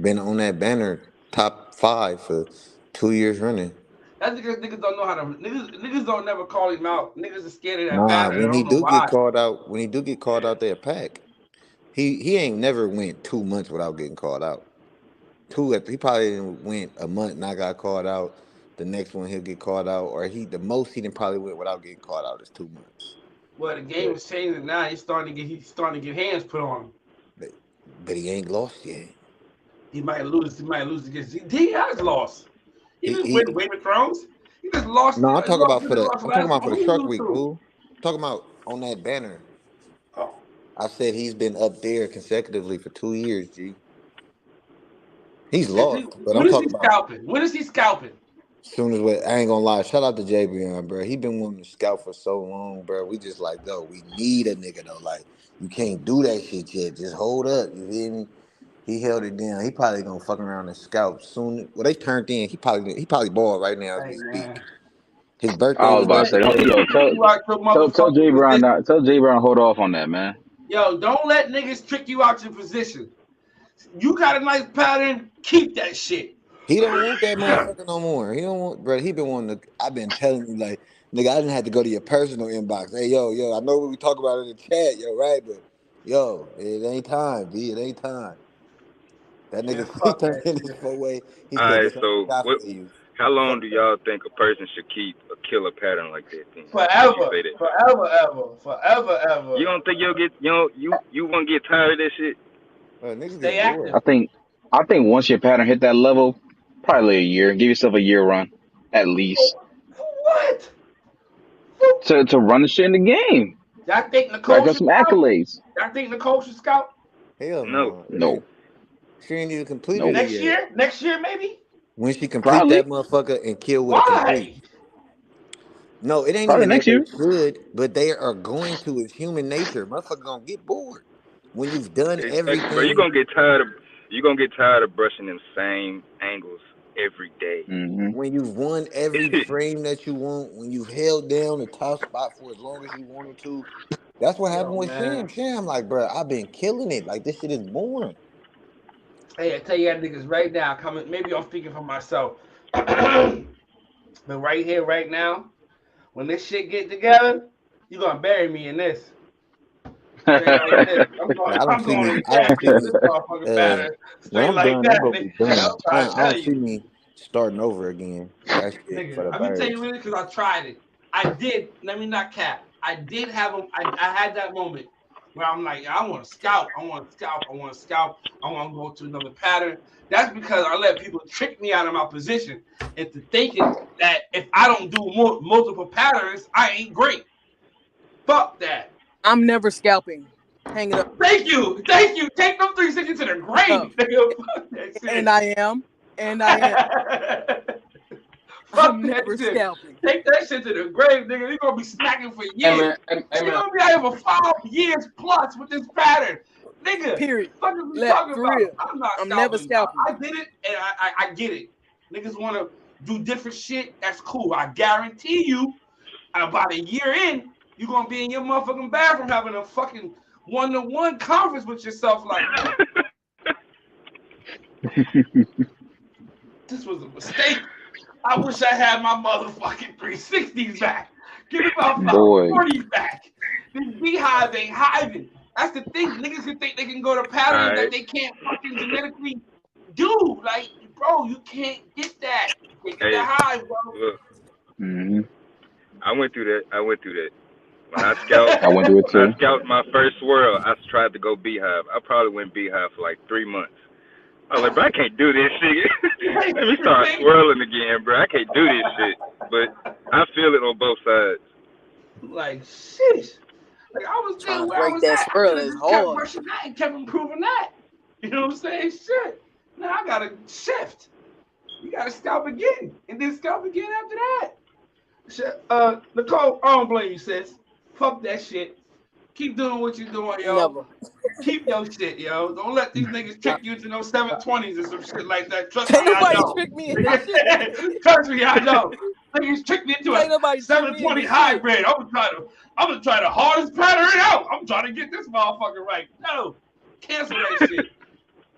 been on that banner top 5 for 2 years running. That's because niggas don't know how to. Niggas don't never call him out. Niggas are scared of that Nah, pattern. I when he don't know do get why. called out, they'll pack. He ain't never went 2 months without getting called out. He probably didn't went a month and I got called out. The next one he'll get called out, or the most he didn't probably went without getting called out is 2 months. Well, the game is changing now. He's starting to get hands put on him. But he ain't lost yet. He might lose. He might lose against. He has lost. He didn't He win Game of Thrones. He just lost. No, I'm talking about last for the week. Shark Week, fool. I'm talking about on that banner. Oh. I said he's been up there consecutively for 2 years, G. He's lost, but I'm When is he talking about scalping? When is he scalping? soon as I ain't gonna lie. Shout out to JBN, bro. He been wanting to scout for so long, bro. We just like, though, we need a nigga though. Like, you can't do that shit yet. Just hold up. You feel me? He held it down. He probably gonna fuck around and scout soon. Well, they turned in. He probably bald right now as Hey we man. speak. His I birthday was was about to say, yesterday. yo, tell You out your tell Jay motherfucking Brown position. not tell Jay Brown hold off on that, man. Yo, don't let niggas trick you out your position. You got a nice pattern. Keep that shit. He don't want that motherfucker no more. He don't want, bro. He been wanting to. I've been telling you, like, nigga, I didn't have to go to your personal inbox. Hey, yo, I know what we talk about in the chat, yo, right? But yo, it ain't time, B. It ain't time. That Man, nigga, he fuck turned that in his shit. 4-way. He All said, right, "This ain't so shot what? for you." How long Fuck do that. y'all think a person should keep a killer pattern like that? Then, since you Forever, say that, forever, you ever. don't think you'll get you won't get tired of that shit? Well, niggas Stay get bored. active. I think once your pattern hit that level, probably a year. Give yourself a year run, at least, For what? to run the shit in the game. Y'all think Rack Nicole up should some scout? accolades. Y'all think Nicole should scout Hell No. no. No, She ain't even completed no, it next yet. year? Next year, maybe? When she complete that probably, motherfucker and kill with a complete. Why? No, it ain't probably even next that they year. should, but they are going to. It's human nature. Motherfucker gonna get bored when you've done Exactly, bro. everything. You gonna get tired of brushing them same angles every day. Hmm. When you've won every frame that you want, when you've held down the top spot for as long as you wanted to. That's what Yo, happened with man. Sham. Sham, like, bro, I've been killing it. Like, this shit is boring. Hey, I tell you that niggas right now, coming. Maybe I'm speaking for myself. But right here, right now, when this shit get together, you gonna bury me in this. Straight like this. Yeah, I don't I'm see going me. in I don't see champion with me. this motherfucking Uh, batter. when Straight I'm like done, I'm that, gonna be nigga. I'm done. trying to I tell don't you. see me starting over again. That shit for Nigga, the I'm gonna tell you birds. what it is because I tried it. I did. Let me not cap. I did have them. I had that moment where I'm like, I want to scout. I want to scout. I want to scout. I want to go to another pattern. That's because I let people trick me out of my position into thinking that if I don't do multiple patterns, I ain't great. Fuck that. I'm never scalping. Hang it up. Thank you. Thank you. Take them 360 to the Up. grave. Nigga. Fuck that And shit. I am. And I am. Fuck I'm that never shit. scalping. Take that shit to the grave, nigga. You're gonna be smacking for Hey years. man, hey You're man, gonna be out here for 5 years plus with this pattern. Nigga, Period. what are we talking For about? real. I'm not I'm never scalping. scalping. I did it and I get it. Niggas wanna do different shit. That's cool. I guarantee you, about a year in, you're gonna be in your motherfucking bathroom having a fucking one-to-one conference with yourself like, man, this was a mistake. I wish I had my motherfucking 360s back. Give me my Boy, 40s back. This beehive ain't hiving. That's the thing. Niggas can think they can go to All patterns that right, they can't fucking genetically do. Like, bro, you can't get that. You can't get hey, that hive, bro. look, hmm I went through that. When I I went through it too. scout my first swirl, I tried to go beehive. I probably went beehive for like 3 months. I was like, bro, I can't do this shit. Let me start swirling again, bro. I can't do this shit. But I feel it on both sides. Like, shit. Like, I was Trying good to where I break was that at. I swirl could have is just kept hard. brushing that and kept improving that. You know what I'm saying? Shit. Now I gotta shift. You gotta scalp again. And then scalp again after that. Shit. Nicole, I don't blame you, sis. Fuck that shit. Keep doing what you're doing, yo. Never. Keep your shit, yo. Don't let these niggas trick you into no 720s or some shit like that. Trust Can't me, I nobody know. trick me into shit. Trust me, I know. Niggas tricked me into Can't a nobody trick me 720 into shit. hybrid. I'm gonna try the hardest pattern out. I'm trying to get this motherfucker right. No, cancel that shit.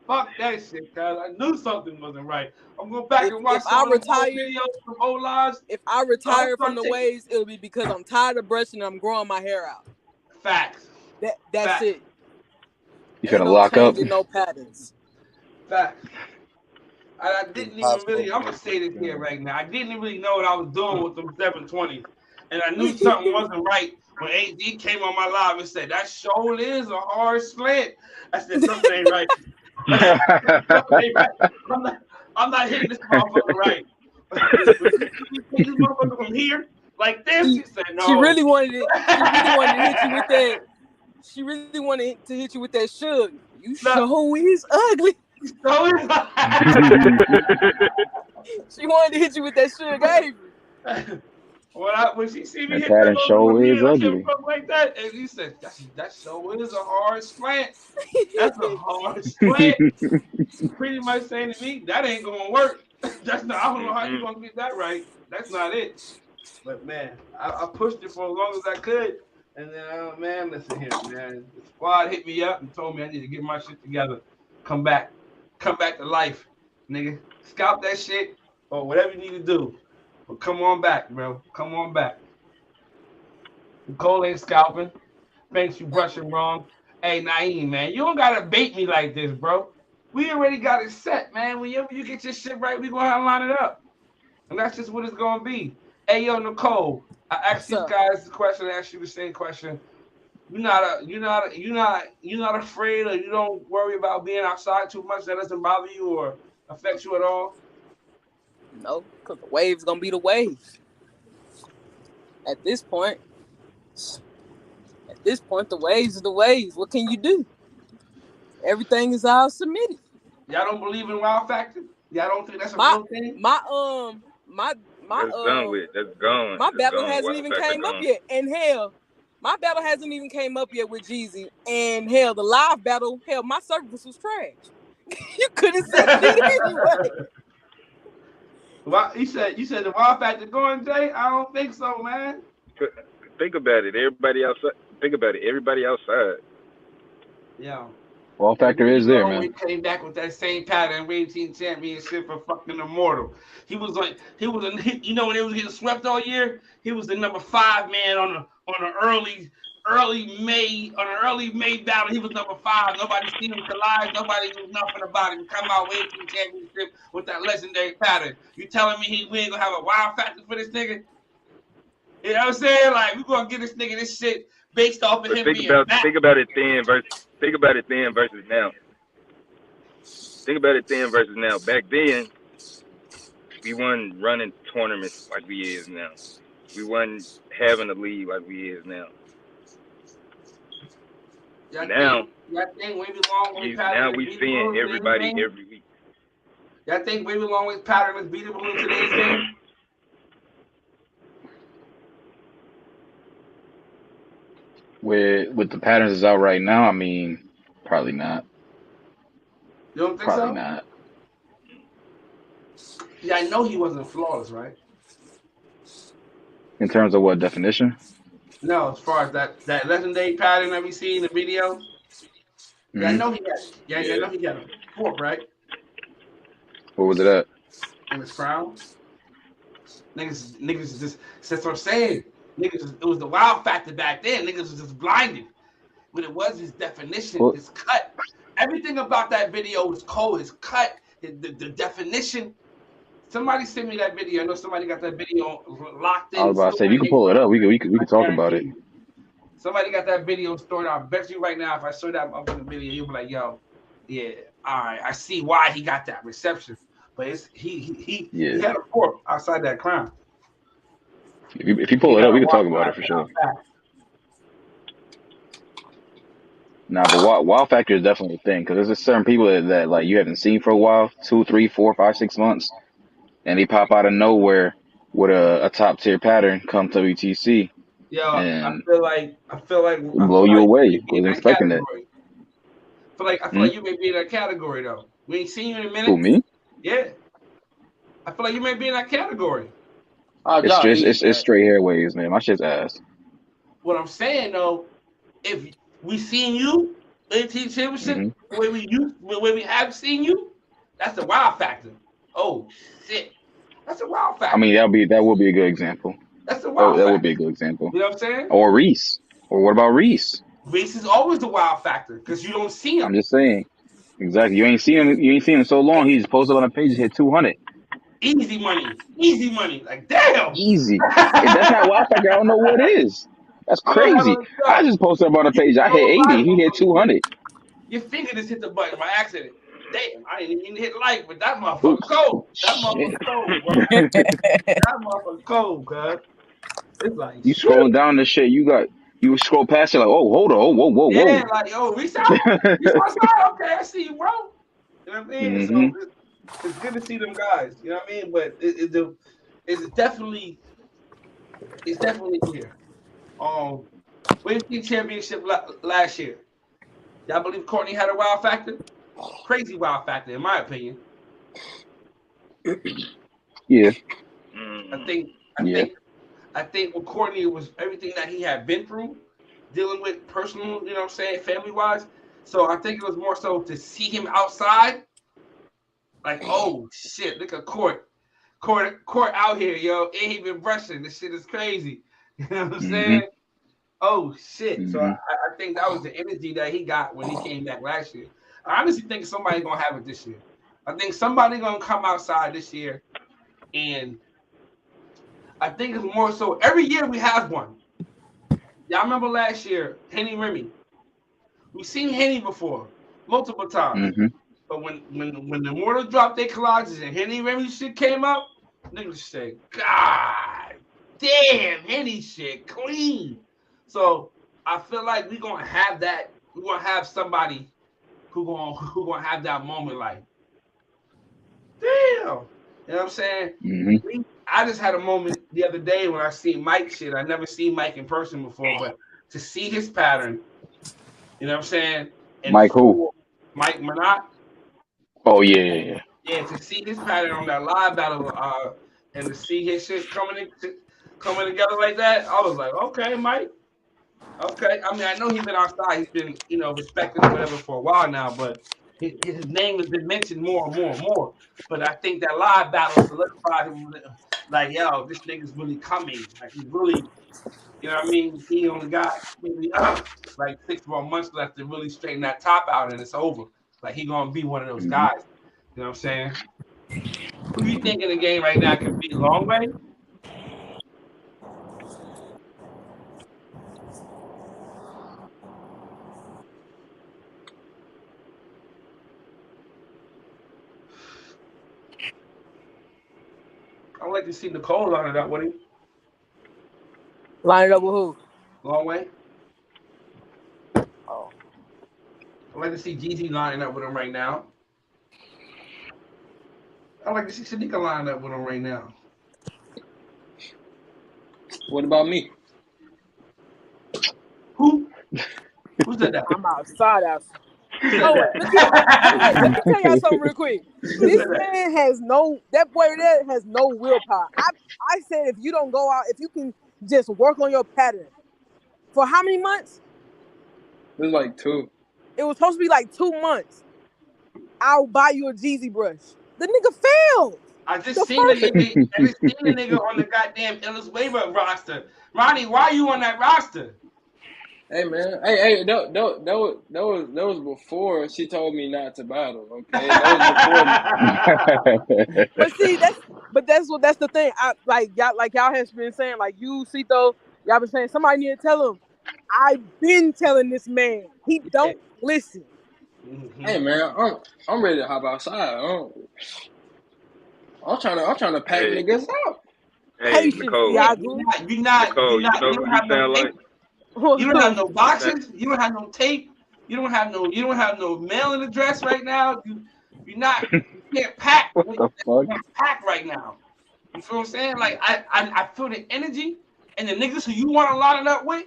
Fuck that shit, cuz I knew something wasn't right. I'm going back and watch If some I of them old retire, videos from old lives. if I retire from the waves, it'll be because I'm tired of brushing and I'm growing my hair out. Facts. That's Facts. it. You Ain't finna no lock up? changing, no patterns. Facts. I didn't even really, I'm gonna say this here right now. I didn't really know what I was doing with them 720s. And I knew something wasn't right when AD came on my live and said, that show is a hard slant. I said, something ain't right. Something ain't right. I'm not hitting this motherfucker right. This motherfucker from here like this. He said, no. She really wanted it. She really wanted to hit you with that. She really wanted to hit you with that shug. You show is ugly. So is She wanted to hit you with that shug, Avery. When she see me That hit pattern that show over is ugly. like that, and he said, that show is a hard slant. That's a hard slant. Pretty much saying to me, that ain't gonna work. That's not. I don't know how you gonna get that right. That's not it. But man, I pushed it for as long as I could, and then man, listen here, man. The squad hit me up and told me I need to get my shit together, come back to life, nigga. Scalp that shit or whatever you need to do. But come on back, bro. Come on back. Nicole ain't scalping. Thanks you brushing wrong. Hey, Naeem, man, you don't gotta bait me like this, bro. We already got it set, man. Whenever you get your shit right, we gonna have to line it up. And that's just what it's gonna be. Hey, yo, Nicole, I asked these guys the question, I asked you the same question. You're not afraid, or you don't worry about being outside too much. That doesn't bother you or affect you at all? No, because the wave's gonna be the wave. At this point, the waves are the waves. What can you do? Everything is all submitted. Y'all don't believe in wild factor? Y'all don't think that's a real thing? That's done with. That's gone. My battle gone. hasn't even came up yet. And hell, my battle hasn't even came up yet with Jeezy. And hell, the live battle, my service was trash. You couldn't see shit anyway. Well, you said the wild factor going, Jay? I don't think so, man. Think about it. Everybody outside. Think about it. Everybody outside. Yeah. Wild factor is there, man. He came back with that same pattern, Wave Team Championship for fucking Immortal. He was when they was getting swept all year, he was the number 5 man on an early May battle. He was number 5. Nobody seen him collide. Nobody knew nothing about him. Come out Wave Team Championship with that legendary pattern. You telling me we ain't gonna have a wild factor for this nigga? You know what I'm saying? Like, we're gonna give this nigga this shit based off of him being back. Think about it then versus now. Think about it then versus now. Back then, we wasn't running tournaments like we is now. We wasn't having a league like we is now. Now we seeing everybody every week. Y'all think Wavy Longway's pattern is beatable in today's game? With the patterns that's out right now, I mean, probably not. You don't think probably so? Not. Yeah, I know he wasn't flawless, right? In terms of what definition? No, as far as that legendary pattern that we see in the video. Mm-hmm. Yeah, I know he had. I know he got a fork, right? What was it at? In his crown. Niggas just. That's what I'm saying. Niggas, it was the wild factor back then. Niggas was just blinded. But it was his definition, his cut. Everything about that video was cold. His cut, the definition. Somebody sent me that video. I know somebody got that video locked in. I was about to say, you can pull it up. We could talk about it. Somebody got that video stored. I bet you right now, if I show that up in the video, you'll be like, "Yo, yeah, all right, I see why he got that reception." But it's he had a fork outside that crown. If you pull it up, we can talk about it for sure. Nah, but wild factor is definitely a thing because there's just certain people that like you haven't seen for a while, 2, 3, 4, 5, 6 months, and they pop out of nowhere with a top tier pattern come to WTC. Yeah, I feel like blow you away. Wasn't expecting that. feel like you may be in that category though. We ain't seen you in a minute. Who, me? Yeah. I feel like you may be in that category. It's just it's straight hairways, man. My shit's ass. What I'm saying though, if we seen you in the championship the way we have seen you, that's the wow factor. Oh shit. That's a wow factor. I mean, that would be a good example. That's a wow factor. That would be a good example. You know what I'm saying? Or Reese. Or what about Reese? Reese is always the wow factor because you don't see him. I'm just saying. Exactly. You ain't seen him. You ain't seen him so long. He's posted on a page. Hit 200. Easy money. Easy money. Like damn. Easy. If that's not wow factor, I don't know what is. That's crazy. I just posted up on a page. I hit 80. He hit 200. Your finger just hit the button by accident. Damn, I didn't even hit like, but that motherfucker cold. That motherfucker cold, bro. That motherfucker cold, cuz. It's like you scrolling down the shit. You scroll past it like, oh, hold on, whoa. Yeah, like yo, reach out. You outside? Okay, I see you, bro. You know what I mean? So it's good to see them guys. You know what I mean? But it's definitely here. WFC championship last year. Y'all believe Courtney had a wow factor? Crazy wow factor, in my opinion. Yeah. I think with Courtney it was everything that he had been through, dealing with personal, you know what I'm saying, family wise. So I think it was more so to see him outside. Like, oh shit, look at Court out here, yo. Ain't even brushing. This shit is crazy. You know what I'm saying? Oh shit. So I think that was the energy that he got when he came back last year. I honestly think somebody's gonna have it this year. I think somebody's gonna come outside this year, and I think it's more so every year we have one. Y'all remember last year, Henny Remy. We've seen Henny before, multiple times. But when the mortal dropped their collages and Henny Remy shit came up, niggas say, God damn, Henny shit clean. So I feel like we're gonna have that. We're gonna have somebody who gonna have that moment like, damn. You know what I'm saying? I just had a moment the other day when I seen Mike shit. I never seen Mike in person before, but to see his pattern, you know what I'm saying? And Mike who? Mike Minot. Oh yeah. Yeah, to see his pattern on that live battle, and to see his shit coming together like that, I was like, okay, Mike. Okay. I mean, I know he's been outside. He's been, respected or whatever for a while now, but his name has been mentioned more and more and more. But I think that live battle solidified him. Like, yo, this nigga's really coming. Like, he's really, you know what I mean? He only got maybe like 6 more months left to really straighten that top out, and it's over. Like, he gonna be one of those guys. You know what I'm saying? Who you think in the game right now can beat Longway? I'd like to see Nicole line it up with him. Line it up with who? Longway. Oh. I'd like to see Jeezy lining up with him right now. I'd like to see Shanika line up with him right now. What about me? Who said that? I'm outside. Oh, let me tell y'all something real quick. This man that boy there has no willpower. I said if you don't go out, if you can just work on your pattern. For how many months? It was like 2. It was supposed to be like 2 months. I'll buy you a Jeezy brush. The nigga failed. I just seen the nigga on the goddamn Illis waiver roster. Ronnie, why are you on that roster? Hey man, hey, that was before she told me not to battle. Okay, that was before. But see, that's the thing. Y'all has been saying, like you, Cito, y'all been saying somebody need to tell him. I've been telling this man he don't listen. Hey man, I'm ready to hop outside. I'm trying to pack niggas out. Hey, Nicole. Nicole, you know who you sound like? You don't have no boxes. You don't have no tape. You don't have no mailing address right now. You can't pack. What the fuck? You can't pack right now. You feel what I'm saying? Like I feel the energy and the niggas who you want to line it up with.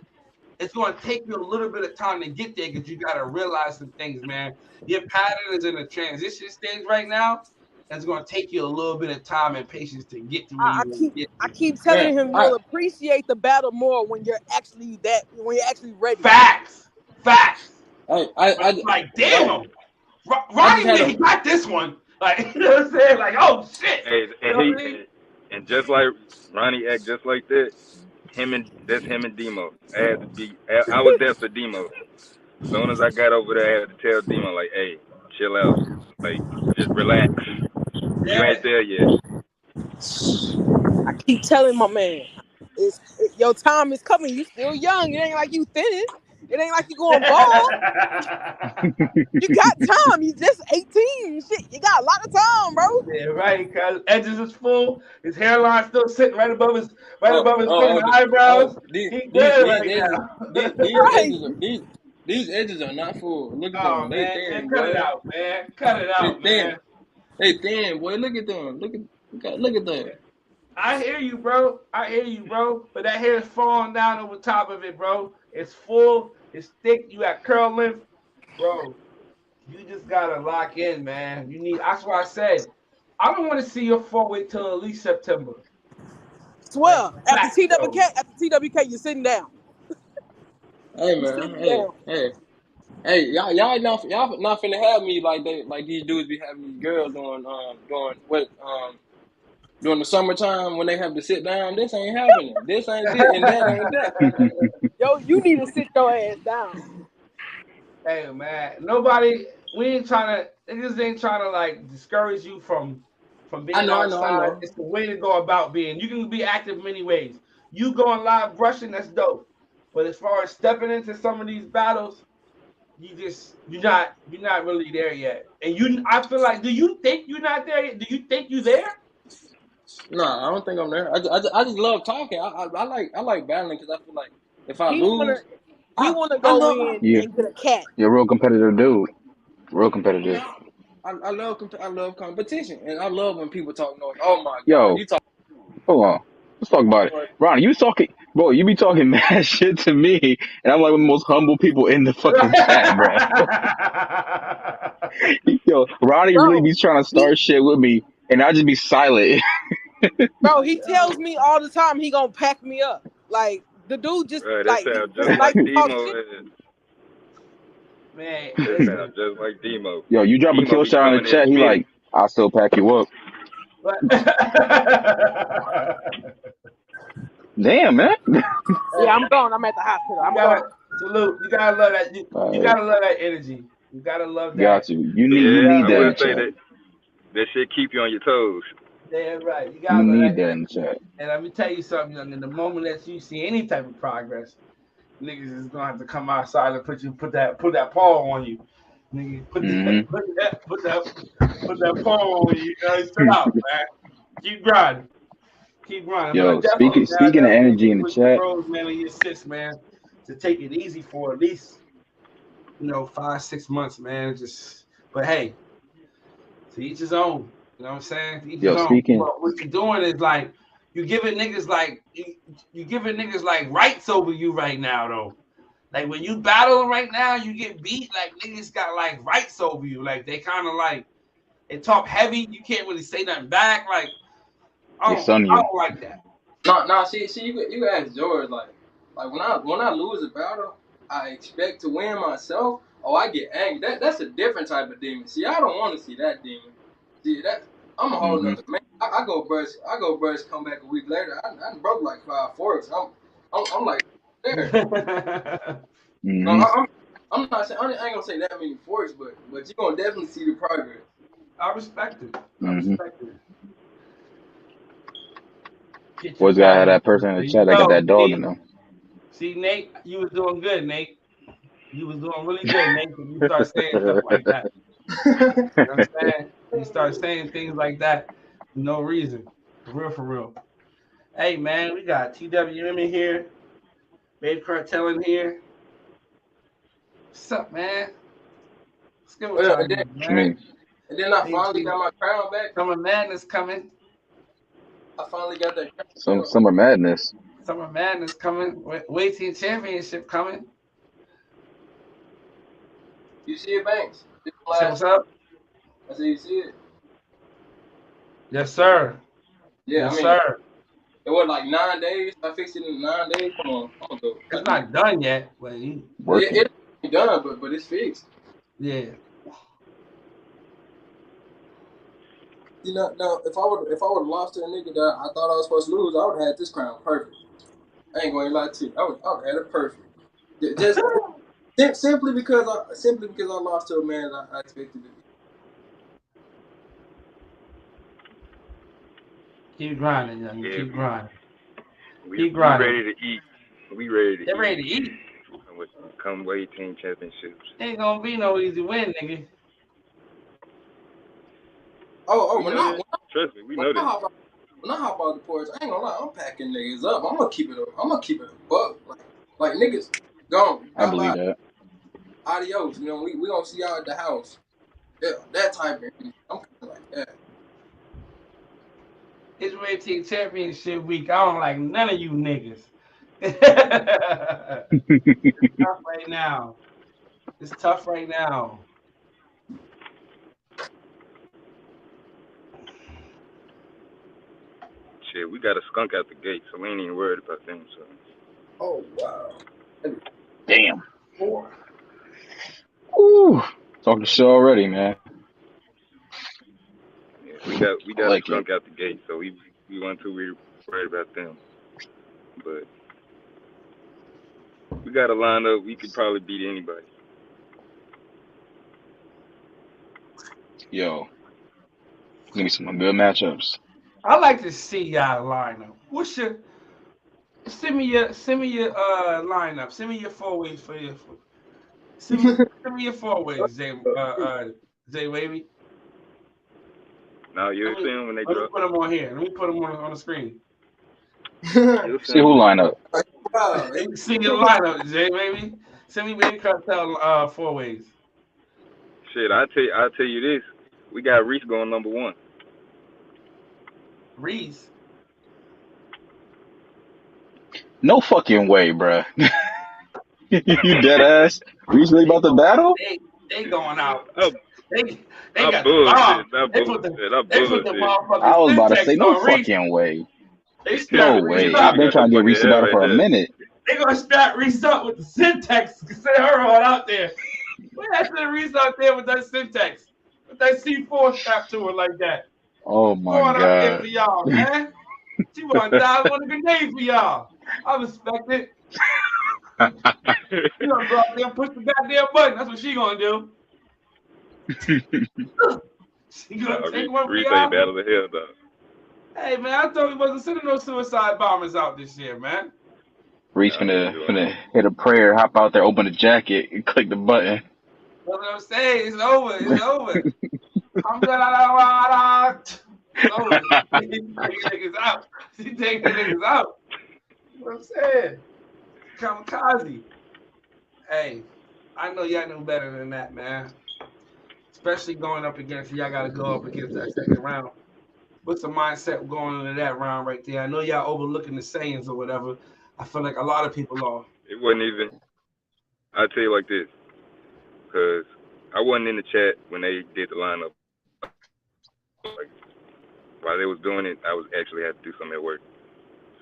it's going to take you a little bit of time to get there because you got to realize some things, man. Your pattern is in a transition stage right now. And it's going to take you a little bit of time and patience to get to where you want to get I to. keep Man, telling him you'll appreciate the battle more when you're actually ready. Facts. I Like, damn. just Ronnie had nigga got this one. Like, you know what I'm saying? Like, oh shit. Hey, You know what I mean? and just like Ronnie act just like that. That's him and Demo. I was there for Demo. As soon as I got over there, I had to tell Demo like, hey, chill out, like just relax. You Yeah. ain't there yet. I keep telling my man, your time is coming. You still young. It ain't like you finished. It ain't like you going bald. You got time. You just 18. Shit, you got a lot of time, bro. Yeah, right. Cause edges is full. His hairline still sitting right above his fucking eyebrows. these He good right edges, now. Right. these edges are not full. Look at Oh them. They man, thin, cut it boy. out, man. Cut it They out, thin. man. They thin, boy. Look at them. Look at them. I hear you, bro. But that hair is falling down over top of it, bro. It's full. It's thick. You got curl length, bro. You just gotta lock in, man. That's why I said I don't want to see your fall wait till at least September. Swear. Like, After facts, though. TWK, you're sitting down. Hey You're man. sitting down. Hey. Y'all not finna have me like these dudes be having these girls during the summertime when they have to sit down. This ain't happening. This ain't it, and that ain't that. Yo, you need to sit your ass down. Hey man, niggas ain't trying to like discourage you from being I outside. know. It's the way to go about being. You can be active many ways. You going live brushing, that's dope. But as far as stepping into some of these battles, you're not really there yet. And I feel like, do you think you're not there yet? Do you think you there? No, I don't think I'm there. I just love talking. I like battling because I feel like if I He wanna lose, he I wanna I go love. in and get a cat. You're a real competitive dude. Real competitive. Yeah, I love competition, and I love when people talk noise. Oh my god, Yo, you talk hold on. Let's talk about it. noise. Ronnie, you be talking mad shit to me, and I'm like one of the most humble people in the fucking chat, bro. Yo, Ronnie really Bro, be trying to he start shit with me, and I just be silent. he tells me all the time he gonna pack me up. Like the dude just Right, that like he sounds just just like like to talk Demo. shit. Man, That listen. sounds just like Demo. Yo, you drop a Demo kill be shot in the coming in chat, he spitting. like, I'll still pack you up. But Damn, man. Yeah, I'm going. I'm at the hospital. you I'm gotta going. salute. You gotta love that. You Alright, gotta love that energy. You gotta love got that. you. You You need Yeah, I gotta that in love will the say chat. that shit keep you on your toes. that. Right. You You gotta love need that that in the energy. chat. And let me tell you something, young. In the moment that you see any type of progress, niggas is gonna have to come outside and put that paw on you. Nigga, Mm-hmm. put that paw on you. You know, chill out, man. Keep grinding. Keep grinding. But I Yo, definitely, man, I speaking of definitely energy agree in the with you, chat, bros, man, and your sis, man, to take it easy for at least 5-6 months, man. But hey, to each his own. You know what I'm saying? To each his yo, own. speaking, But what you're doing is like you giving niggas like you giving niggas like rights over you right now, though. Like when you battling right now, you get beat. Like niggas got like rights over you. Like they kind of like they talk heavy. You can't really say nothing back. Like they stun I you. don't like that. No. See, you can ask George like when I lose a battle, I expect to win myself. Oh, I get angry. That's a different type of demon. See, I don't want to see that demon. See that I'm a whole Mm-hmm. nother man. I go brush, come back a week later. I broke like 5 forks. I'm like there. No, Mm-hmm. I'm not saying I ain't gonna say that many forks, but you gonna definitely see the progress. I respect it. I Mm-hmm. respect it. Get your Always gotta have battle. that person in There the you chat that got go. that dog in them. See, Nate, you was doing good, Nate. You was doing really good, Nate. When you start saying stuff like that. You know what I'm saying? You start saying things like that for no reason. For real. Hey, man, we got TWM in here. Babe Cartel in here. What's up, man? What's good with Well, y'all, I mean, man? and then I Hey, finally got my crown back. Summer Madness coming. I finally got that crown. summer madness. Summer Madness coming. Weight Team Championship coming. You see it, Banks? Say what's up? I said, you see it? Yes, sir. Yeah, Yes, I mean, sir. it was like 9 days. I fixed it in 9 days. Come on, I'm gonna go. It's not done yet, but Working. It's done, but it's fixed. yeah. You know, now if I would have lost to a nigga that I thought I was supposed to lose, I would have had this crown perfect. I ain't going to lie to you. I would have had it perfect. Just simply because I lost to a man that I expected to be. Keep grinding, young. Yeah, Keep grinding. We Keep grinding. ready to eat. We ready to They're eat. ready to eat. Come Weight Team Championships. Ain't gonna be no easy win, nigga. Trust me, we know that. When I hop out the porch, I ain't gonna lie, I'm packing niggas up. I'm gonna keep it a buck. Like niggas gone. I believe that. Adios. You know, we gonna see y'all at the house. Yeah, that type of thing. I'm kind of like that. It's Weight Team Championship week. I don't like none of you niggas. It's tough right now. It's tough right now. Shit, we got a skunk out the gate, so we ain't even worried about them. So. Oh wow. Damn. Ooh. Talking to shit already, man. Yeah, we got like a skunk out the gate, so we weren't too worried about them. But we got a lineup. We could probably beat anybody. Yo. Give me some good matchups. I like to see y'all lineup. What's your send me your lineup. Send me your four-ways for your send me your four-ways, Zay Wavy. Now you'll see them when they drop. Let me put them on here. Let me put them on the screen. See who line up. See your lineup, Zay Wavy. Send me Baby Cartel four-ways. Shit, I'll tell you this. We got Reese going number 1. Reese? No fucking way, bruh. You dead ass? Reese really about to battle? They going out. They I got the bomb. They put the motherfucking I was about to syntax say, no on Reese. fucking way. They No way. I've been trying to get Reese to battle for a minute. They gonna strap Reese up with the syntax. Send her on out there. Where that send Reese out there with that syntax? With that C4 strapped to her like that. Oh my Going out there god. for y'all, man. She wanna die on a grenade for y'all. I respect it. She gonna go out there and push the goddamn button. That's what she gonna do. She gonna take one for Reese y'all. ain't battle the hell though. Hey man, I thought we wasn't sending no suicide bombers out this year, man. Reese finna hit a prayer, hop out there, open the jacket, and click the button. That's what I'm saying. It's over. It's over. It's over. She taking niggas out. She taking niggas out. What I'm saying. Kamikaze. Hey, I know y'all know better than that, man. Especially going up against, y'all got to go up against that second round. What's the mindset going into that round right there? I know y'all overlooking the sayings or whatever. I feel like a lot of people are. It wasn't even. I'll tell you like this, because I wasn't in the chat when they did the lineup. Like, while they was doing it, I was actually had to do something at work.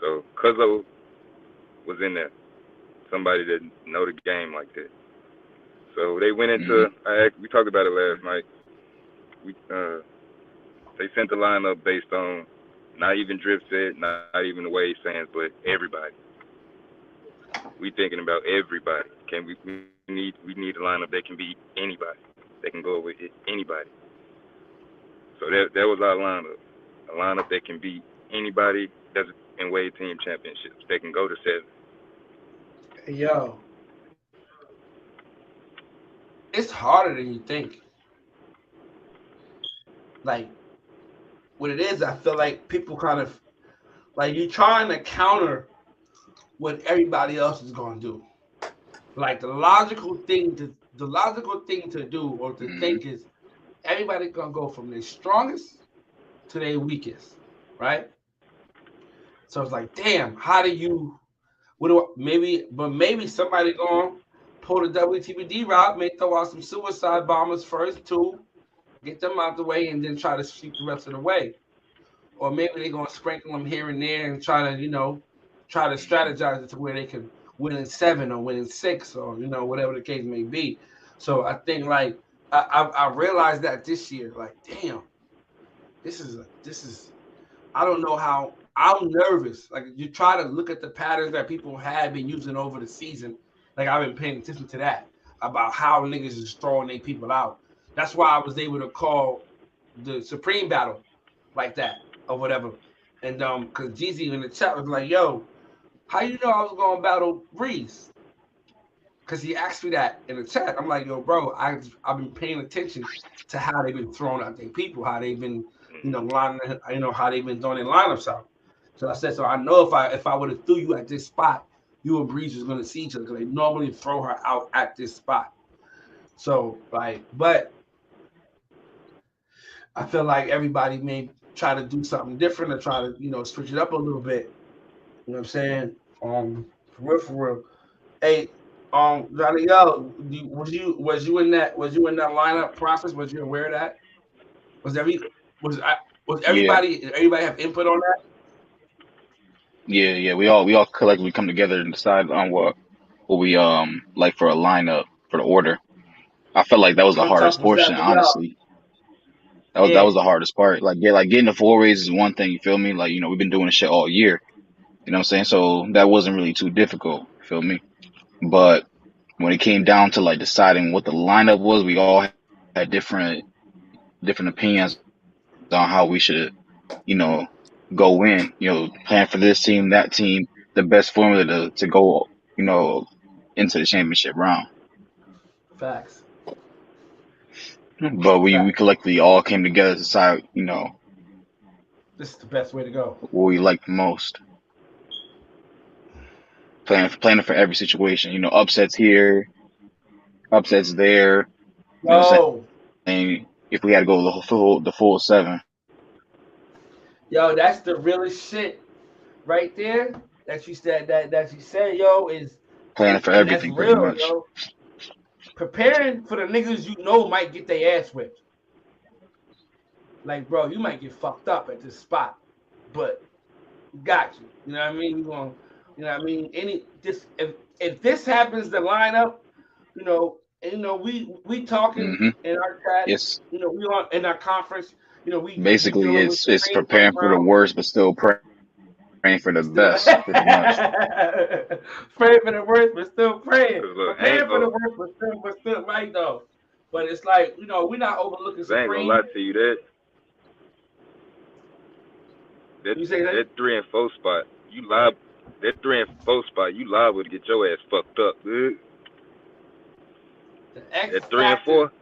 So Cuzzo was in there, somebody that know the game like that. So they went into. We talked about it last night. They sent the lineup based on not even Drip said, not even the Wave fans, but everybody. We thinking about everybody. We need a lineup that can beat anybody. They can go with anybody. So that was our lineup. A lineup that can beat anybody that's in Wave Team Championships. They can go to 7. Hey, yo. It's harder than you think. Like, what it is, I feel like people kind of, like, you're trying to counter what everybody else is going to do. Like, the logical thing to do or to think is everybody's going to go from their strongest to their weakest, right? So it's like, damn, how do you? Maybe somebody gonna pull the WTBD route, may throw out some suicide bombers first too, get them out the way, and then try to sweep the rest of the way. Or maybe they're gonna sprinkle them here and there and try to, try to strategize it to where they can win in 7 or win in 6 or whatever the case may be. So I think like I realized that this year, like, damn, this is I don't know how I'm nervous. Like you try to look at the patterns that people have been using over the season. Like I've been paying attention to that about how niggas is throwing their people out. That's why I was able to call the Supreme battle like that or whatever. And because Jeezy in the chat was like, "Yo, how you know I was gonna battle Breeze?" Because he asked me that in the chat. I'm like, "Yo, bro, I've been paying attention to how they've been throwing out their people, how they've been, lining, how they've been throwing their lineups out." So I said, so I know if I would have threw you at this spot, you and Breeze was gonna see each other because they normally throw her out at this spot. So but I feel like everybody may try to do something different or try to, switch it up a little bit. You know what I'm saying? For real. Hey, Johnny, was you in that lineup process? Was you aware of that? Was Yeah, everybody have input on that? yeah. We all collectively come together and decide on what we like for a lineup for the order. I felt like that was the How tough hardest was that portion, for y'all? honestly. That Yeah. was the hardest part. Like getting the 4 ways is one thing, you feel me? Like, we've been doing this shit all year. You know what I'm saying? So that wasn't really too difficult, you feel me? But when it came down to like deciding what the lineup was, we all had different opinions on how we should, you know, go in, plan for this team, that team, the best formula to go, into the championship round. Facts. But we Facts. collectively all came together to decide, This is the best way to go. what we liked the most. Planning for every situation, upsets here, upsets there, Yo, saying if we had to go the full 7. that's the realest shit right there that you said that you said, yo, is Planning and for and that's everything pretty real, much. yo. Preparing for the niggas might get their ass whipped. Like, bro, you might get fucked up at this spot, but got you. You know what I mean? We going, if this happens to line up, we talking Hmm. in our chat, It's we on in our conference, we basically dealing with it's Supreme first preparing for the round. worst, but still praying for the Still best, pretty much. praying for the worst, but still praying. Cause look, Preparing for the worst, but still right though. But it's like, we're not overlooking I ain't gonna lie Supreme. to you. That You say that? that 3 and 4 spot, you liable. That 3 and 4 spot, you liable to get your ass fucked up, dude. The X At 3 and factor, 4,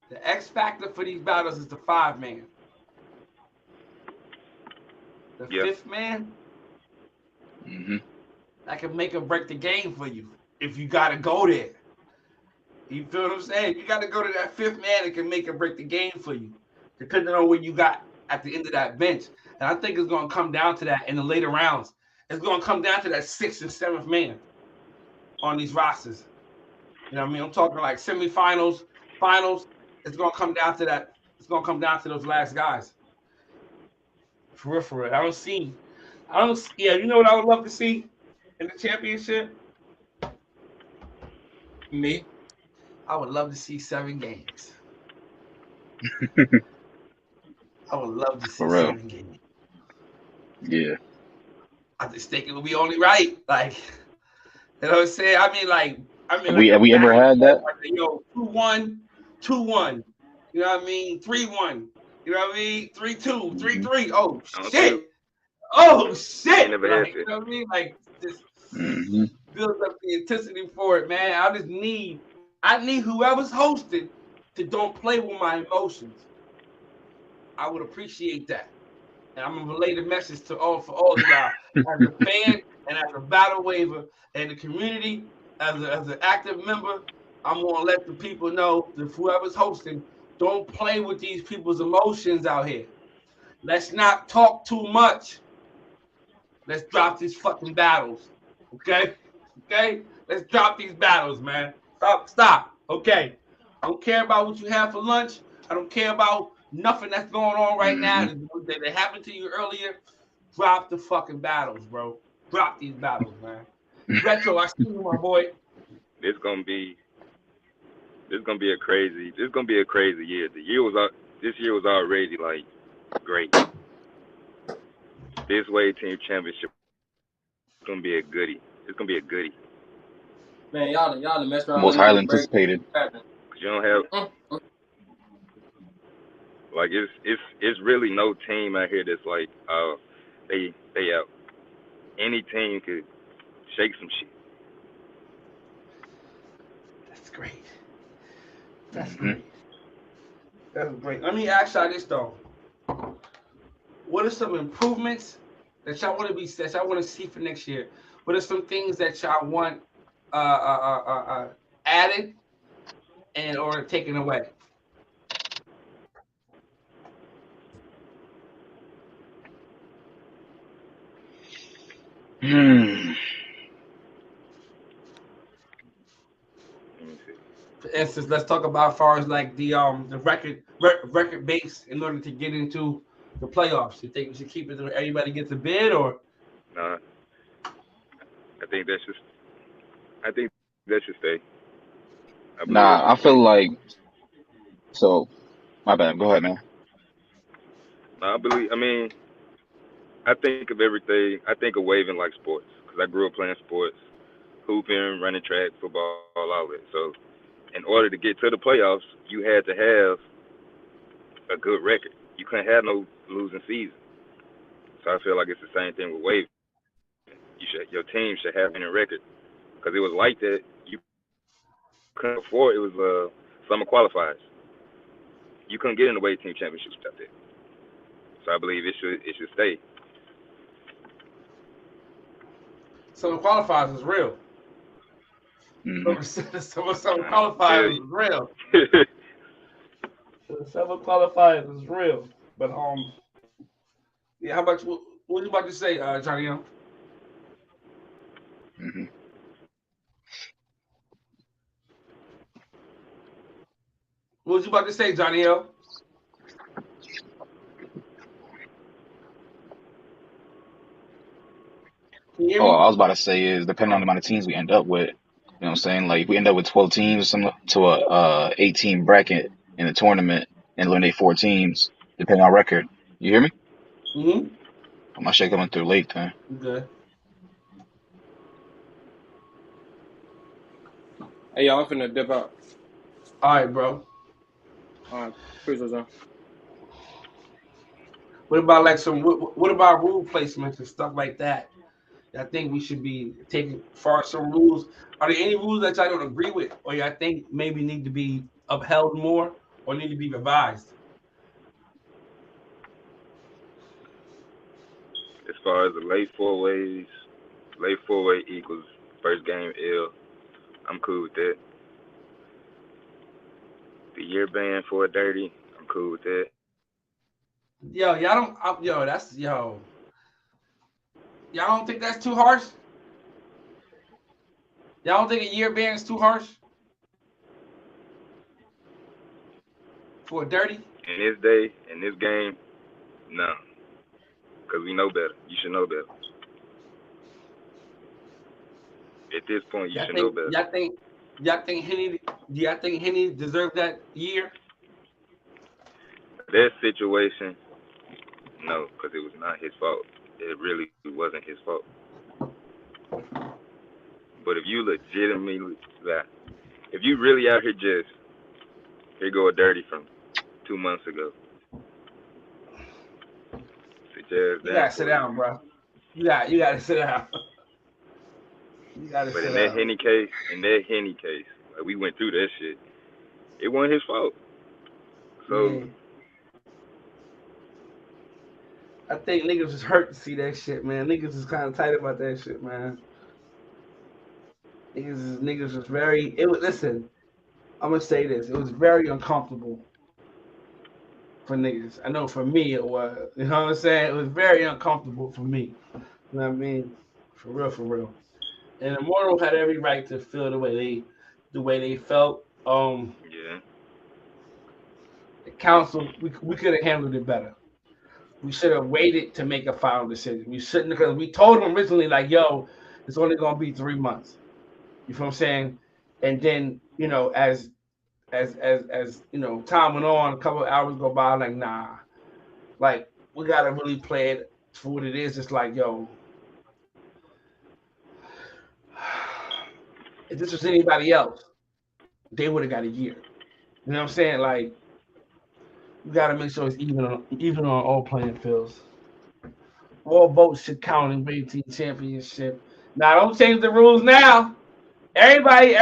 the X factor for these battles is the 5-man. The yeah. 5th man, Hmm. that can make or break the game for you if you gotta go there. You feel what I'm saying? You gotta go to that 5th man that can make or break the game for you, depending on what you got at the end of that bench. And I think it's gonna come down to that in the later rounds. It's gonna come down to that 6th and 7th man on these rosters. You know what I mean? I'm talking like semifinals, finals. It's gonna come down to that. It's gonna come down to those last guys. For real, for real. Yeah, you know what I would love to see in the championship? Me? I would love to see 7 games. I would love to see For real. 7 games. Yeah. I just think it would be only right. Like, you know what I'm saying? Like Have a we ever back and had forth, that? like 2-1, 2-1. You know what I mean? 3-1. You know what I mean? 3-2, Hmm. 3-3. Oh I don't think shit. Oh I ain't shit. never had Like, you that. know what I mean? Like, just Hmm. build up the intensity for it, man. I need whoever's hosting to don't play with my emotions. I would appreciate that. And I'm gonna relay the message for all of y'all as a fan and as a battle waiver and the community as an active member. I'm gonna let the people know that whoever's hosting don't play with these people's emotions out here. Let's not talk too much. Let's drop these fucking battles. Okay? Okay? Let's drop these battles, man. Stop. Okay. I don't care about what you have for lunch. I don't care about nothing that's going on right now that happened to you earlier. Drop the fucking battles, bro. Drop these battles, man. Retro, I see you, my boy. This gonna be a crazy year. This year was already like great. This Wave Team Championship is gonna be a goodie. It's gonna be a goodie. Man, y'all done messed around. Most highly anticipated. Cause you don't have like it's really no team out here that's like they out. Any team could shake some shit. That's great. That's great. That's great. Let me ask y'all this though. What are some improvements that y'all want to see for next year? What are some things that y'all want added and or taken away? For instance, let's talk about as far as like the record base in order to get into the playoffs. You think we should keep it so everybody gets a bid, or? Nah, I think that should stay. I feel like so. My bad. Go ahead, man. Nah, I think of everything. I think of waving like sports because I grew up playing sports, hooping, running track, football, all that. So, in order to get to the playoffs, you had to have a good record. You couldn't have no losing season. So I feel like it's the same thing with waving. Your team should have a winning record because it was like that. You couldn't before it was summer qualifiers. You couldn't get in the Wave Team Championships without that. So I believe it should stay. Summer qualifiers is real. Summer qualifiers is real. Summer qualifiers is real. But yeah. How about what you about to say, Johnny? What was you about to say, Johnny L? Oh, I was about to say is depending on the amount of teams we end up with, you know what I'm saying? Like if we end up with 12 teams to a 18 bracket in the tournament and eliminate 4 teams, depending on record. You hear me? My shit coming through late then. Okay. Hey, y'all, I'm finna dip out. All right, bro. All right, appreciate y'all. What about like what about rule placements and stuff like that? I think we should be taking far some rules. Are there any rules that y'all don't agree with, or y'all think maybe need to be upheld more, or need to be revised? As far as the late four way equals first game L. I'm cool with that. The year ban for a dirty, I'm cool with that. Y'all don't. Y'all don't think that's too harsh? Y'all don't think a year ban is too harsh for a dirty? In this day, in this game, no. Because we know better. You should know better. At this point, you should know better. Y'all think Henny deserved that year? That situation, no, because it was not his fault. It really wasn't his fault. But if you legitimately, if you really out here just, here go a dirty from 2 months ago. You gotta sit down, bro. You gotta sit down. But in that Henny case, like we went through that shit. It wasn't his fault. So I think niggas was hurt to see that shit, man. Niggas is kind of tight about that shit, man. Niggas was very. Listen. I'm gonna say this. It was very uncomfortable for niggas. I know for me it was. You know what I'm saying? It was very uncomfortable for me. You know what I mean? For real, for real. And Immortal had every right to feel the way they felt. Yeah. The council, we could have handled it better. We should have waited to make a final decision. We shouldn't, because we told them originally, like, yo, it's only gonna be 3 months. You feel what I'm saying? And then, as time went on, a couple of hours go by, like, nah, like we gotta really play it for what it is. It's like, yo, if this was anybody else, they would have got a year. You know what I'm saying? Like, we gotta make sure it's even on all playing fields. All votes should count in Big Team Championship. Now, don't change the rules now. Everybody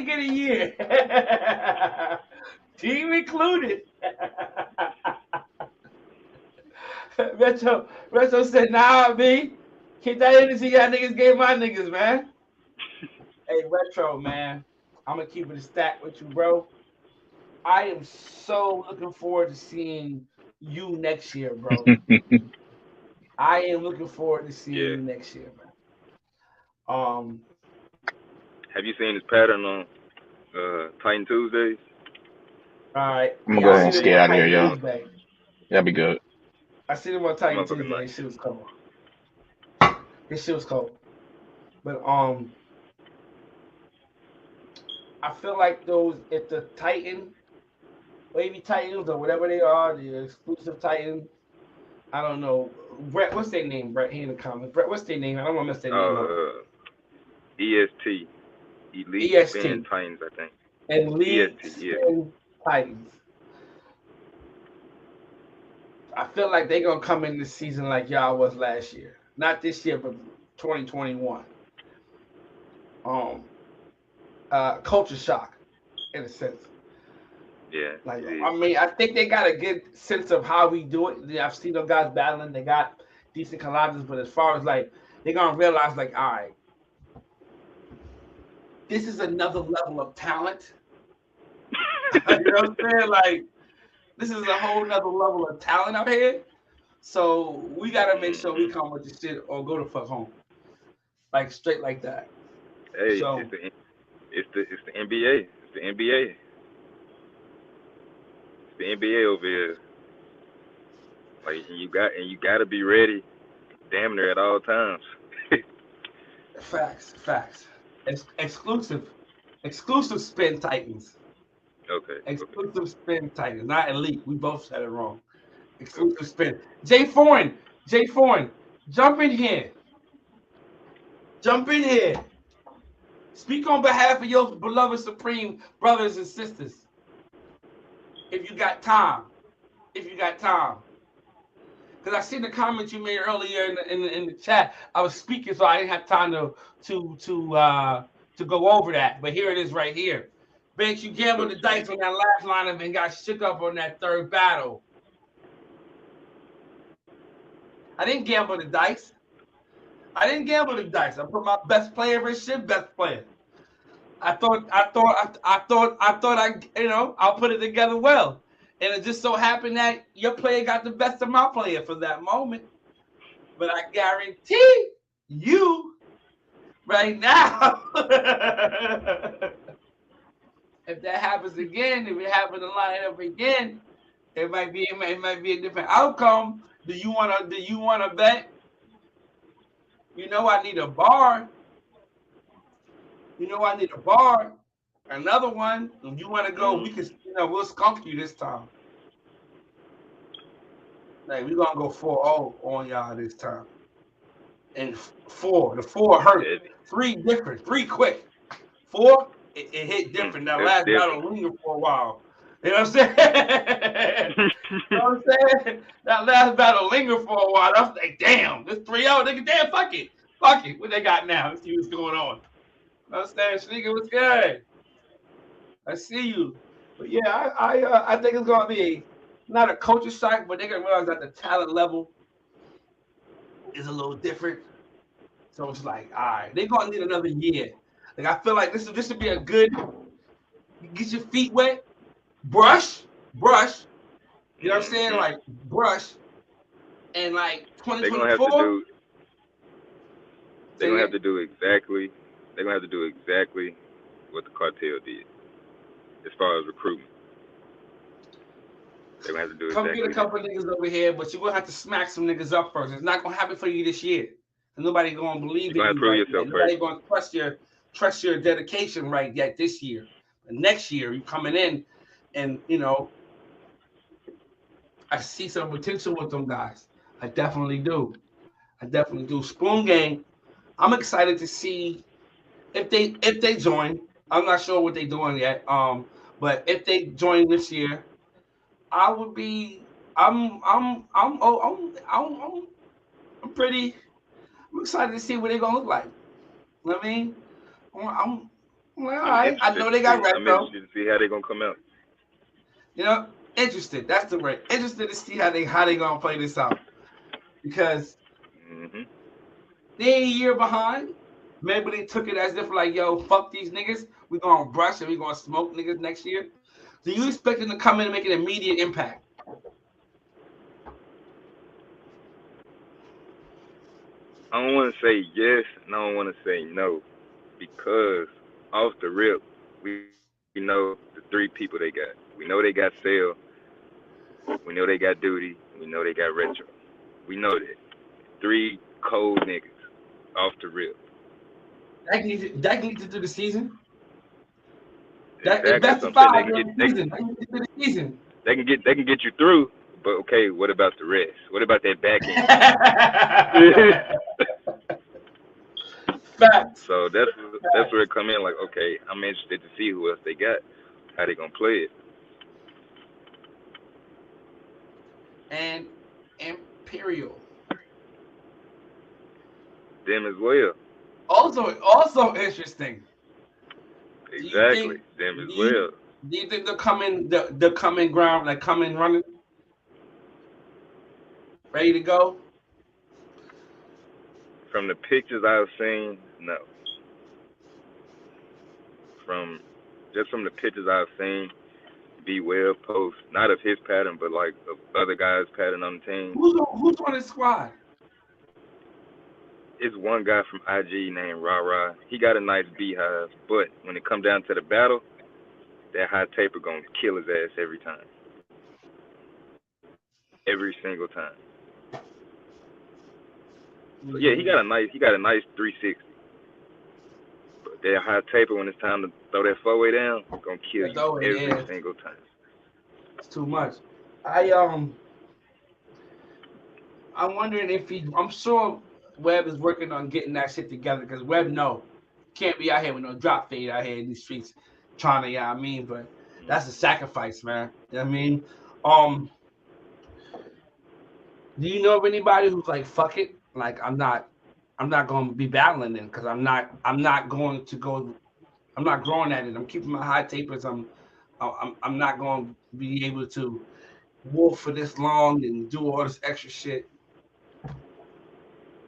get a year. Team included. Retro said, nah, B. Keep that energy y'all niggas gave my niggas, man. Hey, Retro, man. I'm gonna keep it a stack with you, bro. I am so looking forward to seeing you next year, bro. I am looking forward to seeing Yeah. you next year, man. Um, Have you seen his pattern on Titan Tuesdays? all right. I'm gonna Yeah, go I ahead seen and him skate on out of here, Titan y'all. Tuesday. That'd be good. I seen him on Titan Motherfucker Tuesday. nice. His shit was cold. His shit was cold. But I feel like those, if the Titan, Wavy Titans or whatever they are, the exclusive Titans, I don't know. Brett, what's their name? Brett, here in the comments. Brett, what's their name? I don't want to mess their name up. EST, Elite Spin EST. Titans, I think. Elite EST, yeah. Spin Titans. I feel like they're gonna come in this season like y'all was last year. Not this year, but 2021. Culture shock, in a sense. Yeah. Like, It is. I mean, I think they got a good sense of how we do it. I've seen those guys battling. They got decent collabs, but as far as like, they're gonna realize, like, all right, this is another level of talent. You know what I'm saying? Like, this is a whole nother level of talent out here. So we gotta make sure we come with the shit or go the fuck home. Like, straight like that. Hey, So it's the NBA. It's the NBA. It's the NBA over here. Like, you gotta be ready, damn near at all times. facts. Exclusive Spin Titans. Okay. Exclusive Spin Titans, not elite. We both said it wrong. Exclusive Spin. Jay Foreign, jump in here. Speak on behalf of your beloved Supreme brothers and sisters. If you got time. Because I seen the comments you made earlier in the chat. I was speaking, so I didn't have time to go over that. But here it is right here. Banks, you gambled the dice on that last lineup and got shook up on that third battle. I didn't gamble the dice. I put my best player versus shit best player. I thought I'll put it together well. And it just so happened that your player got the best of my player for that moment. But I guarantee you right now, if that happens again, if it happens to line up again, it might be a different outcome. Do you wanna bet? You know I need a bar. Another one. If you want to go, we can. We'll skunk you this time. Like, we're gonna go 4-0 on y'all this time. And the four hurt. 3 different, 3 quick. 4, it hit different. That last battle lingered for a while. You know what I'm saying? That last battle lingered for a while. I was like, damn, this 3-0, nigga, damn, fuck it. What they got now? Let's see what's going on. You know what I'm saying? Sneaker, what's good? I see you. But yeah, I think it's gonna be not a culture shock, but they're gonna realize that the talent level is a little different. So it's like, all right, they're gonna need another year. Like, I feel like this would be a good, get your feet wet, brush. You know what I'm saying? Like, brush. And like 2024, They're Say gonna have again? to do exactly. They're gonna have to do exactly what the cartel did as far as recruitment. They're gonna have to do Come get a exactly that. couple of niggas over here, but you're gonna have to smack some niggas up first. It's not gonna happen for you this year. And nobody gonna You're believe in gonna have to you prove right yet. yourself first. Nobody gonna trust your dedication right yet this year. And next year you coming in and I see some potential with them guys. I definitely do. I definitely do. Spoon Gang, I'm excited to see if they join. I'm not sure what they're doing yet. But if they join this year, I would be. I'm pretty. I'm excited to see what they're gonna look like. You know what I mean, I'm like, all I'm right. I interested know to they got see. I'm retro. interested to see how they're gonna come out. You know, interested. That's the word. Interested to see how they gonna play this out because Hmm. they ain't a year behind. Maybe they took it as if like, yo, fuck these niggas. We gonna brush and we gonna smoke niggas next year. Do you expect them to come in and make an immediate impact? I don't want to say yes, and I don't want to say no, because off the rip, we know the three people they got. We know they got Sale. We know they got Duty. We know they got Retro. We know that. Three cold niggas off the rip. That can lead to the season. That if Exactly. that's So the I'm saying five during the season, that can lead to the season. they can get you through, but okay, what about the rest? What about that back end? Facts. So that's where it come in. Like, okay, I'm interested to see who else they got, how they gonna play it. And Imperial. Them as well. Also interesting. Do you Exactly. think Them do as you well. do you think they'll come in ground like come in running, ready to go? From the pictures I've seen, no. From from the pictures I've seen, B Webb post, not of his pattern, but like of other guys' pattern on the team. Who's on his squad? It's one guy from IG named Ra. He got a nice beehive, but when it come down to the battle, that high taper gonna kill his ass every time. Every single time. So yeah, he got a nice 360. But that high taper when it's time to throw that four way down, gonna kill That's you always every is. single time. It's too much. I'm wondering if I'm sure Webb is working on getting that shit together because Webb can't be out here with no drop fade out here in these streets trying to, I mean, but that's a sacrifice, man. You know what I mean? Um, do you know of anybody who's like, fuck it? Like, I'm not going to be battling them because I'm not going to go, I'm not growing at it. I'm keeping my high tapers. I'm not going to be able to wolf for this long and do all this extra shit.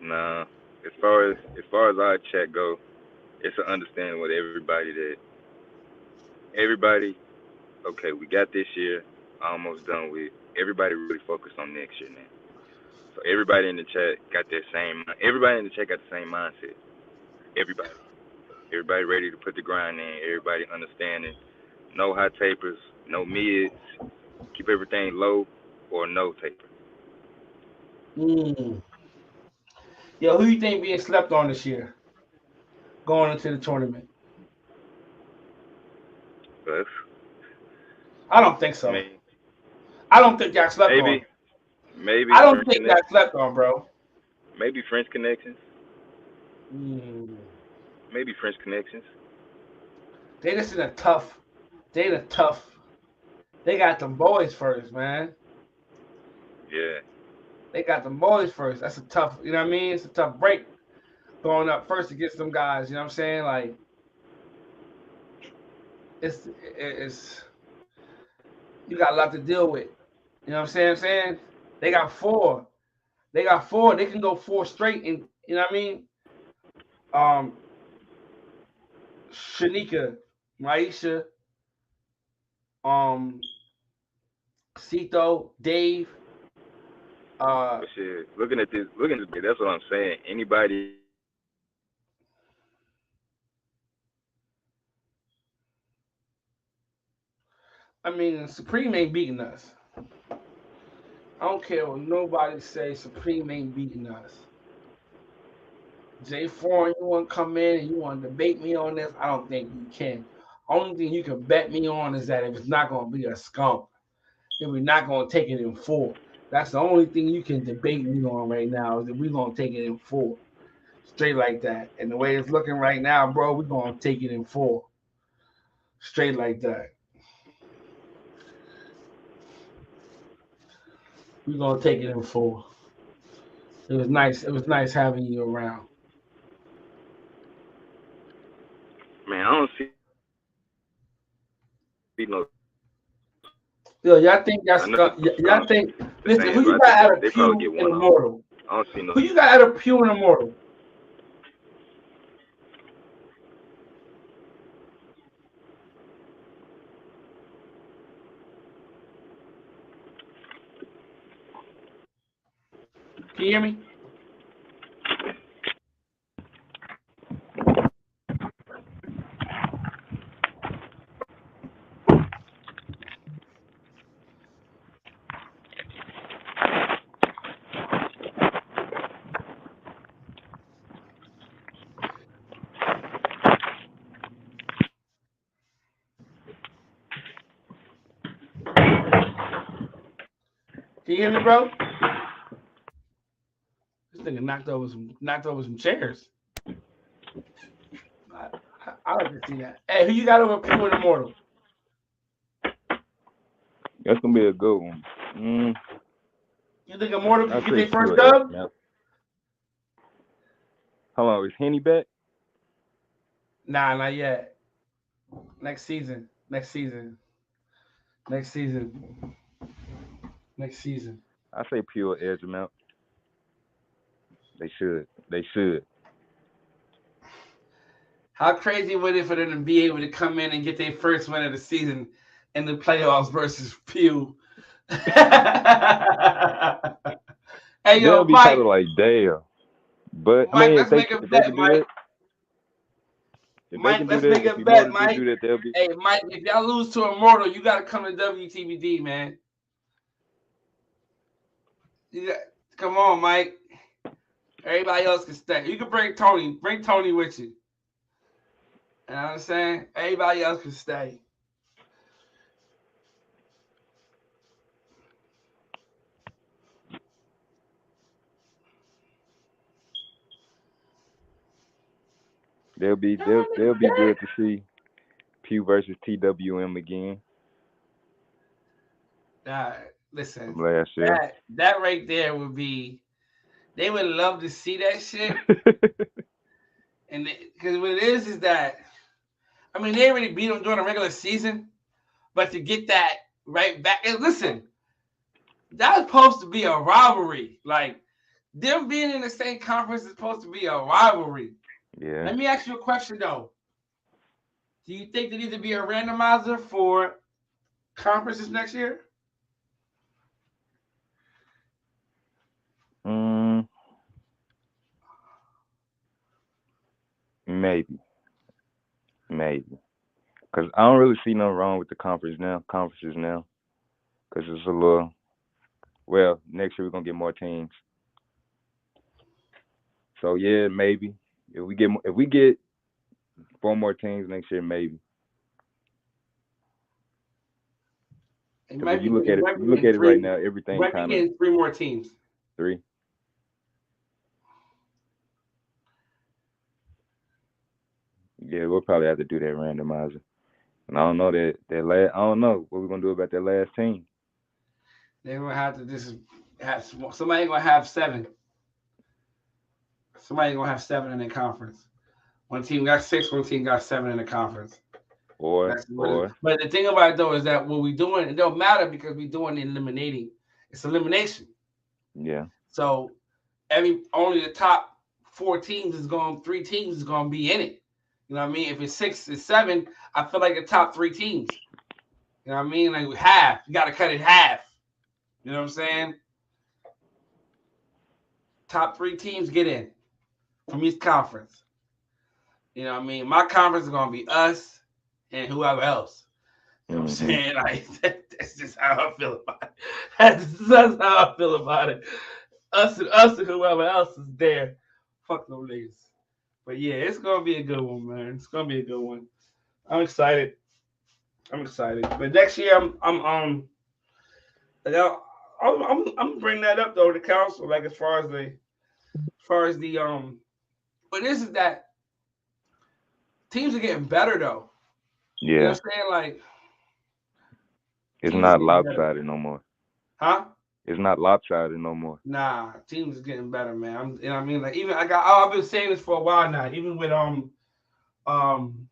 Nah. As far as our chat go, it's an understanding with everybody that everybody, okay, we got this year almost done with. Everybody really focused on next year now. So everybody in the chat got that same. Everybody in the chat got the same mindset. Everybody. Everybody ready to put the grind in. Everybody understanding. No high tapers. No mids. Keep everything low or no taper. Mm. Yo, who you think being slept on this year going into the tournament? But I don't think I so. mean, I don't think y'all slept on. maybe I don't French think y'all connection. slept on, bro. Maybe French connections. Mm. Maybe French connections. They just in a tough. They in a tough. They got them boys first, man. Yeah. They got them boys first. That's a tough. You know what I mean? It's a tough break going up first against them guys. You know what I'm saying? Like it's you got a lot to deal with. You know what I'm saying? They got four. They got four. They can go four straight, and you know what I mean. Um, Shanika, Maisha, um, Cito, Dave. But shit, looking at this, that's what I'm saying. Anybody I mean, Supreme ain't beating us. I don't care what nobody say. Supreme ain't beating us. Jay Foreign, you want to come in and you want to debate me on this? I don't think you can. Only thing you can bet me on is that if it's not going to be a skunk, if we're not going to take it in 4. That's the only thing you can debate me on right now is that we're going to take it in 4. Straight like that. And the way it's looking right now, bro, we're going to take it in 4. Straight like that. We're going to take it in 4. It was nice. It was nice having you around. Man, I don't see no. Yo, y'all think I that's know y'all think? the Listen, fans, who but you I got think out of they probably Pew get and one off. Immortal? I don't see no. Who you got out of Pew and Immortal? Can you hear me? Can you hear me, bro? This nigga knocked over some chairs. I like to see that. Hey, who you got over Pew and Immortal? That's gonna be a good one. You think Immortal I'll can get say their first pure edge, dub? man. Hold on, is Henny back? Nah, not yet. Next season. Next season. Next season. Next season. I say pure edge them out. They should. They should. How crazy would it for them to be able to come in and get their first win of the season in the playoffs versus Pew? Hey, yo, They'll be Mike. kind of like, damn. But I Mike, mean, let's make a if they bet, can do Mike. that, if they Mike, can do let's that, make if a bet, Immortals can Mike. do that, they'll be. Hey, Mike, if y'all lose to Immortal, you got to come to WTBD, man. You got, come on, Mike. Everybody else can stay. You can bring Tony. Bring Tony with you. You know what I'm saying? Everybody else can stay. They'll be good to see Pew versus TWM again. Listen, From last year. that right there would be. They would love to see that shit. And because what it is that, I mean, they already beat them during the regular season, but to get that right back, and listen, that was supposed to be a rivalry. Like, them being in the same conference is supposed to be a rivalry. Yeah. Let me ask you a question, though. Do you think there needs to be a randomizer for conferences next year? Maybe. Because I don't really see nothing wrong with the conferences now. Because it's a little, well, next year we're going to get more teams. So, yeah, maybe. If we get 4 more teams next year, maybe. Because if you look at it right now, everything kind of 3 more teams. 3. Yeah, we'll probably have to do that randomizer. And I don't know I don't know what we're gonna do about that last team. They're gonna have to just have somebody gonna have 7. Somebody gonna have 7 in the conference. One team got 6, one team got 7 in the conference. But the thing about it though is that what we're doing, it don't matter because we're doing eliminating. It's elimination. Yeah. So only the top 3 teams is gonna be in it. You know what I mean? If it's 6 and 7, I feel like the top 3 teams. You know what I mean? Like half. You gotta cut it half. You know what I'm saying? Top 3 teams get in from each conference. You know what I mean? My conference is gonna be us and whoever else. You know what I'm Mm-hmm. saying? Like that's just how I feel about it. That's how I feel about it. Us and whoever else is there. Fuck them niggas. But yeah, it's gonna be a good one, man. It's gonna be a good one. I'm excited. I'm excited. But next year, like, I'm bringing that up though to council. Like as far as the but this is that teams are getting better though. You know Yeah, what I'm saying? Like it's teams are not getting better, lopsided no more. huh? It's not lopsided no more. Nah, teams is getting better, man. You know what I mean? Like even I've been saying this for a while now. Um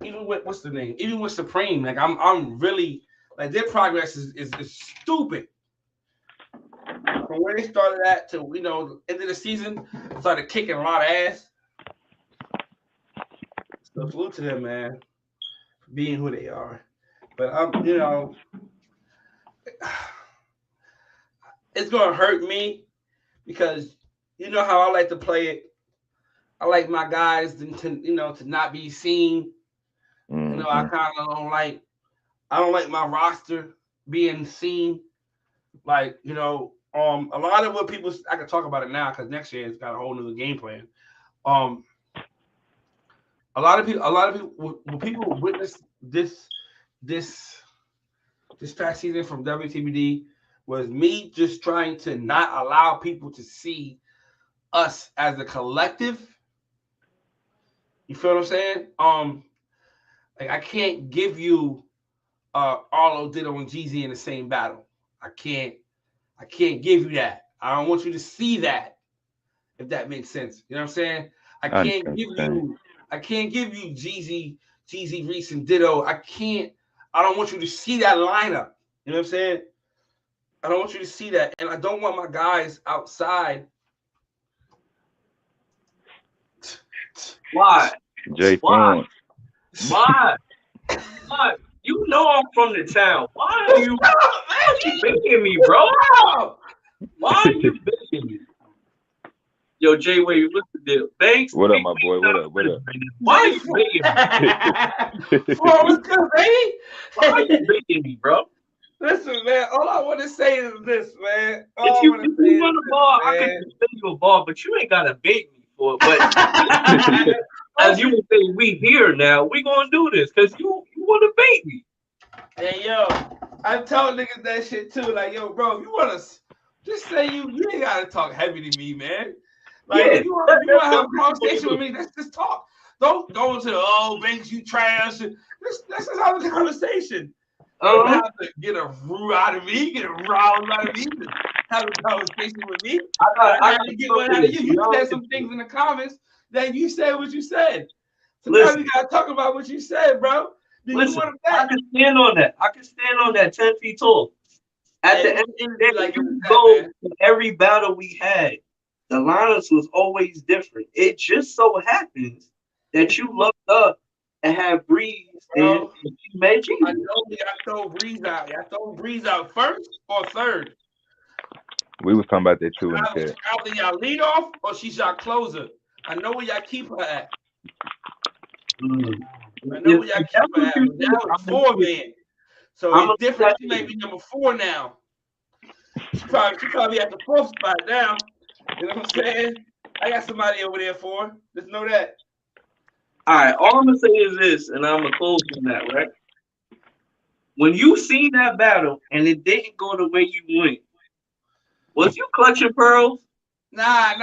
even with what's the name? Even with Supreme, like I'm really like their progress is stupid. From where they started at to end of the season, started kicking a lot of ass. So salute to them, man, for being who they are. But it's gonna hurt me because you know how I like to play it. I like my guys to not be seen. I Mm-hmm. kind of I don't like my roster being seen. Like, a lot of what people I can talk about it now because next year it's got a whole new game plan. A lot of people when people witness this past season from WTBD was me just trying to not allow people to see us as a collective. You feel what I'm saying? Like I can't give you Arlo, Ditto, and Jeezy in the same battle. I can't give you that. I don't want you to see that, if that makes sense. You know what I'm saying? I I can't understand give what you're saying. you Jeezy, Reese, and Ditto. I don't want you to see that lineup. You know what I'm saying? I don't want you to see that. And I don't want my guys outside. Why? Jay Why? Thorne. Why? Why? You know I'm from the town. Why are you begging me, bro? Why are you begging me? Yo, Jay Wade, what's the deal? Banks, What up, my boy? What up? What up? why are you begging me? What's good, baby? Why are you begging me, bro? Listen, man. All I want to say is this, man. If you want a ball, I could send you a ball, but you ain't gotta beg me for it. But as you would say, we here now. We gonna do this because you want to bait me. Hey, yo, I tell niggas that shit too. Like, yo, bro, if you want to just say you ain't gotta talk heavy to me, man. Like, Yeah, if you want to have a conversation with me, let's just talk. Don't go into the Banks, you trash. Let's just have a conversation. You don't have to get a roux out of me, get a rouse out of me to have a conversation with me. I have to get one out of you. You said some things in the comments, then you said what you said. So now we gotta talk about what you said, bro. Listen, I can stand on that. I can stand on that 10 feet tall. At the end of the day, like you go to every battle we had, the lineups was always different. It just so happens that you looked up and had Breeze and you made Jesus. I know we got to throw Breeze out. Y'all throw Breeze out first or third? We was talking about that too in the chat. Either y'all lead off or she's y'all closer. I know where y'all keep her at. I know where y'all keep her at. But now it's 4-man. So it's different. She may be number 4 now. She probably at the 4th spot now. You know what I'm saying? I got somebody over there for her. Just know that. All right, all I'm gonna say is this, and I'm gonna close on that, right? When you seen that battle and it didn't go the way you went, was you clutching pearls? Nah.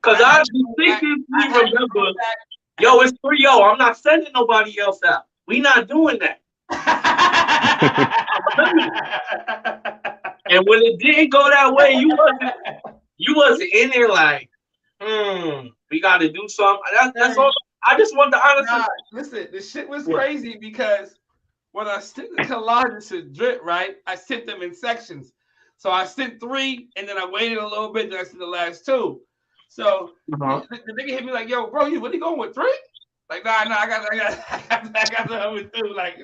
Cause I distinctly remember, yo, it's 3-0. I'm not sending nobody else out. We not doing that. And when it didn't go that way, you wasn't in there like, we got to do something. That's all. I just want the honest. Listen, the shit was crazy because when I sent the collages to Drip, right, I sent them in sections. So I sent 3, and then I waited a little bit, then I sent the last 2. So the nigga hit me like, "Yo, bro, you really going with 3?" Like, nah, I got the other 2. Like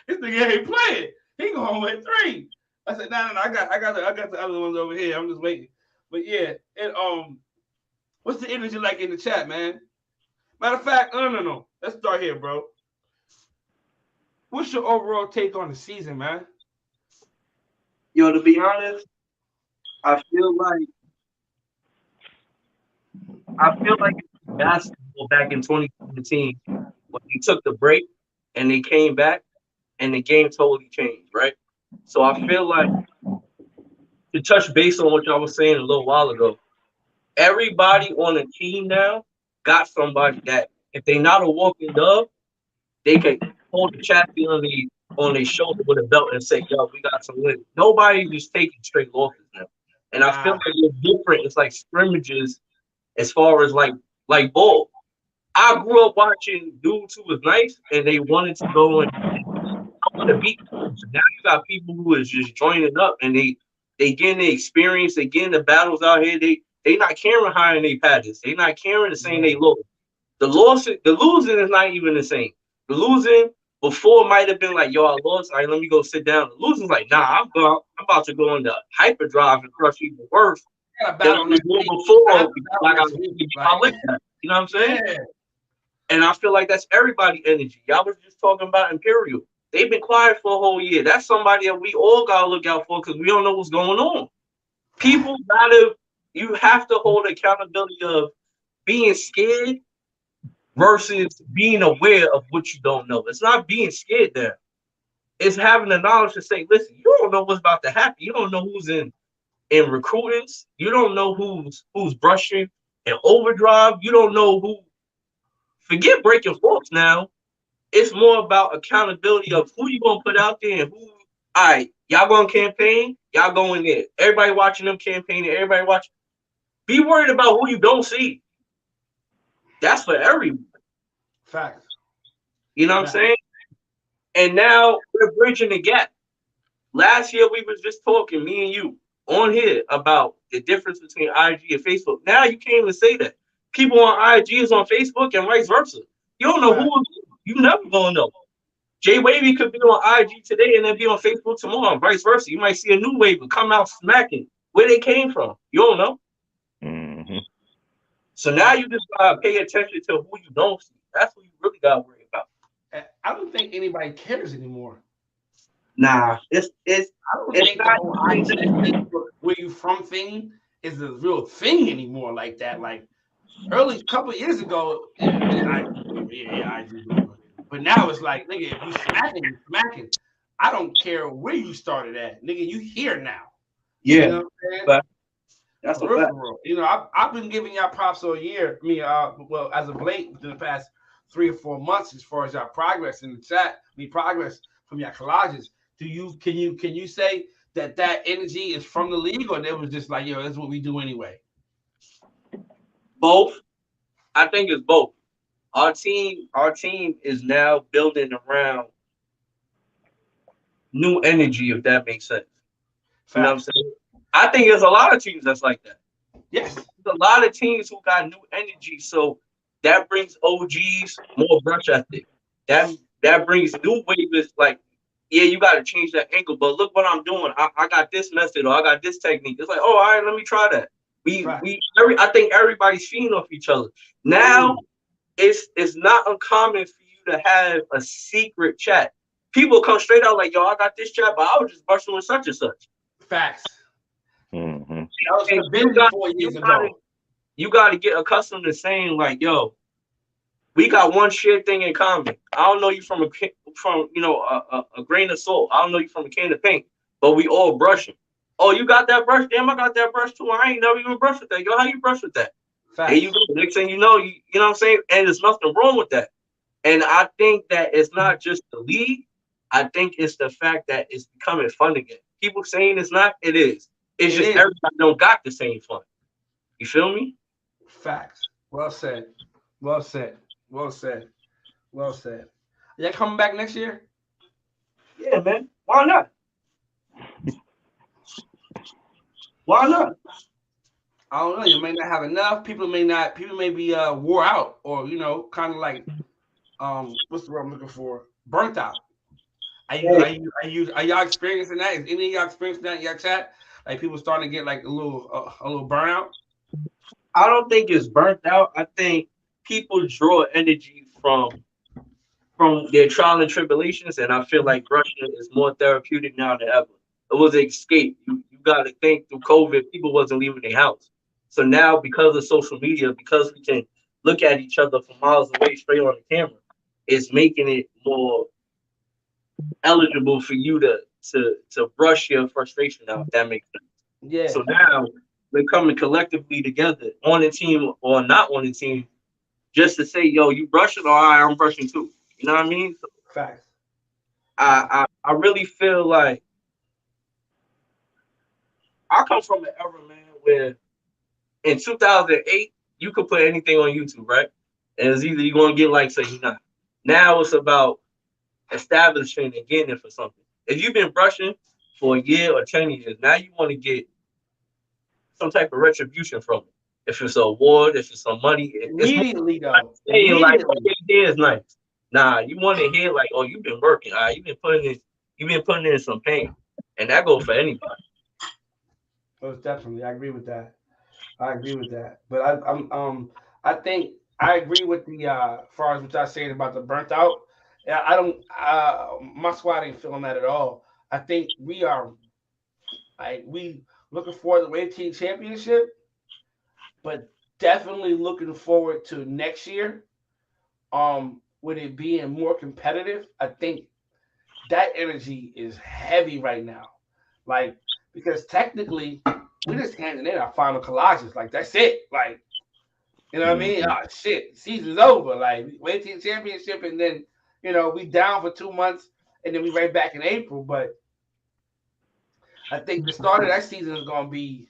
this nigga ain't playing. He going with 3. I said, no, I got the other ones over here. I'm just waiting. But yeah, what's the energy like in the chat, man? Matter of fact, no. Let's start here, bro. What's your overall take on the season, man? Yo, to be honest, I feel like basketball back in 2017 when they took the break and they came back and the game totally changed, right? So I feel like to touch base on what y'all was saying a little while ago, everybody on the team now got somebody that if they not a walking dove, they can hold the champion on their shoulder with a belt and say, "Yo, we got some wins." Nobody just taking straight losses now, and I feel like it's different. It's like scrimmages as far as like ball. I grew up watching dudes who was nice and they wanted to go and I want to beat them. So now you got people who is just joining up and they getting the experience, they getting the battles out here. They not caring higher they paddles. They not caring the same they look. The losing is not even the same. The losing before might have been like, yo, I lost. All right, let me go sit down. The losing's like, nah, I'm about to go into hyperdrive and crush even worse than I was doing before. Like I was my lick back. You know what I'm saying? Yeah. And I feel like that's everybody energy. Y'all was just talking about Imperial. They've been quiet for a whole year. That's somebody that we all gotta look out for because we don't know what's going on. People you have to hold accountability of being scared versus being aware of what you don't know. It's not being scared there. It's having the knowledge to say, listen, you don't know what's about to happen. You don't know who's in recruitings. You don't know who's brushing in overdrive. You don't know who. Forget breaking forks now. It's more about accountability of who you gonna put out there and who. All right, y'all going campaign. Y'all going there. Everybody watching them campaigning. Everybody watching. Be worried about who you don't see. That's for everyone. Facts. You know what I'm saying? And now we're bridging the gap. Last year we was just talking, me and you, on here about the difference between IG and Facebook. Now you can't even say that. People on IG is on Facebook and vice versa. You don't know who. You never gonna know. Jay Wavy could be on IG today and then be on Facebook tomorrow, and vice versa. You might see a new wave come out smacking where they came from. You don't know. Mm-hmm. So now you just gotta pay attention to who you don't see. That's what you really gotta worry about. I don't think anybody cares anymore. Nah, I don't think the whole IG where you from thing is a real thing anymore like that. Like early couple of years ago, I do. But now it's like, nigga, if you smacking, you smacking. I don't care where you started at, nigga. You here now. Yeah, you know what I'm saying? But that's for real. You know, I've been giving y'all props all year. I mean, well, as of late, within the past 3 or 4 months, as far as y'all progress in the chat, progress from your collages. Can you say that energy is from the league, or they was just like, yo, that's what we do anyway? Both. I think it's both. Our team is now building around new energy, if that makes sense. You know what I'm saying? I think there's a lot of teams that's like that. Yes. There's a lot of teams who got new energy, so that brings OGs more brush ethic. That brings new waivers. Like, yeah, you got to change that angle, but look what I'm doing. I got this method or I got this technique. It's like, oh, all right, let me try that. I think everybody's feeding off each other. Now, it's not uncommon for you to have a secret chat. People come straight out like, yo, I got this chat, but I was just brushing with such and such. Facts. Mm-hmm. You got to get accustomed to saying like, yo, we got one shared thing in common. I don't know you from a grain of salt. I don't know you from a can of paint, but we all brushing. Oh, you got that brush? Damn, I got that brush too. I ain't never even brushed with that. Yo, how you brush with that? There you go. Next thing you know what I'm saying? And there's nothing wrong with that. And I think that it's not just the league. I think it's the fact that it's becoming fun again. People saying it's not, it is. It's just everybody don't got the same fun. You feel me? Facts. Well said. Well said. Well said. Well said. Y'all coming back next year? Yeah, man. Why not? Why not? I don't know. You may not have enough. People may be wore out, or kind of like what's the word I'm looking for? Burnt out. Are y'all experiencing that? Is any of y'all experiencing that in your chat? Like people starting to get like a little burnout? I don't think it's burnt out. I think people draw energy from their trial and tribulations, and I feel like brushing is more therapeutic now than ever. It was an escape. You got to think through COVID, people wasn't leaving their house. So now, because of social media, because we can look at each other from miles away straight on the camera, it's making it more eligible for you to brush your frustration out. If that makes sense. Yeah, So now we're coming collectively together on the team or not on the team, just to say, "Yo, you brushing, or I'm brushing too." You know what I mean? So facts. I really feel like I come from an era, man, where in 2008 you could put anything on YouTube, right? And it's either you're gonna get likes or you're not. Now it's about establishing and getting it for something. If you've been brushing for a year or 10 years, now you want to get some type of retribution from it. If it's an award, if it's some money, it's more Immediately like though. saying like, Immediately. okay, here's nice. Nah, you want to hear like, oh, you've been working, you've been putting in some pain, and that goes for anybody. Most definitely. I agree with that. I agree with that. But I think I agree with the as far as what y'all saying about the burnt out. Yeah, I don't my squad ain't feeling that at all. I think we are like we looking forward to the Wave Team Championship, but definitely looking forward to next year. With it being more competitive, I think that energy is heavy right now. Like because technically we just handing in our final collages. Like that's it. Like you know what I mean? Mhm. Oh shit, season's over. Like wait till the championship, and then we down for 2 months, and then we right back in April. But I think the start of that season is gonna be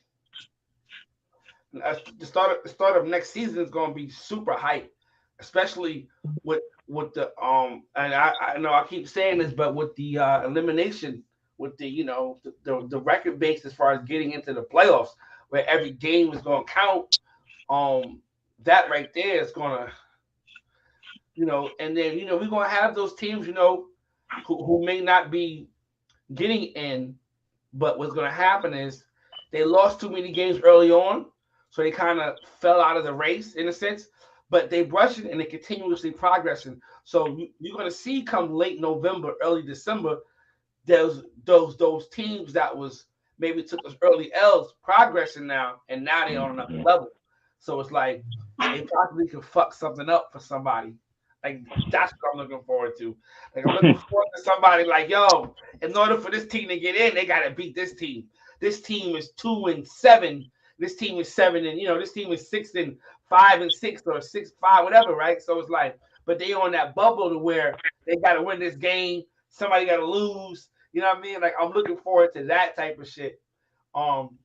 the start of next season is gonna be super hype, especially with the and I know I keep saying this, but with the elimination, with the the record base as far as getting into the playoffs, where every game is gonna count. That right there is gonna and then we're gonna have those teams who may not be getting in, but what's gonna happen is they lost too many games early on, so they kind of fell out of the race in a sense. But they brushing and they continuously progressing. So you're gonna see come late November, early December, those teams that was maybe took us early L's progressing now, and now they on another Mhm. level. So it's like they possibly could fuck something up for somebody. Like that's what I'm looking forward to. Like I'm looking forward to somebody like, yo, in order for this team to get in, they gotta beat this team. This team is 2-7. This team is 7, and this team is 6-5 and 6 or 6-5, whatever, right? So it's like, but they on that bubble to where they gotta win this game. Somebody gotta lose. You know what I mean? Like I'm looking forward to that type of shit. Um,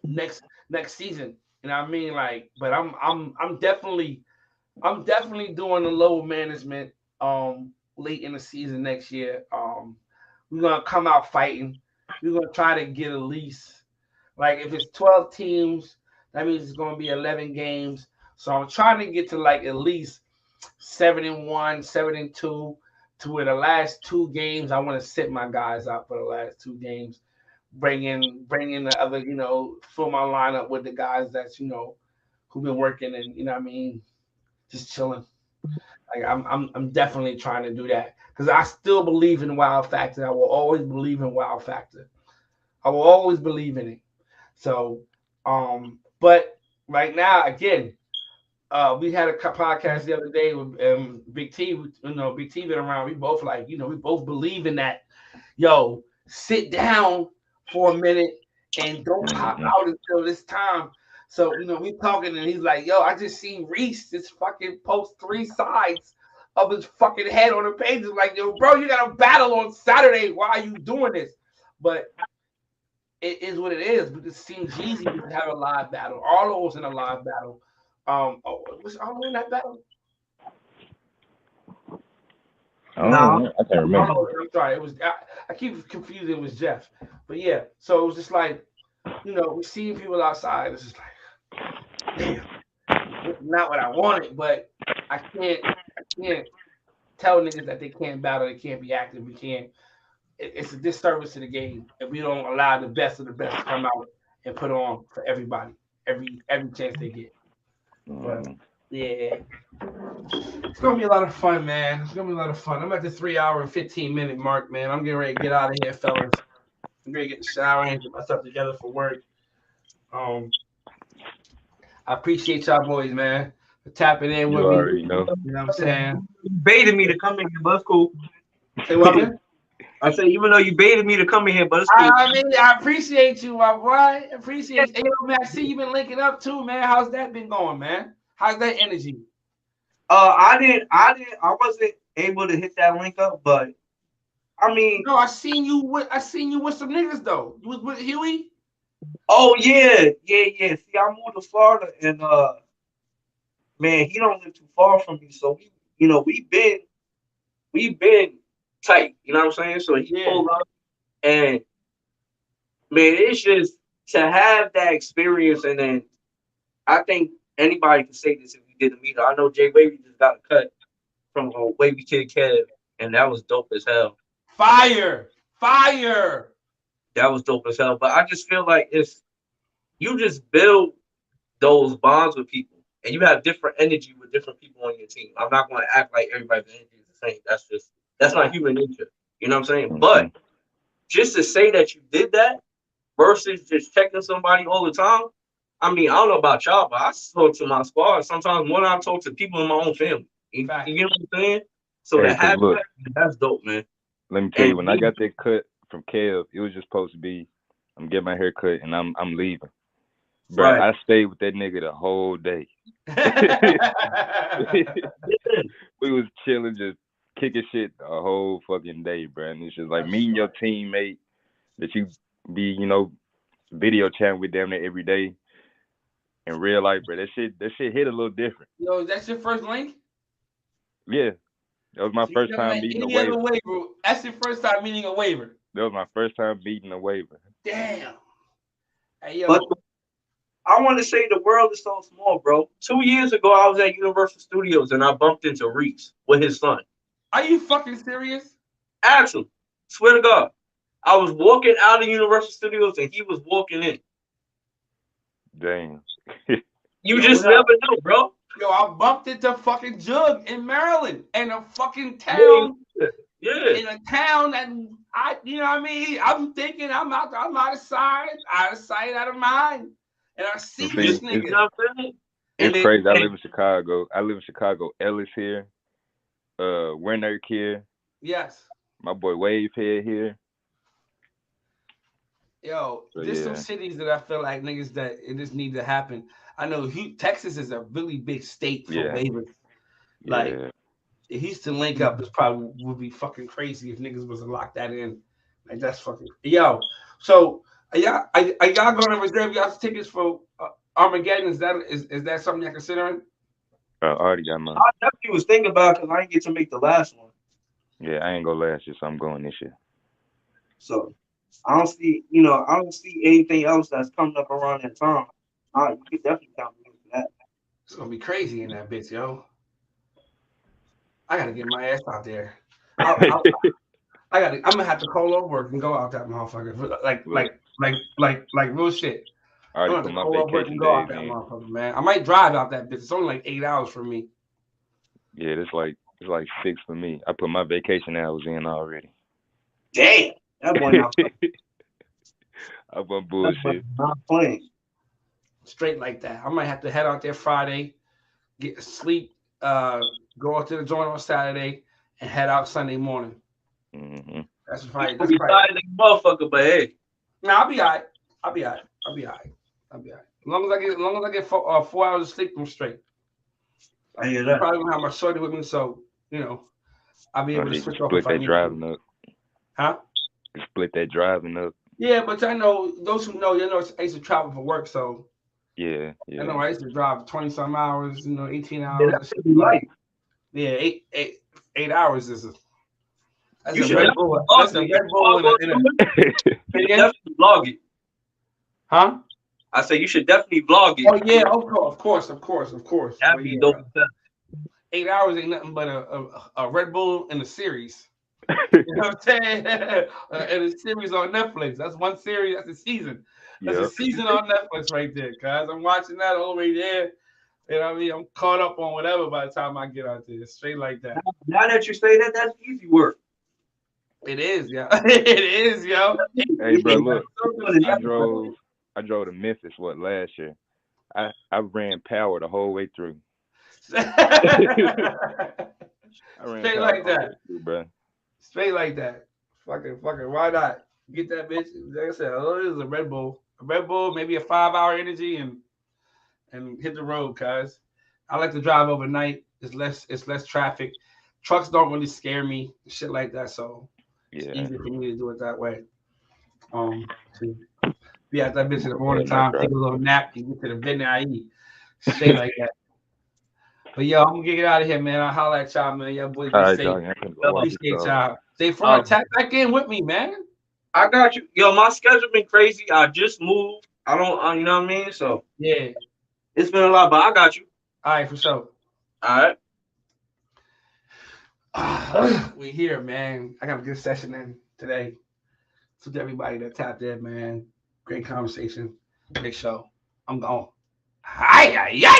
next season. You know what I mean? Like, but I'm definitely doing the low management late in the season next year. We're gonna come out fighting. We're gonna try to get at least like if it's 12 teams, that means it's gonna be 11 games. So I'm trying to get to like at least 7-1, 7-2 to where the last two games I want to sit my guys out for the last two games. Bring in the other, fill my lineup with the guys that's who've been working and you know what I mean, just chilling. Like I'm definitely trying to do that because I still believe in Wow Factor. I will always believe in Wow Factor. I will always believe in it. So, but right now, again, we had a podcast the other day with Big T. Big T been around. We both like, we both believe in that. Yo, sit down for a minute and don't pop Mhm. out until this time. So, we talking and he's like, yo, I just seen Reese just fucking post three sides of his fucking head on the pages. Like, yo, bro, you got a battle on Saturday. Why are you doing this? But it is what it is. But it seems easy to have a live battle. Arlo was in a live battle. Was Arlo in that battle? I don't Now, know. I can't remember. Oh, I'm sorry. It was I keep confusing it was Jeff. But yeah, so it was just like, we seeing people outside. It's just like, damn, this is not what I wanted, but I can't tell niggas that they can't battle, they can't be active, we can't. It's a disservice to the game if we don't allow the best of the best to come out and put on for everybody, every chance they get. But Mhm. Yeah. It's gonna be a lot of fun, man. It's gonna be a lot of fun. I'm at the 3 hour and 15 minute mark, man. I'm getting ready to get out of here, fellas. I'm ready to get in the shower and get myself together for work. I appreciate y'all boys, man, for tapping in You with me. already know. You know what I'm saying? You baited me to come in here, but it's cool. Say what, man? I said, even though you baited me to come in here, but it's cool. I appreciate you, my boy. Appreciate you. Hey, yo, man, I see you been linking up too, man. How's that been going, man? How's that energy? I wasn't able to hit that link up, but I mean, no, I seen you with some niggas though. You was with Huey? Oh yeah. See, I moved to Florida, and man, he don't live too far from me, so we've been tight. You know what I'm saying? So he pulled up, and man, it's just to have that experience, and then I think anybody can say this if we did a meetup. I know Jay Wavy just got a cut from Wavy Kid Kev, and that was dope as hell. Fire! That was dope as hell. But I just feel like it's you just build those bonds with people, and you have different energy with different people on your team. I'm not going to act like everybody's energy is the same. That's not human nature. You know what I'm saying? Mm-hmm. But just to say that you did that versus just checking somebody all the time. I mean, I don't know about y'all, but I talk to my squad sometimes more than I talk to people in my own family. You get what I'm saying? So hey, to have that's dope, man. Let me tell you, when I got that cut from Kev, it was just supposed to be, I'm getting my hair cut and I'm leaving. Bro, right. I stayed with that nigga the whole day. We was chilling, just kicking shit the whole fucking day, bro. And it's just like meeting your teammate that you be, video chatting with them every day. In real life, bro, that shit hit a little different. Yo, that's your first link? Yeah. That was my first time meeting a waiver. That's your first time meeting a waiver. That was my first time meeting a waiver. Damn. Hey, yo. But I want to say the world is so small, bro. 2 years ago, I was at Universal Studios and I bumped into Reese with his son. Are you fucking serious? Actually, swear to God. I was walking out of Universal Studios and he was walking in. Damn. You just never know, bro. Yo, I bumped into fucking Jug in Maryland, in a fucking town. Yeah. In a town that you know what I mean? I'm thinking I'm out of sight, out of mind. And I see this nigga. You know what I'm saying? It's crazy. I live in Chicago. Ellis here. Winner here. Yes. My boy Wavehead here. Yo, there's some cities that I feel like niggas that it just need to happen. I know Texas is a really big state for waivers. Like, if he's to link up, it probably would be fucking crazy if niggas was to lock that in. Like, that's fucking yo. So are y'all going to reserve y'all's tickets for Armageddon? Is that something you're considering? I already got mine. I definitely was thinking about because I didn't get to make the last one. Yeah, I ain't go last year, so I'm going this year. So I don't see anything else that's coming up around that time. You could definitely count me for that. It's gonna be crazy in that bitch, yo. I gotta get my ass out there. I'm gonna have to call off work and go out that motherfucker. Like real shit. I'm gonna have to call off work and go out that motherfucker, man. I might drive out that bitch. It's only like 8 hours for me. Yeah, it's like 6 for me. I put my vacation hours in already. Damn, that boy not I want bullshit. Not playing. Straight like that. I might have to head out there Friday, get sleep, go out to the joint on Saturday, and head out Sunday morning. Mm-hmm. That's right. That's right. Motherfucker, but hey, I'll be all right. As long as I get 4 hours of sleep, I'm straight. I hear that. I probably gonna have my shorty with me, so I'll be able to switch off if I need to. Huh? You split that driving up. Yeah, but I know those who know, I used to travel for work, so yeah. I know I used to drive 20-some hours, 18 hours. Yeah, that's life. Yeah, 8 hours is that's you a should Red Bull. That's a Red Bull in a definitely vlog it. Huh? I say you should definitely vlog it. Oh yeah, of course. That'd be dope. 8 hours ain't nothing but a Red Bull in a series. You know what I'm saying? And a series on Netflix. That's one series. That's a season. That's a season on Netflix right there, guys. I'm watching that all the way there. You know what I mean? I'm caught up on whatever by the time I get out there. Straight like that. Now that you say that, that's easy work. It is, yo. It is, yo. Hey, bro, look, I drove to Memphis last year. I ran power the whole way through. I ran Straight power like the whole that. way through, bro. Straight like that. Fucking. Why not? Get that bitch. Like I said, oh, this is a Red Bull. A Red Bull, maybe a 5-hour energy, and hit the road, cuz. I like to drive overnight. It's less traffic. Trucks don't really scare me, shit like that. So it's easy for me to do it that way. To be at that bitch in the morning time, take a little nap, and get to the bed and I eat. Straight like that. But yo, I'm gonna get out of here, man. I'll holler at y'all, man. Y'all boys be safe. Appreciate y'all. Stay front. Tap back in with me, man. I got you. Yo, my schedule been crazy. I just moved. I don't, you know what I mean? So yeah, it's been a lot, but I got you. All right, for sure. All right. We here, man. I got a good session in today. So to everybody that tapped in, man. Great conversation. Big show. I'm gone. Hi.